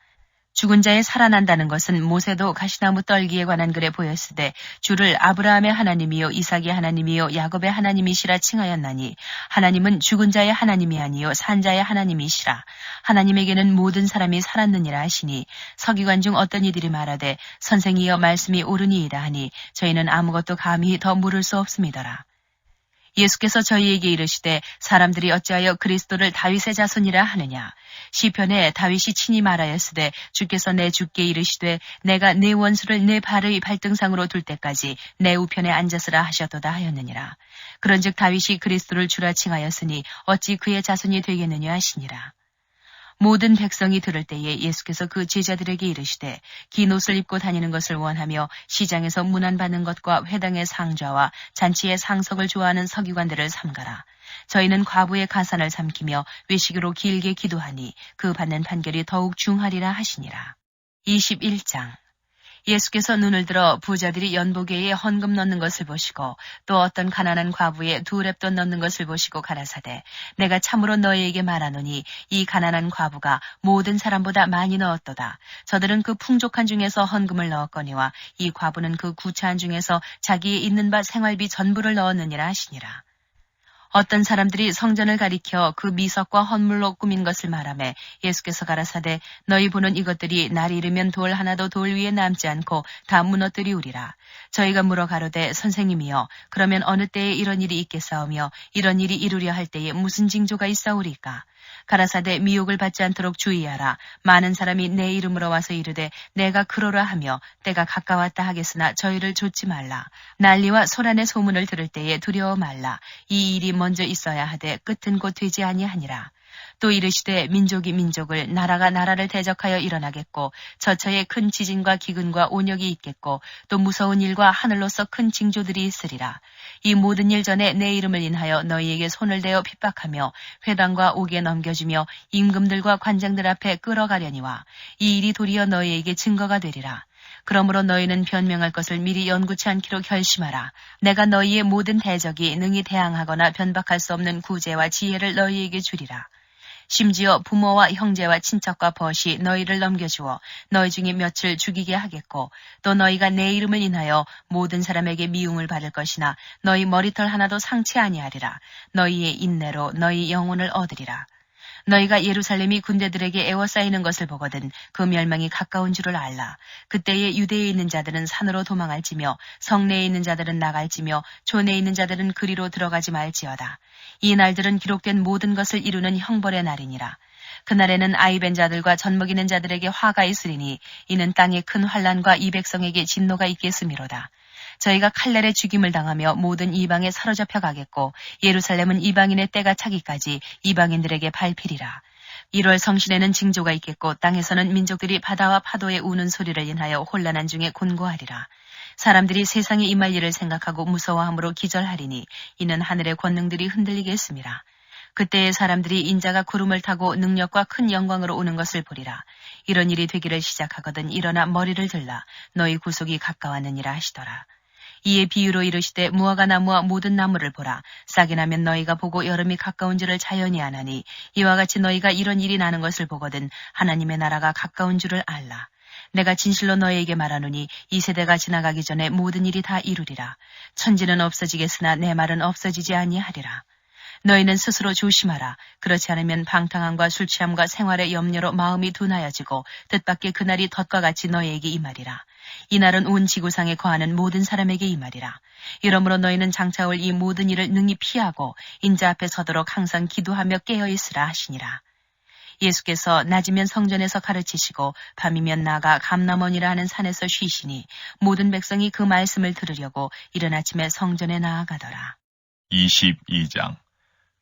A: 죽은 자의 살아난다는 것은 모세도 가시나무 떨기에 관한 글에 보였으되 주를 아브라함의 하나님이요 이삭의 하나님이요 야곱의 하나님이시라 칭하였나니 하나님은 죽은 자의 하나님이 아니요 산 자의 하나님이시라. 하나님에게는 모든 사람이 살았느니라 하시니 서기관 중 어떤 이들이 말하되 선생이여 말씀이 옳으니이다 하니 저희는 아무것도 감히 더 물을 수 없음이더라. 예수께서 저희에게 이르시되 사람들이 어찌하여 그리스도를 다윗의 자손이라 하느냐. 시편에 다윗이 친히 말하였으되 주께서 내 주께 이르시되 내가 네 원수를 내 발의 발등상으로 둘 때까지 내 우편에 앉았으라 하셨도다 하였느니라. 그런즉 다윗이 그리스도를 주라 칭하였으니 어찌 그의 자손이 되겠느냐 하시니라. 모든 백성이 들을 때에 예수께서 그 제자들에게 이르시되 긴 옷을 입고 다니는 것을 원하며 시장에서 문안받는 것과 회당의 상좌와 잔치의 상석을 좋아하는 서기관들을 삼가라. 저희는 과부의 가산을 삼키며 외식으로 길게 기도하니 그 받는 판결이 더욱 중하리라 하시니라. 21장. 예수께서 눈을 들어 부자들이 연보계에 헌금 넣는 것을 보시고 또 어떤 가난한 과부에 2렙돈 넣는 것을 보시고 가라사대 내가 참으로 너희에게 말하노니 이 가난한 과부가 모든 사람보다 많이 넣었도다. 저들은 그 풍족한 중에서 헌금을 넣었거니와 이 과부는 그 구차한 중에서 자기의 있는 바 생활비 전부를 넣었느니라 하시니라. 어떤 사람들이 성전을 가리켜 그 미석과 헌물로 꾸민 것을 말하며 예수께서 가라사대 너희 보는 이것들이 날이 이르면 돌 하나도 돌 위에 남지 않고 다 무너뜨리우리라. 저희가 물어 가로되 선생님이여 그러면 어느 때에 이런 일이 있겠사오며 이런 일이 이루려 할 때에 무슨 징조가 있사오리까. 가라사대 미혹을 받지 않도록 주의하라. 많은 사람이 내 이름으로 와서 이르되 내가 그러라 하며 때가 가까웠다 하겠으나 저희를 좇지 말라. 난리와 소란의 소문을 들을 때에 두려워 말라. 이 일이 먼저 있어야 하되 끝은 곧 되지 아니하니라. 또 이르시되 민족이 민족을 나라가 나라를 대적하여 일어나겠고 저처에 큰 지진과 기근과 온역이 있겠고 또 무서운 일과 하늘로서 큰 징조들이 있으리라. 이 모든 일 전에 내 이름을 인하여 너희에게 손을 대어 핍박하며 회당과 옥에 넘겨주며 임금들과 관장들 앞에 끌어가려니와 이 일이 도리어 너희에게 증거가 되리라. 그러므로 너희는 변명할 것을 미리 연구치 않기로 결심하라. 내가 너희의 모든 대적이 능히 대항하거나 변박할 수 없는 구제와 지혜를 너희에게 주리라. 심지어 부모와 형제와 친척과 벗이 너희를 넘겨주어 너희 중에 몇을 죽이게 하겠고 또 너희가 내 이름을 인하여 모든 사람에게 미움을 받을 것이나 너희 머리털 하나도 상치 아니하리라. 너희의 인내로 너희 영혼을 얻으리라. 너희가 예루살렘이 군대들에게 에워싸이는 것을 보거든 그 멸망이 가까운 줄을 알라. 그때에 유대에 있는 자들은 산으로 도망할지며 성내에 있는 자들은 나갈지며 촌에 있는 자들은 그리로 들어가지 말지어다. 이 날들은 기록된 모든 것을 이루는 형벌의 날이니라. 그날에는 아이벤 자들과 젖먹이는 자들에게 화가 있으리니 이는 땅에 큰 환난과 이 백성에게 진노가 있겠음이로다. 저희가 칼날에 죽임을 당하며 모든 이방에 사로잡혀 가겠고 예루살렘은 이방인의 때가 차기까지 이방인들에게 밟히리라. 1월 성신에는 징조가 있겠고 땅에서는 민족들이 바다와 파도의 우는 소리를 인하여 혼란한 중에 곤고하리라. 사람들이 세상에 임할 일을 생각하고 무서워함으로 기절하리니 이는 하늘의 권능들이 흔들리겠음이라. 그때에 사람들이 인자가 구름을 타고 능력과 큰 영광으로 오는 것을 보리라. 이런 일이 되기를 시작하거든 일어나 머리를 들라. 너희 구속이 가까웠느니라 하시더라. 이에 비유로 이르시되 무화과 나무와 모든 나무를 보라. 싹이 나면 너희가 보고 여름이 가까운 줄을 자연히 아나니 이와 같이 너희가 이런 일이 나는 것을 보거든 하나님의 나라가 가까운 줄을 알라. 내가 진실로 너희에게 말하노니 이 세대가 지나가기 전에 모든 일이 다 이루리라. 천지는 없어지겠으나 내 말은 없어지지 아니하리라. 너희는 스스로 조심하라. 그렇지 않으면 방탕함과 술취함과 생활의 염려로 마음이 둔하여지고 뜻밖의 그날이 덫과 같이 너희에게 임하리라. 이날은 온 지구상에 거하는 모든 사람에게 임하리라. 이러므로 너희는 장차 올 이 모든 일을 능히 피하고 인자 앞에 서도록 항상 기도하며 깨어있으라 하시니라. 예수께서 낮이면 성전에서 가르치시고 밤이면 나가 감람원이라 하는 산에서 쉬시니 모든 백성이 그 말씀을 들으려고 이른 아침에 성전에 나아가더라.
B: 22장.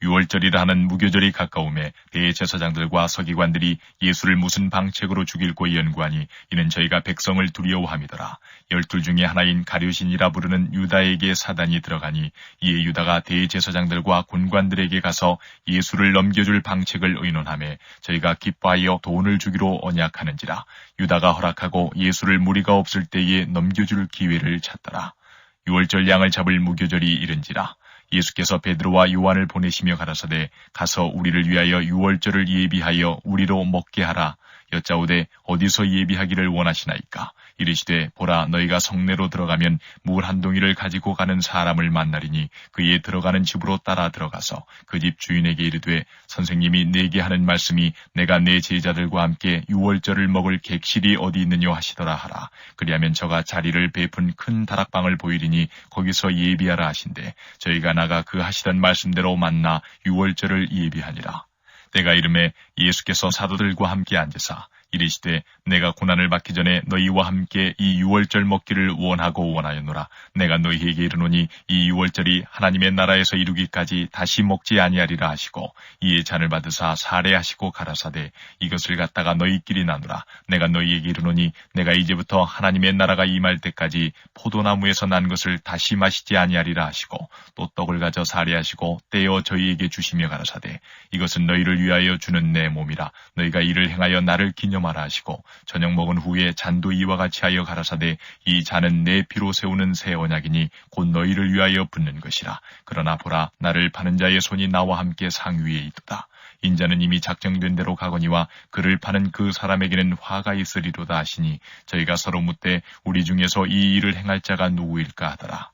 B: 유월절이라 하는 무교절이 가까움에 대제사장들과 서기관들이 예수를 무슨 방책으로 죽일고 연구하니 이는 저희가 백성을 두려워함이더라. 12 중에 하나인 가룟신이라 부르는 유다에게 사단이 들어가니 이에 유다가 대제사장들과 군관들에게 가서 예수를 넘겨줄 방책을 의논하며 저희가 기뻐하여 돈을 주기로 언약하는지라. 유다가 허락하고 예수를 무리가 없을 때에 넘겨줄 기회를 찾더라. 유월절 양을 잡을 무교절이 이른지라. 예수께서 베드로와 요한을 보내시며 가라사대 가서 우리를 위하여 유월절을 예비하여 우리로 먹게 하라. 여짜오되 어디서 예비하기를 원하시나이까? 이르시되 보라 너희가 성내로 들어가면 물 한 동이를 가지고 가는 사람을 만나리니 그의 들어가는 집으로 따라 들어가서 그 집 주인에게 이르되 선생님이 내게 하는 말씀이 내가 내 제자들과 함께 유월절을 먹을 객실이 어디 있느냐 하시더라 하라. 그리하면 저가 자리를 베푼 큰 다락방을 보이리니 거기서 예비하라 하신대 저희가 나가 그 하시던 말씀대로 만나 유월절을 예비하니라. 때가 이름에 예수께서 사도들과 함께 앉으사 이르시되 내가 고난을 받기 전에 너희와 함께 이 유월절 먹기를 원하고 원하였노라. 내가 너희에게 이르노니 이 유월절이 하나님의 나라에서 이루기까지 다시 먹지 아니하리라 하시고 이에 잔을 받으사 사례하시고 가라사대 이것을 갖다가 너희끼리 나누라. 내가 너희에게 이르노니 내가 이제부터 하나님의 나라가 임할 때까지 포도나무에서 난 것을 다시 마시지 아니하리라 하시고 또 떡을 가져 사례하시고 떼어 저희에게 주시며 가라사대 이것은 너희를 위하여 주는 내 몸이라. 너희가 이를 행하여 나를 기념하라 하시고 저녁 먹은 후에 잔도 이와 같이 하여 가라사대 이 잔은 내 피로 세우는 새 언약이니 곧 너희를 위하여 붓는 것이라. 그러나 보라 나를 파는 자의 손이 나와 함께 상위에 있도다. 인자는 이미 작정된 대로 가거니와 그를 파는 그 사람에게는 화가 있으리로다 하시니 저희가 서로 묻되 우리 중에서 이 일을 행할 자가 누구일까 하더라.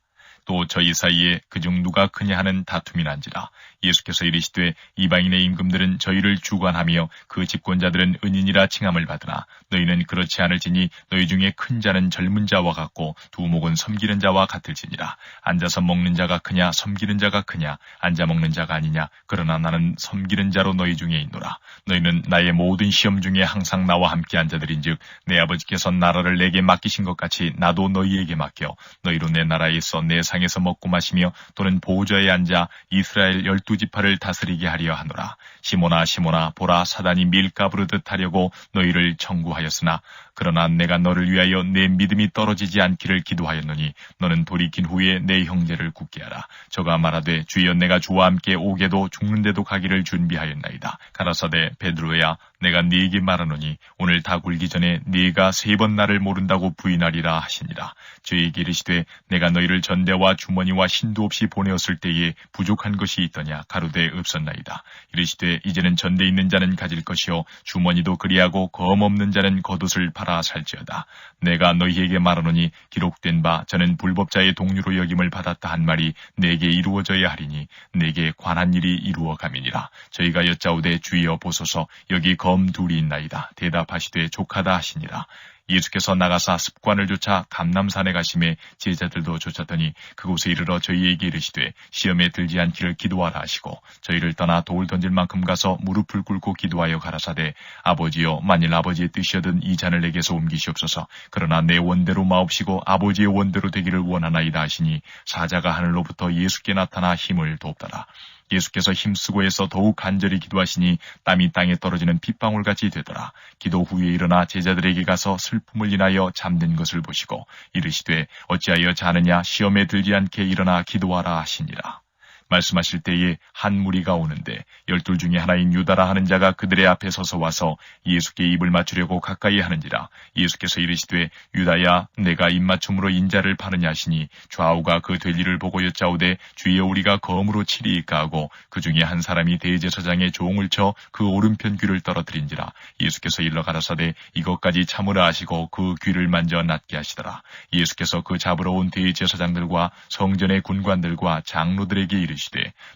B: 또 저희 사이에 그중 누가 크냐 하는 다툼이 난지라. 예수께서 이르시되 이방인의 임금들은 저희를 주관하며 그 집권자들은 은인이라 칭함을 받으나 너희는 그렇지 않을지니 너희 중에 큰 자는 젊은 자와 같고 두목은 섬기는 자와 같을지니라. 앉아서 먹는 자가 크냐 섬기는 자가 크냐 앉아 먹는 자가 아니냐. 그러나 나는 섬기는 자로 너희 중에 있노라. 너희는 나의 모든 시험 중에 항상 나와 함께 앉아들인즉 내 아버지께서 나라를 내게 맡기신 것 같이 나도 너희에게 맡겨 너희로 내 나라에 있어 내 상에서 먹고 마시며 또는 보좌에 앉아 이스라엘 12지파를 다스리게 하려 하노라. 시몬아 시몬아 보라 사단이 밀가부르듯 하려고 너희를 청구하였으나 그러나 내가 너를 위하여 내 믿음이 떨어지지 않기를 기도하였노니 너는 돌이킨 후에 내 형제를 굳게 하라. 저가 말하되 주여 내가 주와 함께 오게도 죽는데도 가기를 준비하였나이다. 가라사대 베드로야 내가 네게 말하노니 오늘 다 굴기 전에 네가 3번 나를 모른다고 부인하리라 하시니라. 저에게 이르시되 내가 너희를 전대와 주머니와 신도 없이 보내었을 때에 부족한 것이 있더냐. 가로되 없었나이다. 이르시되 이제는 전대 있는 자는 가질 것이요 주머니도 그리하고 검 없는 자는 겉옷을 팔아 살지어다. 내가 너희에게 말하노니 기록된 바 저는 불법자의 동류로 여김을 받았다 한 말이 내게 이루어져야 하리니 내게 관한 일이 이루어감이니라. 저희가 여짜오되 주여 보소서 여기 검 둘이 있나이다. 대답하시되 족하다 하시니라. 예수께서 나가사 습관을 쫓아 감람산에 가심에 제자들도 쫓았더니 그곳에 이르러 저희에게 이르시되 시험에 들지 않기를 기도하라 하시고 저희를 떠나 돌 던질 만큼 가서 무릎을 꿇고 기도하여 가라사대 아버지여 만일 아버지의 뜻이여든 이 잔을 내게서 옮기시옵소서. 그러나 내 원대로 마옵시고 아버지의 원대로 되기를 원하나이다 하시니 사자가 하늘로부터 예수께 나타나 힘을 돕더라. 예수께서 힘쓰고 해서 더욱 간절히 기도하시니 땀이 땅에 떨어지는 핏방울같이 되더라. 기도 후에 일어나 제자들에게 가서 슬픔을 인하여 잠든 것을 보시고 이르시되 어찌하여 자느냐 시험에 들지 않게 일어나 기도하라 하시니라. 말씀하실 때에 한 무리가 오는데 12 중에 하나인 유다라 하는 자가 그들의 앞에 서서 와서 예수께 입을 맞추려고 가까이 하는지라. 예수께서 이르시되 유다야 내가 입맞춤으로 인자를 파느냐 하시니 좌우가 그 될 일을 보고 여짜오되 주여 우리가 검으로 치리이까 하고 그 중에 한 사람이 대제사장의 종을 쳐 그 오른편 귀를 떨어뜨린지라. 예수께서 일러 가라사대 이것까지 참으라 하시고 그 귀를 만져 낫게 하시더라. 예수께서 그 잡으러 온 대제사장들과 성전의 군관들과 장로들에게 이르시되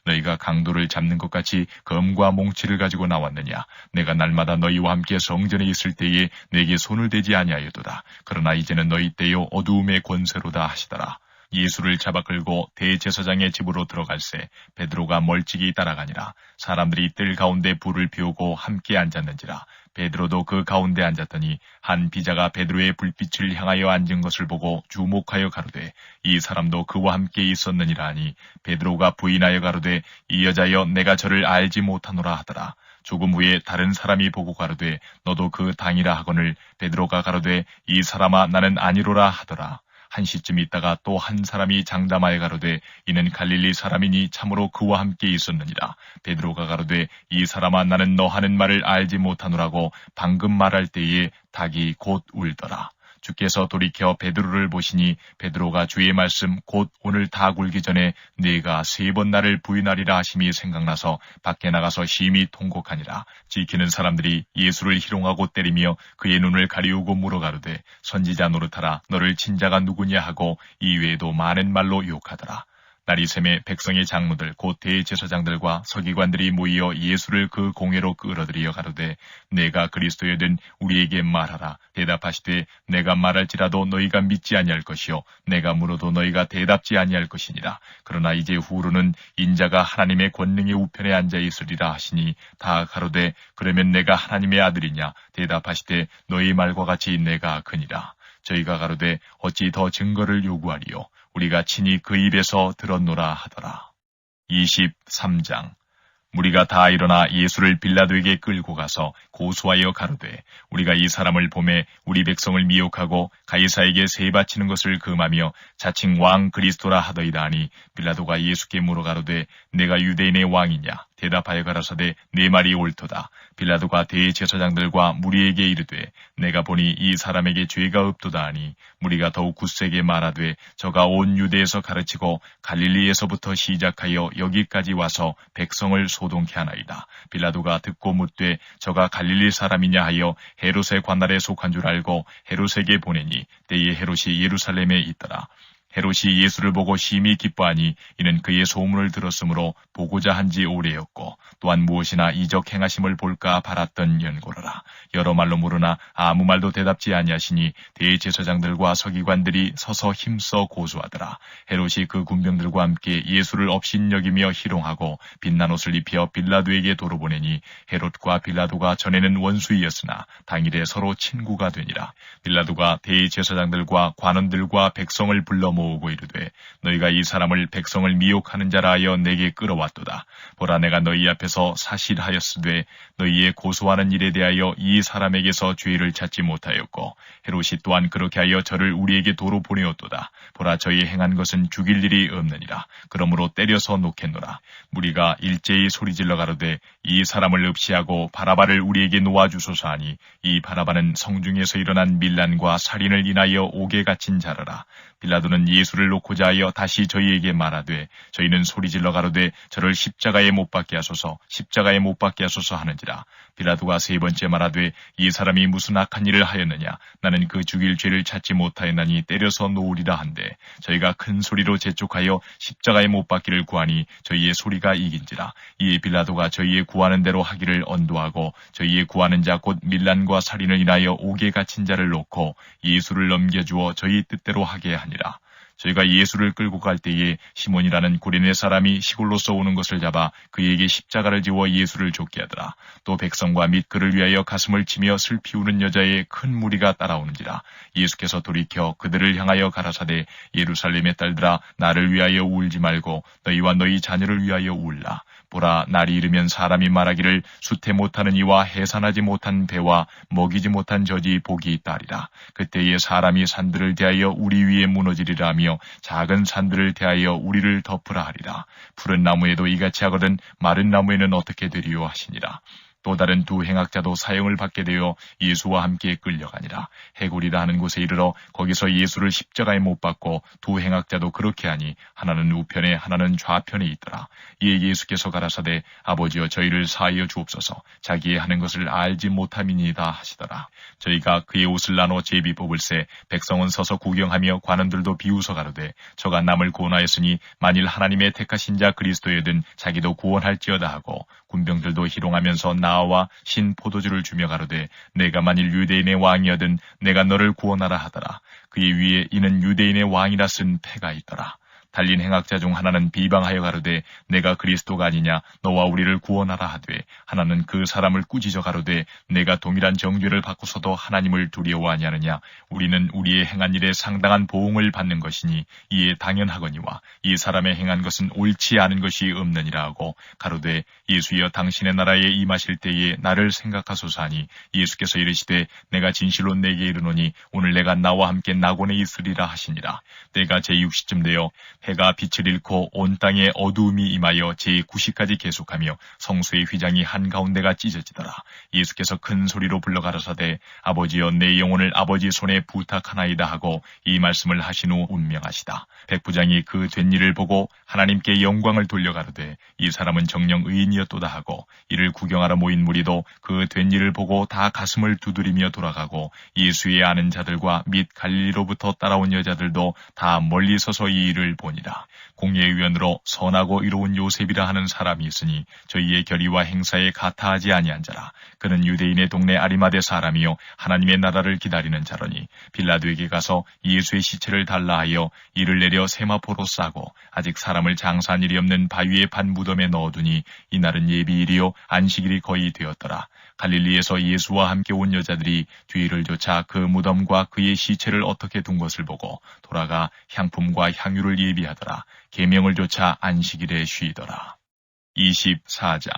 B: 너희가 강도를 잡는 것 같이 검과 몽치를 가지고 나왔느냐. 내가 날마다 너희와 함께 성전에 있을 때에 내게 손을 대지 아니하였도다. 그러나 이제는 너희 때요 어두움의 권세로다 하시더라. 예수를 잡아 끌고 대제사장의 집으로 들어갈새 베드로가 멀찍이 따라가니라. 사람들이 뜰 가운데 불을 피우고 함께 앉았는지라. 베드로도 그 가운데 앉았더니 한 비자가 베드로의 불빛을 향하여 앉은 것을 보고 주목하여 가로되 이 사람도 그와 함께 있었느니라 하니 베드로가 부인하여 가로되 이 여자여 내가 저를 알지 못하노라 하더라. 조금 후에 다른 사람이 보고 가로되 너도 그 당이라 하거늘 베드로가 가로되 이 사람아 나는 아니로라 하더라. 한 시쯤 있다가 또 한 사람이 장담하여 가로되 이는 갈릴리 사람이니 참으로 그와 함께 있었느니라. 베드로가 가로되 이 사람아 나는 너 하는 말을 알지 못하노라고 방금 말할 때에 닭이 곧 울더라. 주께서 돌이켜 베드로를 보시니 베드로가 주의 말씀 곧 오늘 다 굴기 전에 네가 3번 나를 부인하리라 하심이 생각나서 밖에 나가서 심히 통곡하니라. 지키는 사람들이 예수를 희롱하고 때리며 그의 눈을 가리우고 물어가로되 선지자 노릇하라 너를 친 자가 누구냐 하고 이외에도 많은 말로 욕하더라. 날이 새매 백성의 장로들 곧 대제사장들과 서기관들이 모이어 예수를 그 공회로 끌어들여 가로되 내가 그리스도여든 우리에게 말하라. 대답하시되 내가 말할지라도 너희가 믿지 아니할 것이요 내가 물어도 너희가 대답지 아니할 것이니라. 그러나 이제 후로는 인자가 하나님의 권능의 우편에 앉아 있으리라 하시니 다 가로되 그러면 내가 하나님의 아들이냐. 대답하시되 너희 말과 같이 내가 그니라. 저희가 가로되 어찌 더 증거를 요구하리요. 우리가 친히 그 입에서 들었노라 하더라. 23장. 무리가 다 일어나 예수를 빌라도에게 끌고 가서 고소하여 가로되 우리가 이 사람을 보매 우리 백성을 미혹하고 가이사에게 세 바치는 것을 금하며 자칭 왕 그리스도라 하더이다 하니 빌라도가 예수께 물어 가로되 내가 유대인의 왕이냐. 대답하여 가라사대 내 말이 옳도다. 빌라도가 대제사장들과 무리에게 이르되 내가 보니 이 사람에게 죄가 없도다 하니 무리가 더욱 굳세게 말하되 저가 온 유대에서 가르치고 갈릴리에서부터 시작하여 여기까지 와서 백성을 소동케 하나이다. 빌라도가 듣고 묻되 저가 갈릴리 사람이냐 하여 헤롯의 관할에 속한 줄 알고 헤롯에게 보내니 때에 헤롯이 예루살렘에 있더라. 헤롯이 예수를 보고 심히 기뻐하니 이는 그의 소문을 들었으므로 보고자 한지 오래였고 또한 무엇이나 이적 행하심을 볼까 바랐던 연고로라. 여러 말로 물으나 아무 말도 대답지 아니하시니 대제사장들과 서기관들이 서서 힘써 고소하더라. 헤롯이 그 군병들과 함께 예수를 업신여기며 희롱하고 빛난 옷을 입혀 빌라도에게 도로 보내니 헤롯과 빌라도가 전에는 원수이었으나 당일에 서로 친구가 되니라. 빌라도가 대제사장들과 관원들과 백성을 불러 모으고 이르되 너희가 이 사람을 백성을 미혹하는 자라 하여 내게 끌어왔도다. 보라 내가 너희 앞에서 사실하였으되 너희의 고소하는 일에 대하여 이 사람에게서 죄를 찾지 못하였고 헤롯이 또한 그렇게 하여 저를 우리에게 도로 보내었도다. 보라 저희 행한 것은 죽일 일이 없느니라. 그러므로 때려서 놓겠노라. 무리가 일제히 소리질러 가로되 이 사람을 읍시하고 바라바를 우리에게 놓아주소서 하니 이 바라바는 성중에서 일어난 밀란과 살인을 인하여 옥에 갇힌 자라라. 빌라도는 예수를 놓고자 하여 다시 저희에게 말하되 저희는 소리질러 가로되 저를 십자가에 못 박게 하소서 십자가에 못 박게 하소서 하는지라. 빌라도가 세 번째 말하되 이 사람이 무슨 악한 일을 하였느냐. 나는 그 죽일 죄를 찾지 못하였나니 때려서 놓으리라 한데 저희가 큰 소리로 재촉하여 십자가에 못 박기를 구하니 저희의 소리가 이긴지라. 이에 빌라도가 저희의 구하는 대로 하기를 언도하고 저희의 구하는 자 곧 밀란과 살인을 인하여 옥에 갇힌 자를 놓고 예수를 넘겨주어 저희 뜻대로 하게 하니라. 저희가 예수를 끌고 갈 때에 시몬이라는 구레네 사람이 시골로서 오는 것을 잡아 그에게 십자가를 지워 예수를 족게 하더라. 또 백성과 및 그를 위하여 가슴을 치며 슬피 우는 여자의 큰 무리가 따라오는지라. 예수께서 돌이켜 그들을 향하여 가라사대 예루살렘의 딸들아 나를 위하여 울지 말고 너희와 너희 자녀를 위하여 울라. 보라 날이 이르면 사람이 말하기를 수태 못하는 이와 해산하지 못한 배와 먹이지 못한 젖이 복이 있다리라. 그때에 사람이 산들을 대하여 우리 위에 무너지리라 하며 작은 산들을 대하여 우리를 덮으라 하리라. 푸른 나무에도 이같이 하거든 마른 나무에는 어떻게 되리요 하시니라. 또 다른 두 행악자도 사형을 받게 되어 예수와 함께 끌려가니라. 해골이라 하는 곳에 이르러 거기서 예수를 십자가에 못 박고 두 행악자도 그렇게 하니 하나는 우편에 하나는 좌편에 있더라. 이에 예수께서 가라사대 아버지여 저희를 사하여 주옵소서 자기의 하는 것을 알지 못함이니이다 하시더라. 저희가 그의 옷을 나눠 제비 뽑을새 백성은 서서 구경하며 관원들도 비웃어 가로되 저가 남을 구원하였으니 만일 하나님의 택하신 자 그리스도여든 자기도 구원할지어다 하고 군병들도 희롱하면서 나와 신 포도주를 주며 가로되 내가 만일 유대인의 왕이여든 내가 너를 구원하라 하더라. 그의 위에 이는 유대인의 왕이라 쓴 패가 있더라. 달린 행악자 중 하나는 비방하여 가로되 내가 그리스도가 아니냐 너와 우리를 구원하라 하되 하나는 그 사람을 꾸짖어 가로되 내가 동일한 정죄를 받고서도 하나님을 두려워하지 않느냐. 우리는 우리의 행한 일에 상당한 보응을 받는 것이니 이에 당연하거니와 이 사람의 행한 것은 옳지 않은 것이 없느니라 하고 가로되 예수여 당신의 나라에 임하실 때에 나를 생각하소서 하니 예수께서 이르시되 내가 진실로 내게 이르노니 오늘 내가 나와 함께 낙원에 있으리라 하시니라. 때가 제6시쯤 되어 해가 빛을 잃고 온 땅에 어두움이 임하여 제9시까지 계속하며 성소의 휘장이 한가운데가 찢어지더라. 예수께서 큰 소리로 불러 가라사대 아버지여 내 영혼을 아버지 손에 부탁하나이다 하고 이 말씀을 하신 후 운명하시다. 백부장이 그 된 일을 보고 하나님께 영광을 돌려 가로되 이 사람은 정녕 의인이었도다 하고 이를 구경하러 모인 무리도 그 된 일을 보고 다 가슴을 두드리며 돌아가고 예수의 아는 자들과 및 갈릴리로부터 따라온 여자들도 다 멀리 서서 이 일을 보니라. 공예위원으로 선하고 이로운 요셉이라 하는 사람이 있으니 저희의 결의와 행사에 가타하지 아니한 자라. 그는 유대인의 동네 아리마대 사람이요 하나님의 나라를 기다리는 자로니 빌라도에게 가서 예수의 시체를 달라 하여 이를 내려 세마포로 싸고 아직 사람을 장사한 일이 없는 바위의 반 무덤에 넣어두니 이날은 예비일이요 안식일이 거의 되었더라. 갈릴리에서 예수와 함께 온 여자들이 뒤를 쫓아 그 무덤과 그의 시체를 어떻게 둔 것을 보고 돌아가 향품과 향유를 예비하더라. 계명을 좇아 안식일에 쉬더라. 24장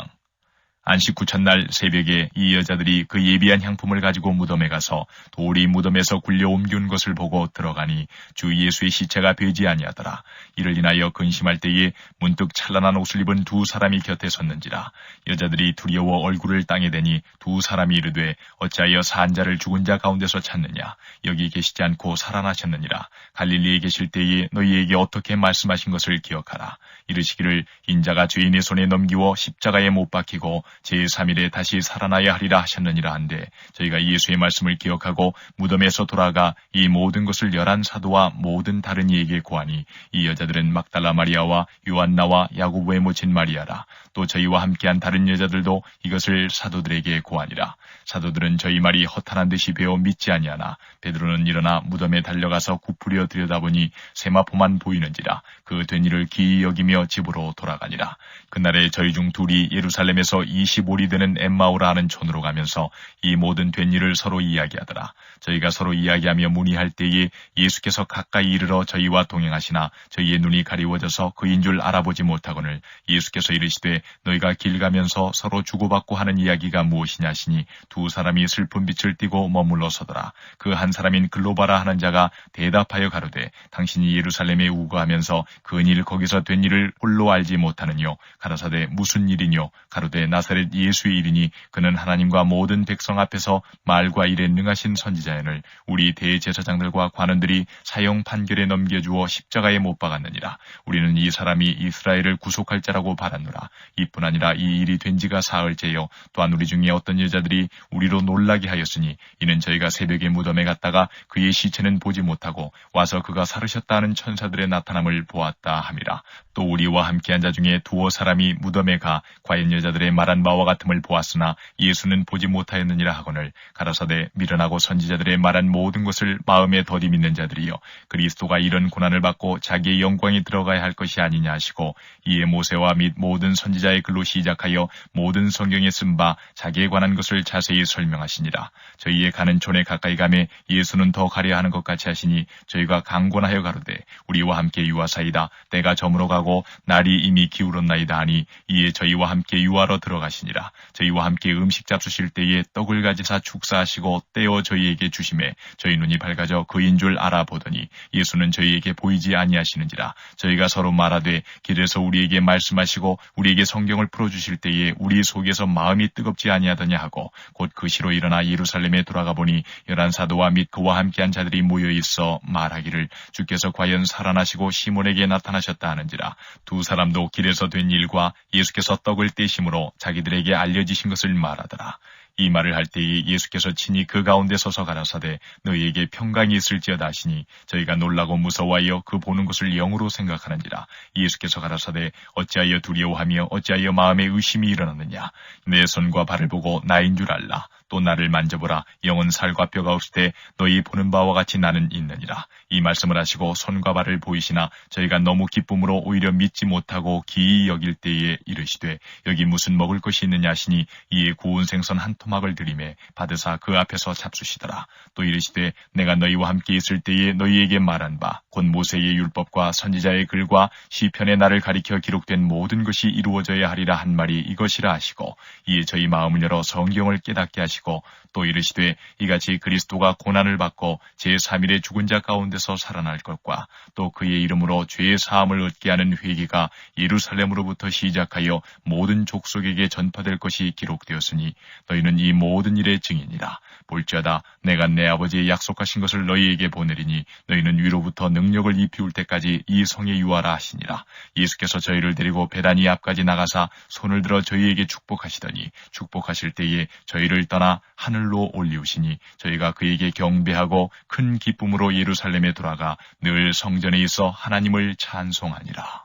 B: 안식 후천날 새벽에 이 여자들이 그 예비한 향품을 가지고 무덤에 가서 돌이 무덤에서 굴려 옮긴 것을 보고 들어가니 주 예수의 시체가 되지 아니하더라. 이를 인하여 근심할 때에 문득 찬란한 옷을 입은 두 사람이 곁에 섰는지라. 여자들이 두려워 얼굴을 땅에 대니 두 사람이 이르되 어찌하여 산 자를 죽은 자 가운데서 찾느냐. 여기 계시지 않고 살아나셨느니라. 갈릴리에 계실 때에 너희에게 어떻게 말씀하신 것을 기억하라. 이르시기를 인자가 죄인의 손에 넘기워 십자가에 못 박히고 제3일에 다시 살아나야 하리라 하셨느니라 한데 저희가 예수의 말씀을 기억하고 무덤에서 돌아가 이 모든 것을 11 사도와 모든 다른 이에게 고하니 이 여자들은 막달라 마리아와 요한나와 야고보의 모친 마리아라. 또 저희와 함께한 다른 여자들도 이것을 사도들에게 고하니라. 사도들은 저희 말이 허탄한 듯이 배워 믿지 아니하나 베드로는 일어나 무덤에 달려가서 굽부려 들여다보니 세마포만 보이는지라. 그 된 일을 기이 여기며 집으로 돌아가니라. 그날에 저희 중 둘이 예루살렘에서 25리 되는 엠마오라 하는 촌으로 가면서 이 모든 된 일을 서로 이야기하더라. 저희가 서로 이야기하며 문의할 때에 예수께서 가까이 이르러 저희와 동행하시나 저희의 눈이 가리워져서 그인 줄 알아보지 못하거늘 예수께서 이르시되 너희가 길 가면서 서로 주고받고 하는 이야기가 무엇이냐 하시니 두 사람이 슬픈 빛을 띠고 머물러 서더라. 그 한 사람인 글로바라 하는 자가 대답하여 가로되 당신이 예루살렘에 우거하면서 근일 거기서 된 일을 홀로 알지 못하느뇨. 가라사대 무슨 일이뇨. 가로되 나사렛 예수의 일이니 그는 하나님과 모든 백성 앞에서 말과 일에 능하신 선지자연을 우리 대제사장들과 관원들이 사형 판결에 넘겨주어 십자가에 못 박았느니라. 우리는 이 사람이 이스라엘을 구속할 자라고 바랐노라. 이뿐 아니라 이 일이 된 지가 사흘째요. 또한 우리 중에 어떤 여자들이 우리로 놀라게 하였으니 이는 저희가 새벽에 무덤에 갔다가 그의 시체는 보지 못하고 와서 그가 살으셨다 하는 천사들의 나타남을 보았다 함이라. 또 우리와 함께한 자 중에 두어 사람이 무덤에 가 과연 여자들의 말한 바와 같음을 보았으나 예수는 보지 못하였느니라 하거늘 가라사대 미련하고 선지자들의 말한 모든 것을 마음에 더디 믿는 자들이여 그리스도가 이런 고난을 받고 자기의 영광이 들어가야 할 것이 아니냐 하시고 이에 모세와 및 모든 선지자의 글로 시작하여 모든 성경에 쓴 바 자기에 관한 것을 자세히 설명하시니라. 저희의 가는 촌에 가까이 가매 예수는 더 가려 하는 것 같이 하시니 저희가 강권하여 가로되 우리와 함께 유하사이다. 때가 저물어 가고 날이 이미 기울었나이다 하니 이에 저희와 함께 유하러 들어가시니라. 저희와 함께 음식 잡수실 때에 떡을 가지사 축사하시고 떼어 저희에게 주심에 저희 눈이 밝아져 그인 줄 알아보더니 예수는 저희에게 보이지 아니하시는지라. 저희가 서로 말하되 길에서 우리에게 말씀하시고 우리에게 성경을 풀어주실 때에 우리 속에서 마음이 뜨겁지 아니하더냐 하고 곧 그 시로 일어나 예루살렘에 돌아가 보니 11 사도와 및 그와 함께한 자들이 모여 있어 말하기를 주께서 과연 살아나시고 시몬에게 나타나셨다 하는지라. 두 사람도 길에서 된 일과 예수께서 떡을 떼심으로 자기들에게 알려지신 것을 말하더라. 이 말을 할 때에 예수께서 친히 그 가운데 서서 가라사대 너희에게 평강이 있을지어다 하시니 저희가 놀라고 무서워하여 그 보는 것을 영으로 생각하는지라. 예수께서 가라사대 어찌하여 두려워하며 어찌하여 마음에 의심이 일어났느냐. 내 손과 발을 보고 나인 줄 알라. 또 나를 만져보라. 영은 살과 뼈가 없을 때 너희 보는 바와 같이 나는 있느니라. 이 말씀을 하시고 손과 발을 보이시나 저희가 너무 기쁨으로 오히려 믿지 못하고 기이 여길 때에 이르시되 여기 무슨 먹을 것이 있느냐 하시니 이에 구운 생선 한 토막을 들이매 받으사 그 앞에서 잡수시더라. 또 이르시되 내가 너희와 함께 있을 때에 너희에게 말한 바 곧 모세의 율법과 선지자의 글과 시편의 나를 가리켜 기록된 모든 것이 이루어져야 하리라 한 말이 이것이라 하시고 이에 저희 마음을 열어 성경을 깨닫게 하시고 또 이르시되 이같이 그리스도가 고난을 받고 제3일에 죽은 자 가운데서 살아날 것과 또 그의 이름으로 죄의 사함을 얻게 하는 회개가 예루살렘으로부터 시작하여 모든 족속에게 전파될 것이 기록되었으니 너희는 이 모든 일의 증인이라. 볼지어다 내가 내 아버지의 약속하신 것을 너희에게 보내리니 너희는 위로부터 능력을 입히울 때까지 이 성에 유하라 하시니라. 예수께서 저희를 데리고 베다니 앞까지 나가사 손을 들어 저희에게 축복하시더니 축복하실 때에 저희를 떠나 하늘로 올리우시니 저희가 그에게 경배하고 큰 기쁨으로 예루살렘에 돌아가 늘 성전에 있어 하나님을 찬송하니라.